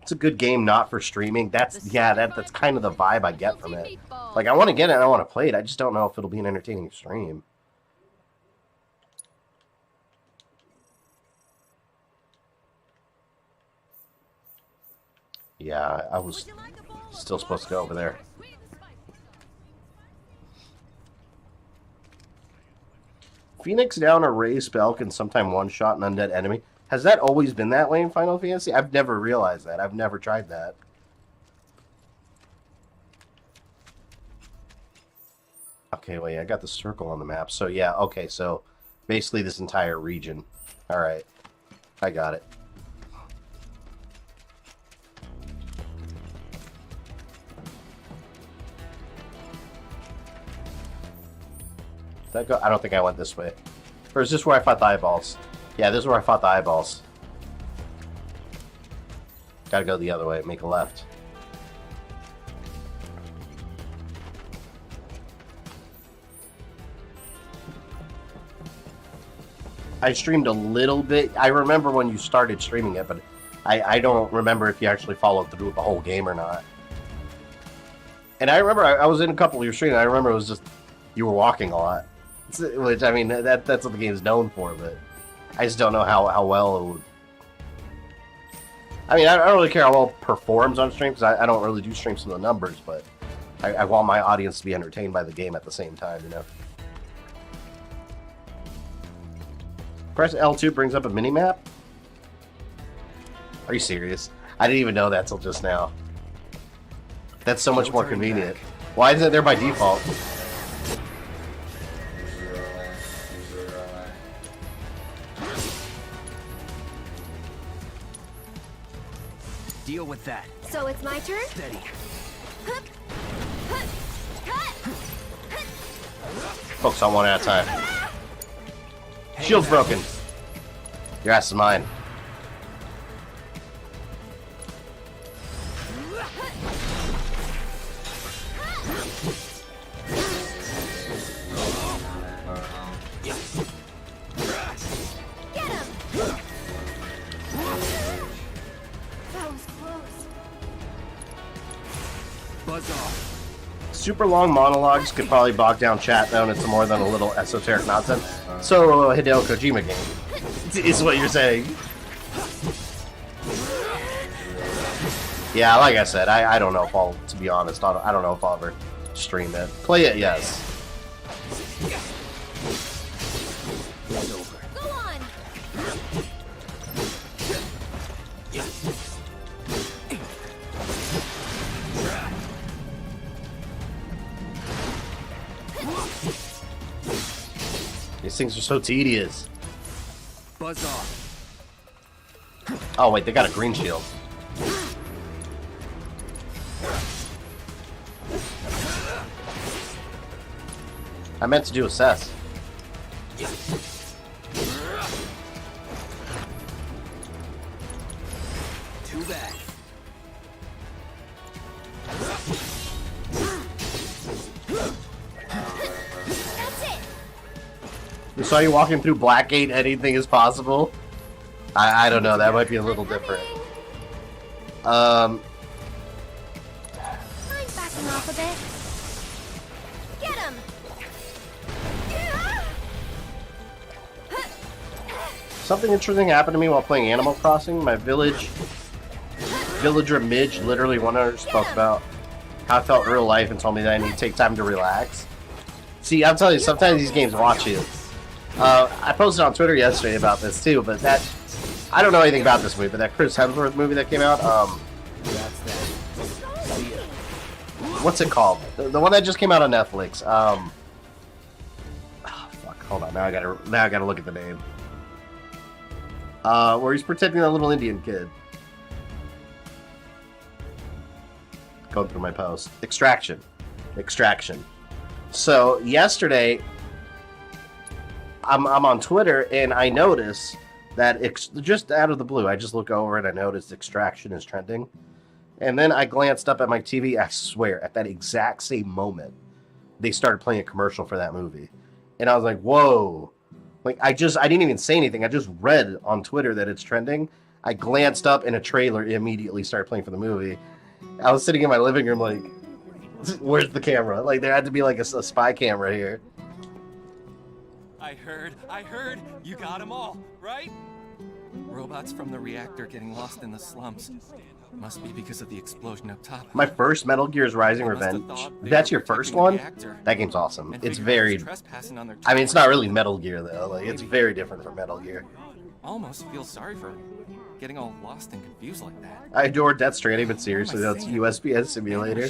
It's a good game, not for streaming. That's kind of the vibe I get from it. Like, I want to get it and I want to play it. I just don't know if it'll be an entertaining stream. Yeah, I was still supposed to go over there. Phoenix down a ray spell can sometime one-shot an undead enemy. Has that always been that way in Final Fantasy? I've never realized that. I've never tried that. Okay, wait, I got the circle on the map. So, yeah, okay, so basically this entire region. Alright, I got it. Did I go? I don't think I went this way. Or is this where I fought the eyeballs? Yeah, this is where I fought the eyeballs. Gotta go the other way, make a left. I streamed a little bit. I remember when you started streaming it, but I don't remember if you actually followed through with the whole game or not. And I remember I was in a couple of your streams. I remember it was just you were walking a lot. Which, I mean, that's what the game's known for, but I just don't know how well it would... I mean, I don't really care how well it performs on stream, because I don't really do streams from the numbers, but I want my audience to be entertained by the game at the same time, you know? Press L2 brings up a mini-map? Are you serious? I didn't even know that till just now. That's so much more convenient. Why isn't it there by default? Deal with that. So it's my turn? Steady. Focus on one at a time. Shield's broken. Your ass is mine. Get him! That was close. Buzz off. Super long monologues could probably bog down chat though, and it's more than a little esoteric nonsense. So Hideo Kojima game is what you're saying. Yeah, like I said, I don't know if I'll, to be honest, I don't know if I'll ever stream it. Play it, yes. Go on! These things are so tedious. Buzz off. Oh wait, they got a green shield. I meant to do assess. Too bad. That's it! We saw you walking through Blackgate, anything is possible. I don't know, that might be a little different. Mind backing off a bit. Get him! Something interesting happened to me while playing Animal Crossing. My villager Midge literally one hour spoke about how I felt in real life and told me that I need to take time to relax. See, I'm telling you, sometimes these games watch you. I posted on Twitter yesterday about this too, but that I don't know anything about this movie, but that Chris Hemsworth movie that came out, That's that. what's it called? The one that just came out on Netflix. Oh, fuck, hold on. Now I gotta look at the name. Where he's protecting that little Indian kid. Going through my post. Extraction. So yesterday, I'm on Twitter and I notice that just out of the blue, I just look over and I noticed Extraction is trending. And then I glanced up at my TV. I swear, at that exact same moment, they started playing a commercial for that movie, and I was like, "Whoa!" Like I didn't even say anything. I just read on Twitter that it's trending. I glanced up and a trailer immediately started playing for the movie. I was sitting in my living room like, "Where's the camera?" Like there had to be like a spy camera here. I heard. You got them all, right? Robots from the reactor getting lost in the slums. Must be because of the explosion up top. My first Metal Gear's Rising Revenge. That's your first one? That game's awesome. It's very... I mean, it's not really Metal Gear, though. Like, it's very different from Metal Gear. Almost feel sorry for getting all lost and confused like that. I adore Death Stranding, but seriously, that's a USPS simulator.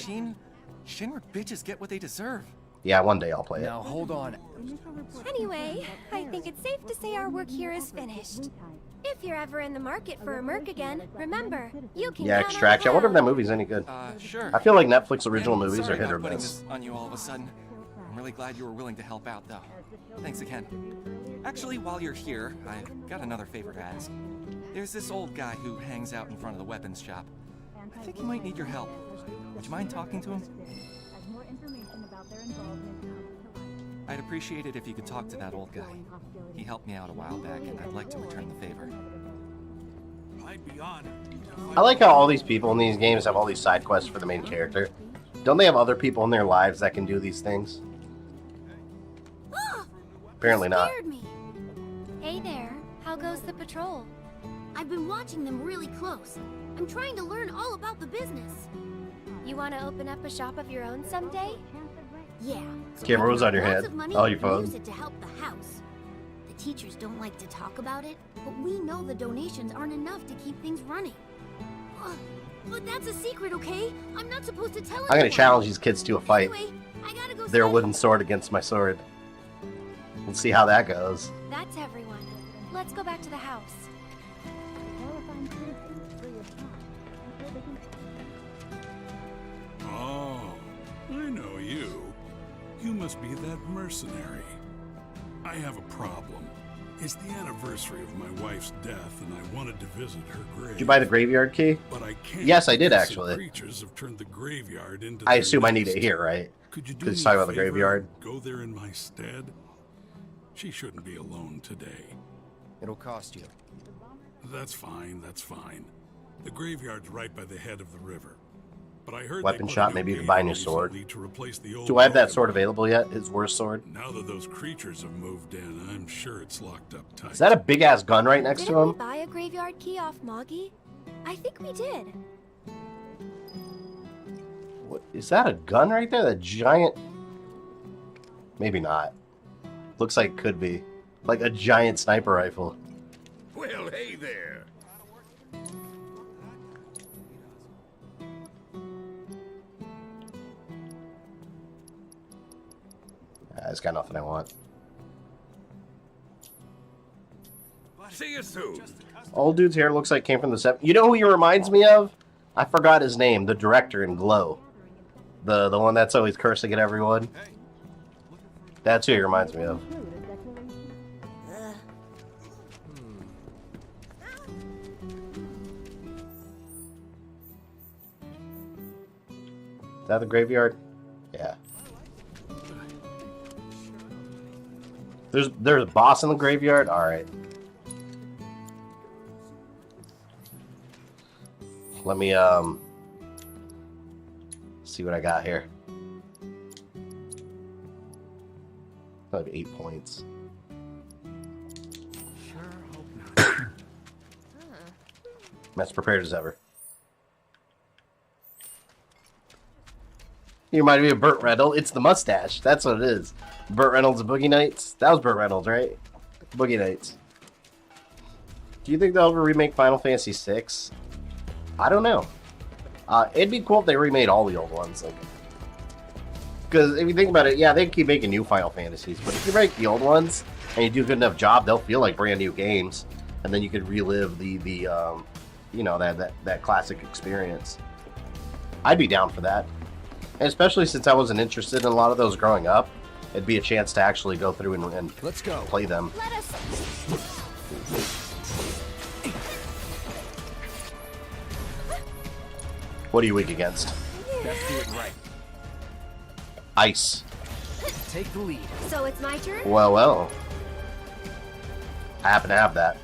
Shinra bitches get what they deserve. Yeah, one day I'll play it. Now, hold on. Anyway, I think it's safe to say our work here is finished. If you're ever in the market for a merc again, remember, you can Yeah, Extraction. I wonder if that movie's any good. Sure. I feel like Netflix original And movies are sorry hit or about putting miss. this on you all of a sudden. I'm really glad you were willing to help out, though. Thanks again. Actually, while you're here, I've got another favor to ask. There's this old guy who hangs out in front of the weapons shop. I think he might need your help. Would you mind talking to him? I'd appreciate it if you could talk to that old guy. He helped me out a while back, and I'd like to return the favor. I like how all these people in these games have all these side quests for the main character. Don't they have other people in their lives that can do these things? Apparently not. Hey there, how goes the patrol? I've been watching them really close. I'm trying to learn all about the business. You want to open up a shop of your own someday? Yeah. So Camera was on your lots head. of money Oh, your and phone. use it to help the house. The teachers don't like to talk about it, but we know the donations aren't enough to keep things running. But that's a secret, okay? I'm not supposed to tell anyone. I'm gonna challenge these kids to a fight. Anyway, I gotta go Their study. wooden sword against my sword. Let's see how that goes. That's everyone. Let's go back to the house. Oh, I know you. You must be that mercenary. I have a problem. It's the anniversary of my wife's death, and I wanted to visit her grave. Did you buy the graveyard key? But I can't. Yes, I did because actually. some creatures have turned the graveyard into I their assume I need nest. it here, right? Could you do Because me talking a about the favor graveyard. and go there in my stead? She shouldn't be alone today. It'll cost you. That's fine, that's fine. The graveyard's right by the head of the river. But I heard Weapon they put shop, a maybe you gate can buy a new recently sword. to replace the old Do I have that broken sword one. available yet? His worst sword? Now that those creatures have moved in, I'm sure it's locked up tight. Is that a big ass gun right next Didn't to we him? buy a graveyard key off Moggy? I think we did. What, is that a gun right there? That giant... Maybe not. Looks like it could be. Like a giant sniper rifle. Well, hey there. It's got nothing I want. See you soon. Old dude's hair looks like it came from the 70s. You know who he reminds me of? I forgot his name. The director in Glow. The one that's always cursing at everyone. That's who he reminds me of. Is that the graveyard? Yeah. There's a boss in the graveyard? Alright. Let me see what I got here. I have 8 points. I'm as prepared as ever. You remind me of Burt Reynolds. It's the mustache. That's what it is. Burt Reynolds and Boogie Nights. That was Burt Reynolds, right? Boogie Nights. Do you think they'll ever remake Final Fantasy VI? I don't know. It'd be cool if they remade all the old ones. Like, because if you think about it, yeah, they keep making new Final Fantasies, but if you make the old ones and you do a good enough job, they'll feel like brand new games, and then you could relive the you know, that classic experience. I'd be down for that. And especially since I wasn't interested in a lot of those growing up, it'd be a chance to actually go through and let's go play them. Let us. What are you weak against? Let's do it right. Ice. Take the lead. So it's my turn? Well, well. I happen to have that.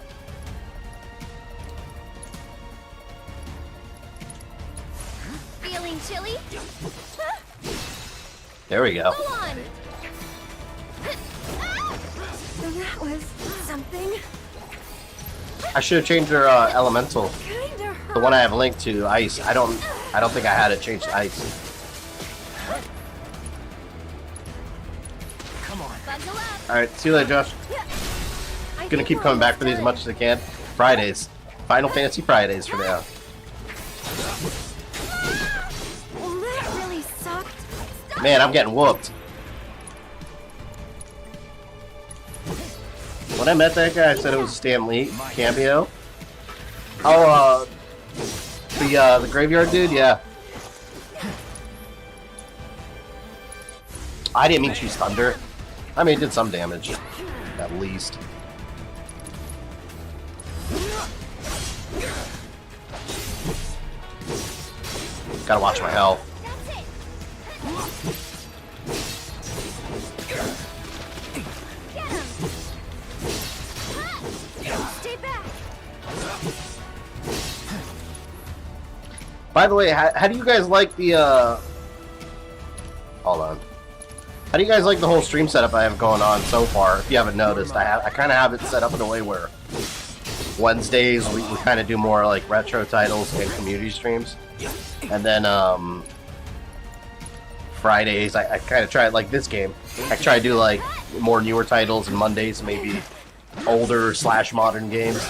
Feeling chilly? There we go. Go on! That was something. I should have changed her elemental. Kinda hurt. The one I have linked to ice. I don't think I had it changed to ice. Come on. Buckle up. All right, see you later, Josh. Gonna keep coming back for these as much as I can. Fridays, Final Fantasy Fridays for now. Well, that really sucked. Man, I'm getting whooped. When I met that guy, I said it was a Stan Lee cameo. Oh, the graveyard dude, yeah. I didn't mean she's thunder. I mean, it did some damage, at least. Gotta watch my health. Stay back. By the way, how do you guys like the, hold on. How do you guys like the whole stream setup I have going on so far? If you haven't noticed, I kind of have it set up in a way where Wednesdays we kind of do more like retro titles and community streams. And then, Fridays, I kind of try, like this game, I try to do like more newer titles, and Mondays maybe older / modern games.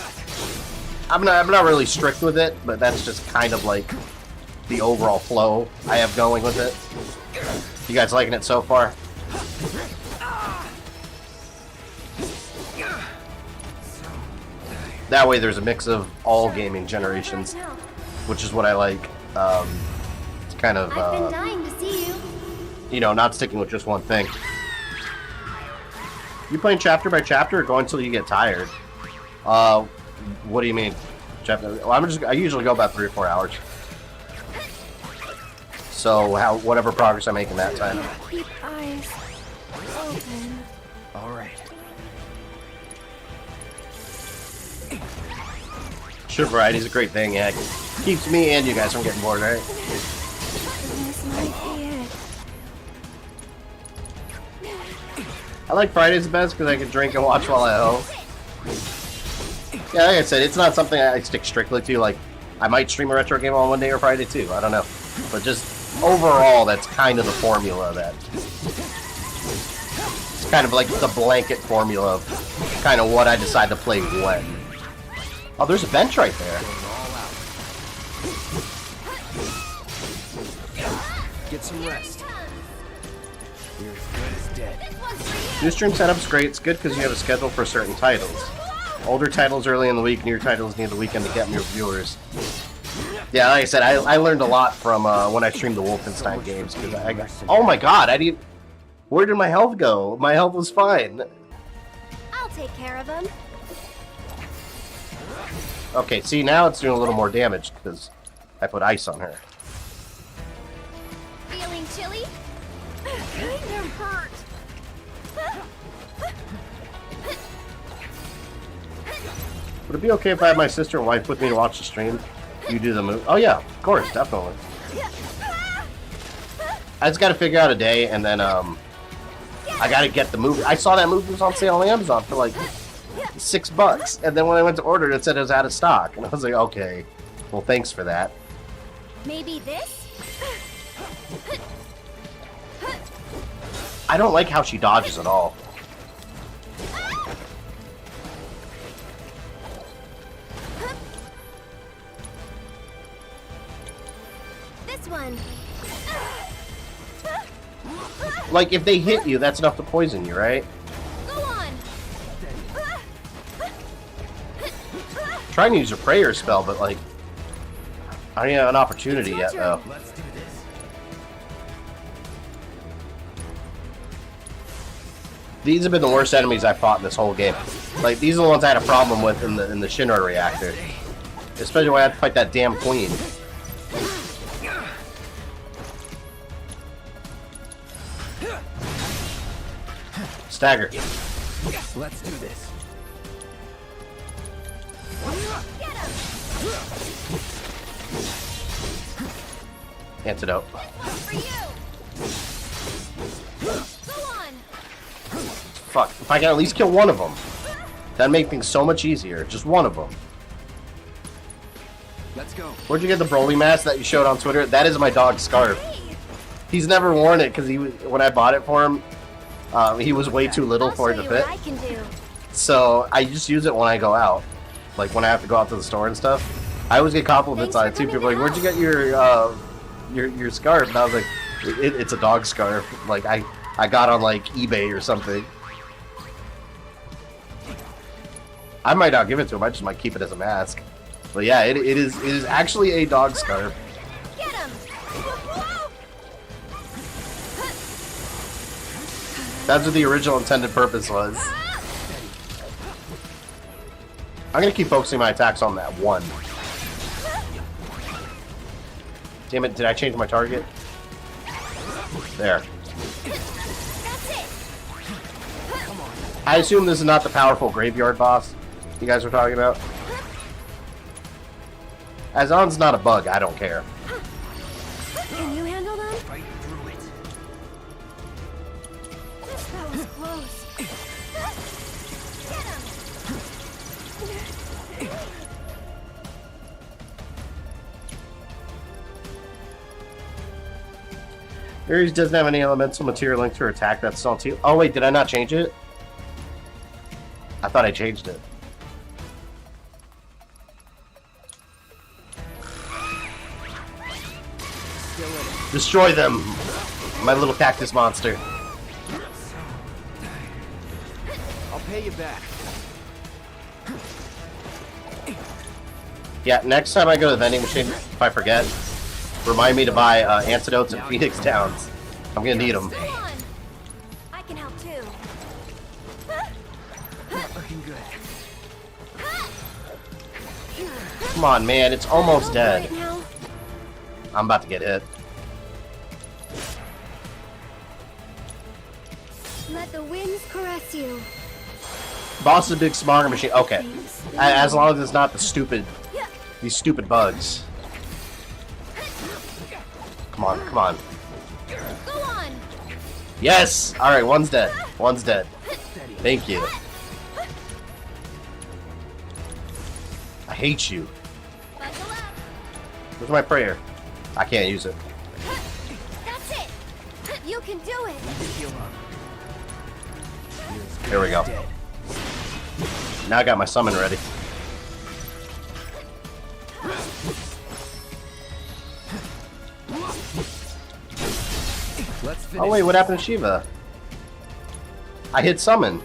I'm not really strict with it, but that's just kind of like the overall flow I have going with it. You guys liking it so far? That way there's a mix of all gaming generations, which is what I like. It's kind of, I've been dying to see you. you know, not sticking with just one thing. You playing chapter by chapter or go until you get tired? What do you mean? Chapter? Well, I usually go about 3 or 4 hours. So whatever progress I make in that time. Keep eyes open. All right. Sure, variety is a great thing. Yeah, it keeps me and you guys from getting bored, right? This might be it. I like Fridays the best because I can drink and watch while I hoe. Yeah, like I said, it's not something I stick strictly to. Like, I might stream a retro game on one day or Friday too. I don't know, but just overall, that's kind of the formula. That it's kind of like the blanket formula of kind of what I decide to play when. Oh, there's a bench right there. Get some rest. You're as good as dead. New stream setup's great. It's good because you have a schedule for certain titles. Older titles early in the week, newer titles near the weekend to get more viewers. Yeah, like I said, I learned a lot from when I streamed the Wolfenstein games. Cause I got, oh my god, I didn't... Where did my health go? My health was fine. I'll take care of him. Okay, see, now it's doing a little more damage because I put ice on her. Feeling chilly? Kinda hurt. Would it be okay if I had my sister and wife with me to watch the stream? You do the move? Oh yeah, of course, definitely. I just gotta figure out a day and then I gotta get the movie. I saw that movie was on sale on Amazon for like $6, and then when I went to order it, it said it was out of stock, and I was like, okay, well, thanks for that. Maybe this? I don't like how she dodges at all. This one. Like, if they hit you, that's enough to poison you, right? Go on. Trying to use a prayer spell, but like, I don't have an opportunity yet, though. Let's do this. These have been the worst enemies I fought in this whole game. Like, these are the ones I had a problem with in the Shinra reactor. Especially when I had to fight that damn queen. Stagger. Let's do this. Antidote. Fuck. If I can at least kill one of them, that'd make things so much easier. Just one of them. Let's go. Where'd you get the Broly mask that you showed on Twitter? That is my dog's scarf. He's never worn it because when I bought it for him, he was way too little for it to fit. So I just use it when I go out, like when I have to go out to the store and stuff. I always get compliments on it too. People are like, "Where'd you get your scarf?" And I was like, "It's a dog scarf. Like I got on like eBay or something." I might not give it to him. I just might keep it as a mask. But yeah, it is actually a dog scarf. Get him. That's what the original intended purpose was. I'm gonna keep focusing my attacks on that one. Damn it, did I change my target? There. I assume this is not the powerful graveyard boss you guys were talking about. As long as it's not a bug, I don't care. Can you handle them? Fight through it. That was close. Ares doesn't have any elemental material linked to her attack. That's all too. Oh wait, did I not change it? I thought I changed it. Destroy them, my little cactus monster. I'll pay you back. Yeah, next time I go to the vending machine, if I forget, remind me to buy antidotes and Phoenix Downs. I'm gonna need them. I can help too. Not looking good. Come on, man, it's almost dead. I'm about to get hit. Let the winds caress you. Boss is a big smarter machine. Okay, as long as it's not these stupid bugs. Come on, come on. Go on. Yes. All right, one's dead. One's dead. Thank you. I hate you. Where's my prayer? I can't use it. That's it. You can do it. Here we go. Now I got my summon ready. Oh wait, what happened to Shiva? I hit summon.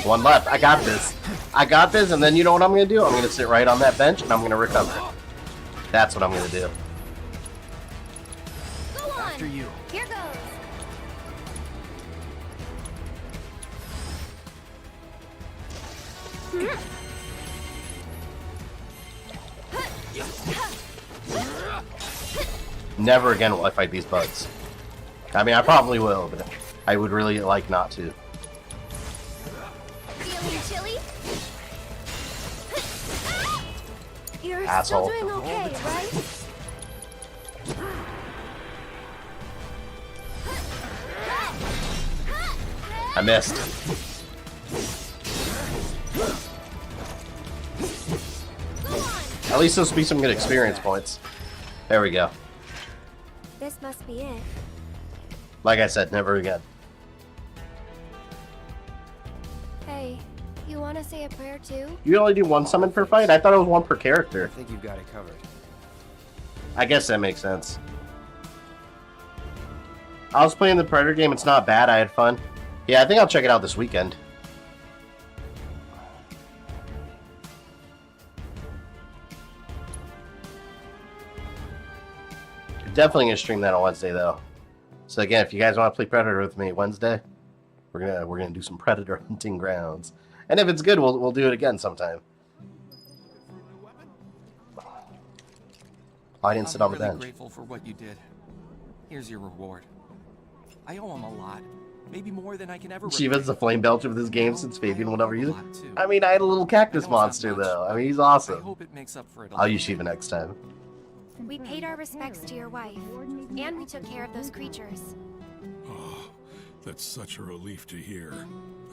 One left. I got this. I got this, and then you know what I'm gonna do? I'm gonna sit right on that bench, and I'm gonna recover. That's what I'm gonna do. Go on. After you. Here goes. Never again will I fight these bugs. I mean, I probably will, but I would really like not to. Feeling chilly? You're Asshole. still doing okay, right? I missed. At least this will be some good experience points. There we go. This must be it. Like I said, never again. Hey, you want to say a prayer too? You only do one summon per fight? I thought it was one per character. I think you've got it covered. I guess that makes sense. I was playing the Predator game. It's not bad. I had fun. Yeah, I think I'll check it out this weekend. Definitely gonna stream that on Wednesday though. So again, if you guys want to play Predator with me Wednesday, we're gonna do some Predator hunting grounds. And if it's good, we'll do it again sometime. I didn't sit on the I'm really bench. grateful for what you did. Here's your reward. I owe him a lot. Maybe more than I can ever. Shiva's the flame belcher of this game since Fabian will never use it. I mean, I had a little cactus monster though. I mean, he's awesome. I hope it makes up for it. I'll use Shiva next time. We paid our respects to your wife, and we took care of those creatures. Oh, that's such a relief to hear.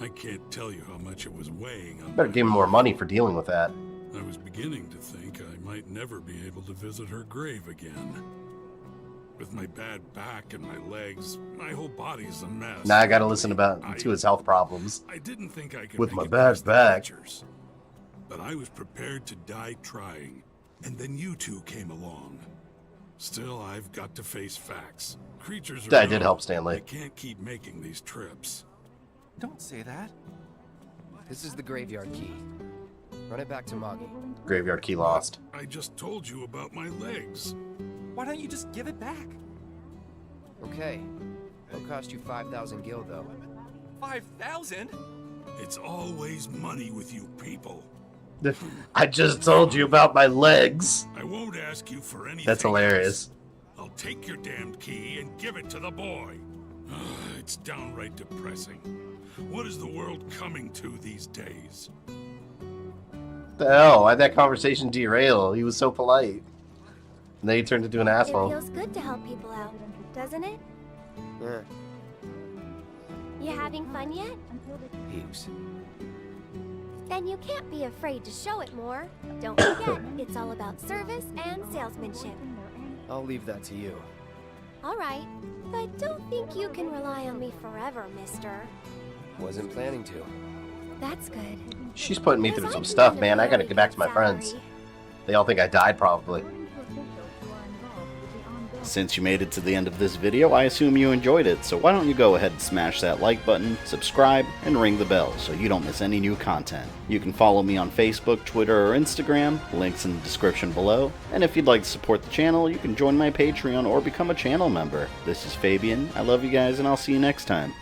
I can't tell you how much it was weighing on. Better give him more money for dealing with that. I was beginning to think I might never be able to visit her grave again. With my bad back and my legs, my whole body's a mess. Now I gotta listen to his health problems. I didn't think I could with make my it bad past the back. pictures, but I was prepared to die trying, and then you two came along. Still, I've got to face facts. Creatures are That did dumb. help Stanley. I can't keep making these trips. Don't say that. This is the graveyard key. Run it back to Moggy. Graveyard key lost. I just told you about my legs. Why don't you just give it back? Okay. It'll cost you 5,000 gil, though. 5,000? It's always money with you people. I just told you about my legs. I won't ask you for anything. That's hilarious. I'll take your damned key and give it to the boy. It's downright depressing. What is the world coming to these days? The hell? Why'd that conversation derail? He was so polite. And then he turned into an asshole. It feels good to help people out, doesn't it? Yeah. You having fun yet? Heaps. then you can't be afraid to show it more. Don't forget, it's all about service and salesmanship. I'll leave that to you. All right, but don't think you can rely on me forever, mister. Wasn't planning to. That's good. She's putting me through some stuff, man. I gotta get back to my friends. They all think I died, probably. Since you made it to the end of this video, I assume you enjoyed it, so why don't you go ahead and smash that like button, subscribe, and ring the bell so you don't miss any new content. You can follow me on Facebook, Twitter, or Instagram, links in the description below, and if you'd like to support the channel, you can join my Patreon or become a channel member. This is Fabian, I love you guys, and I'll see you next time.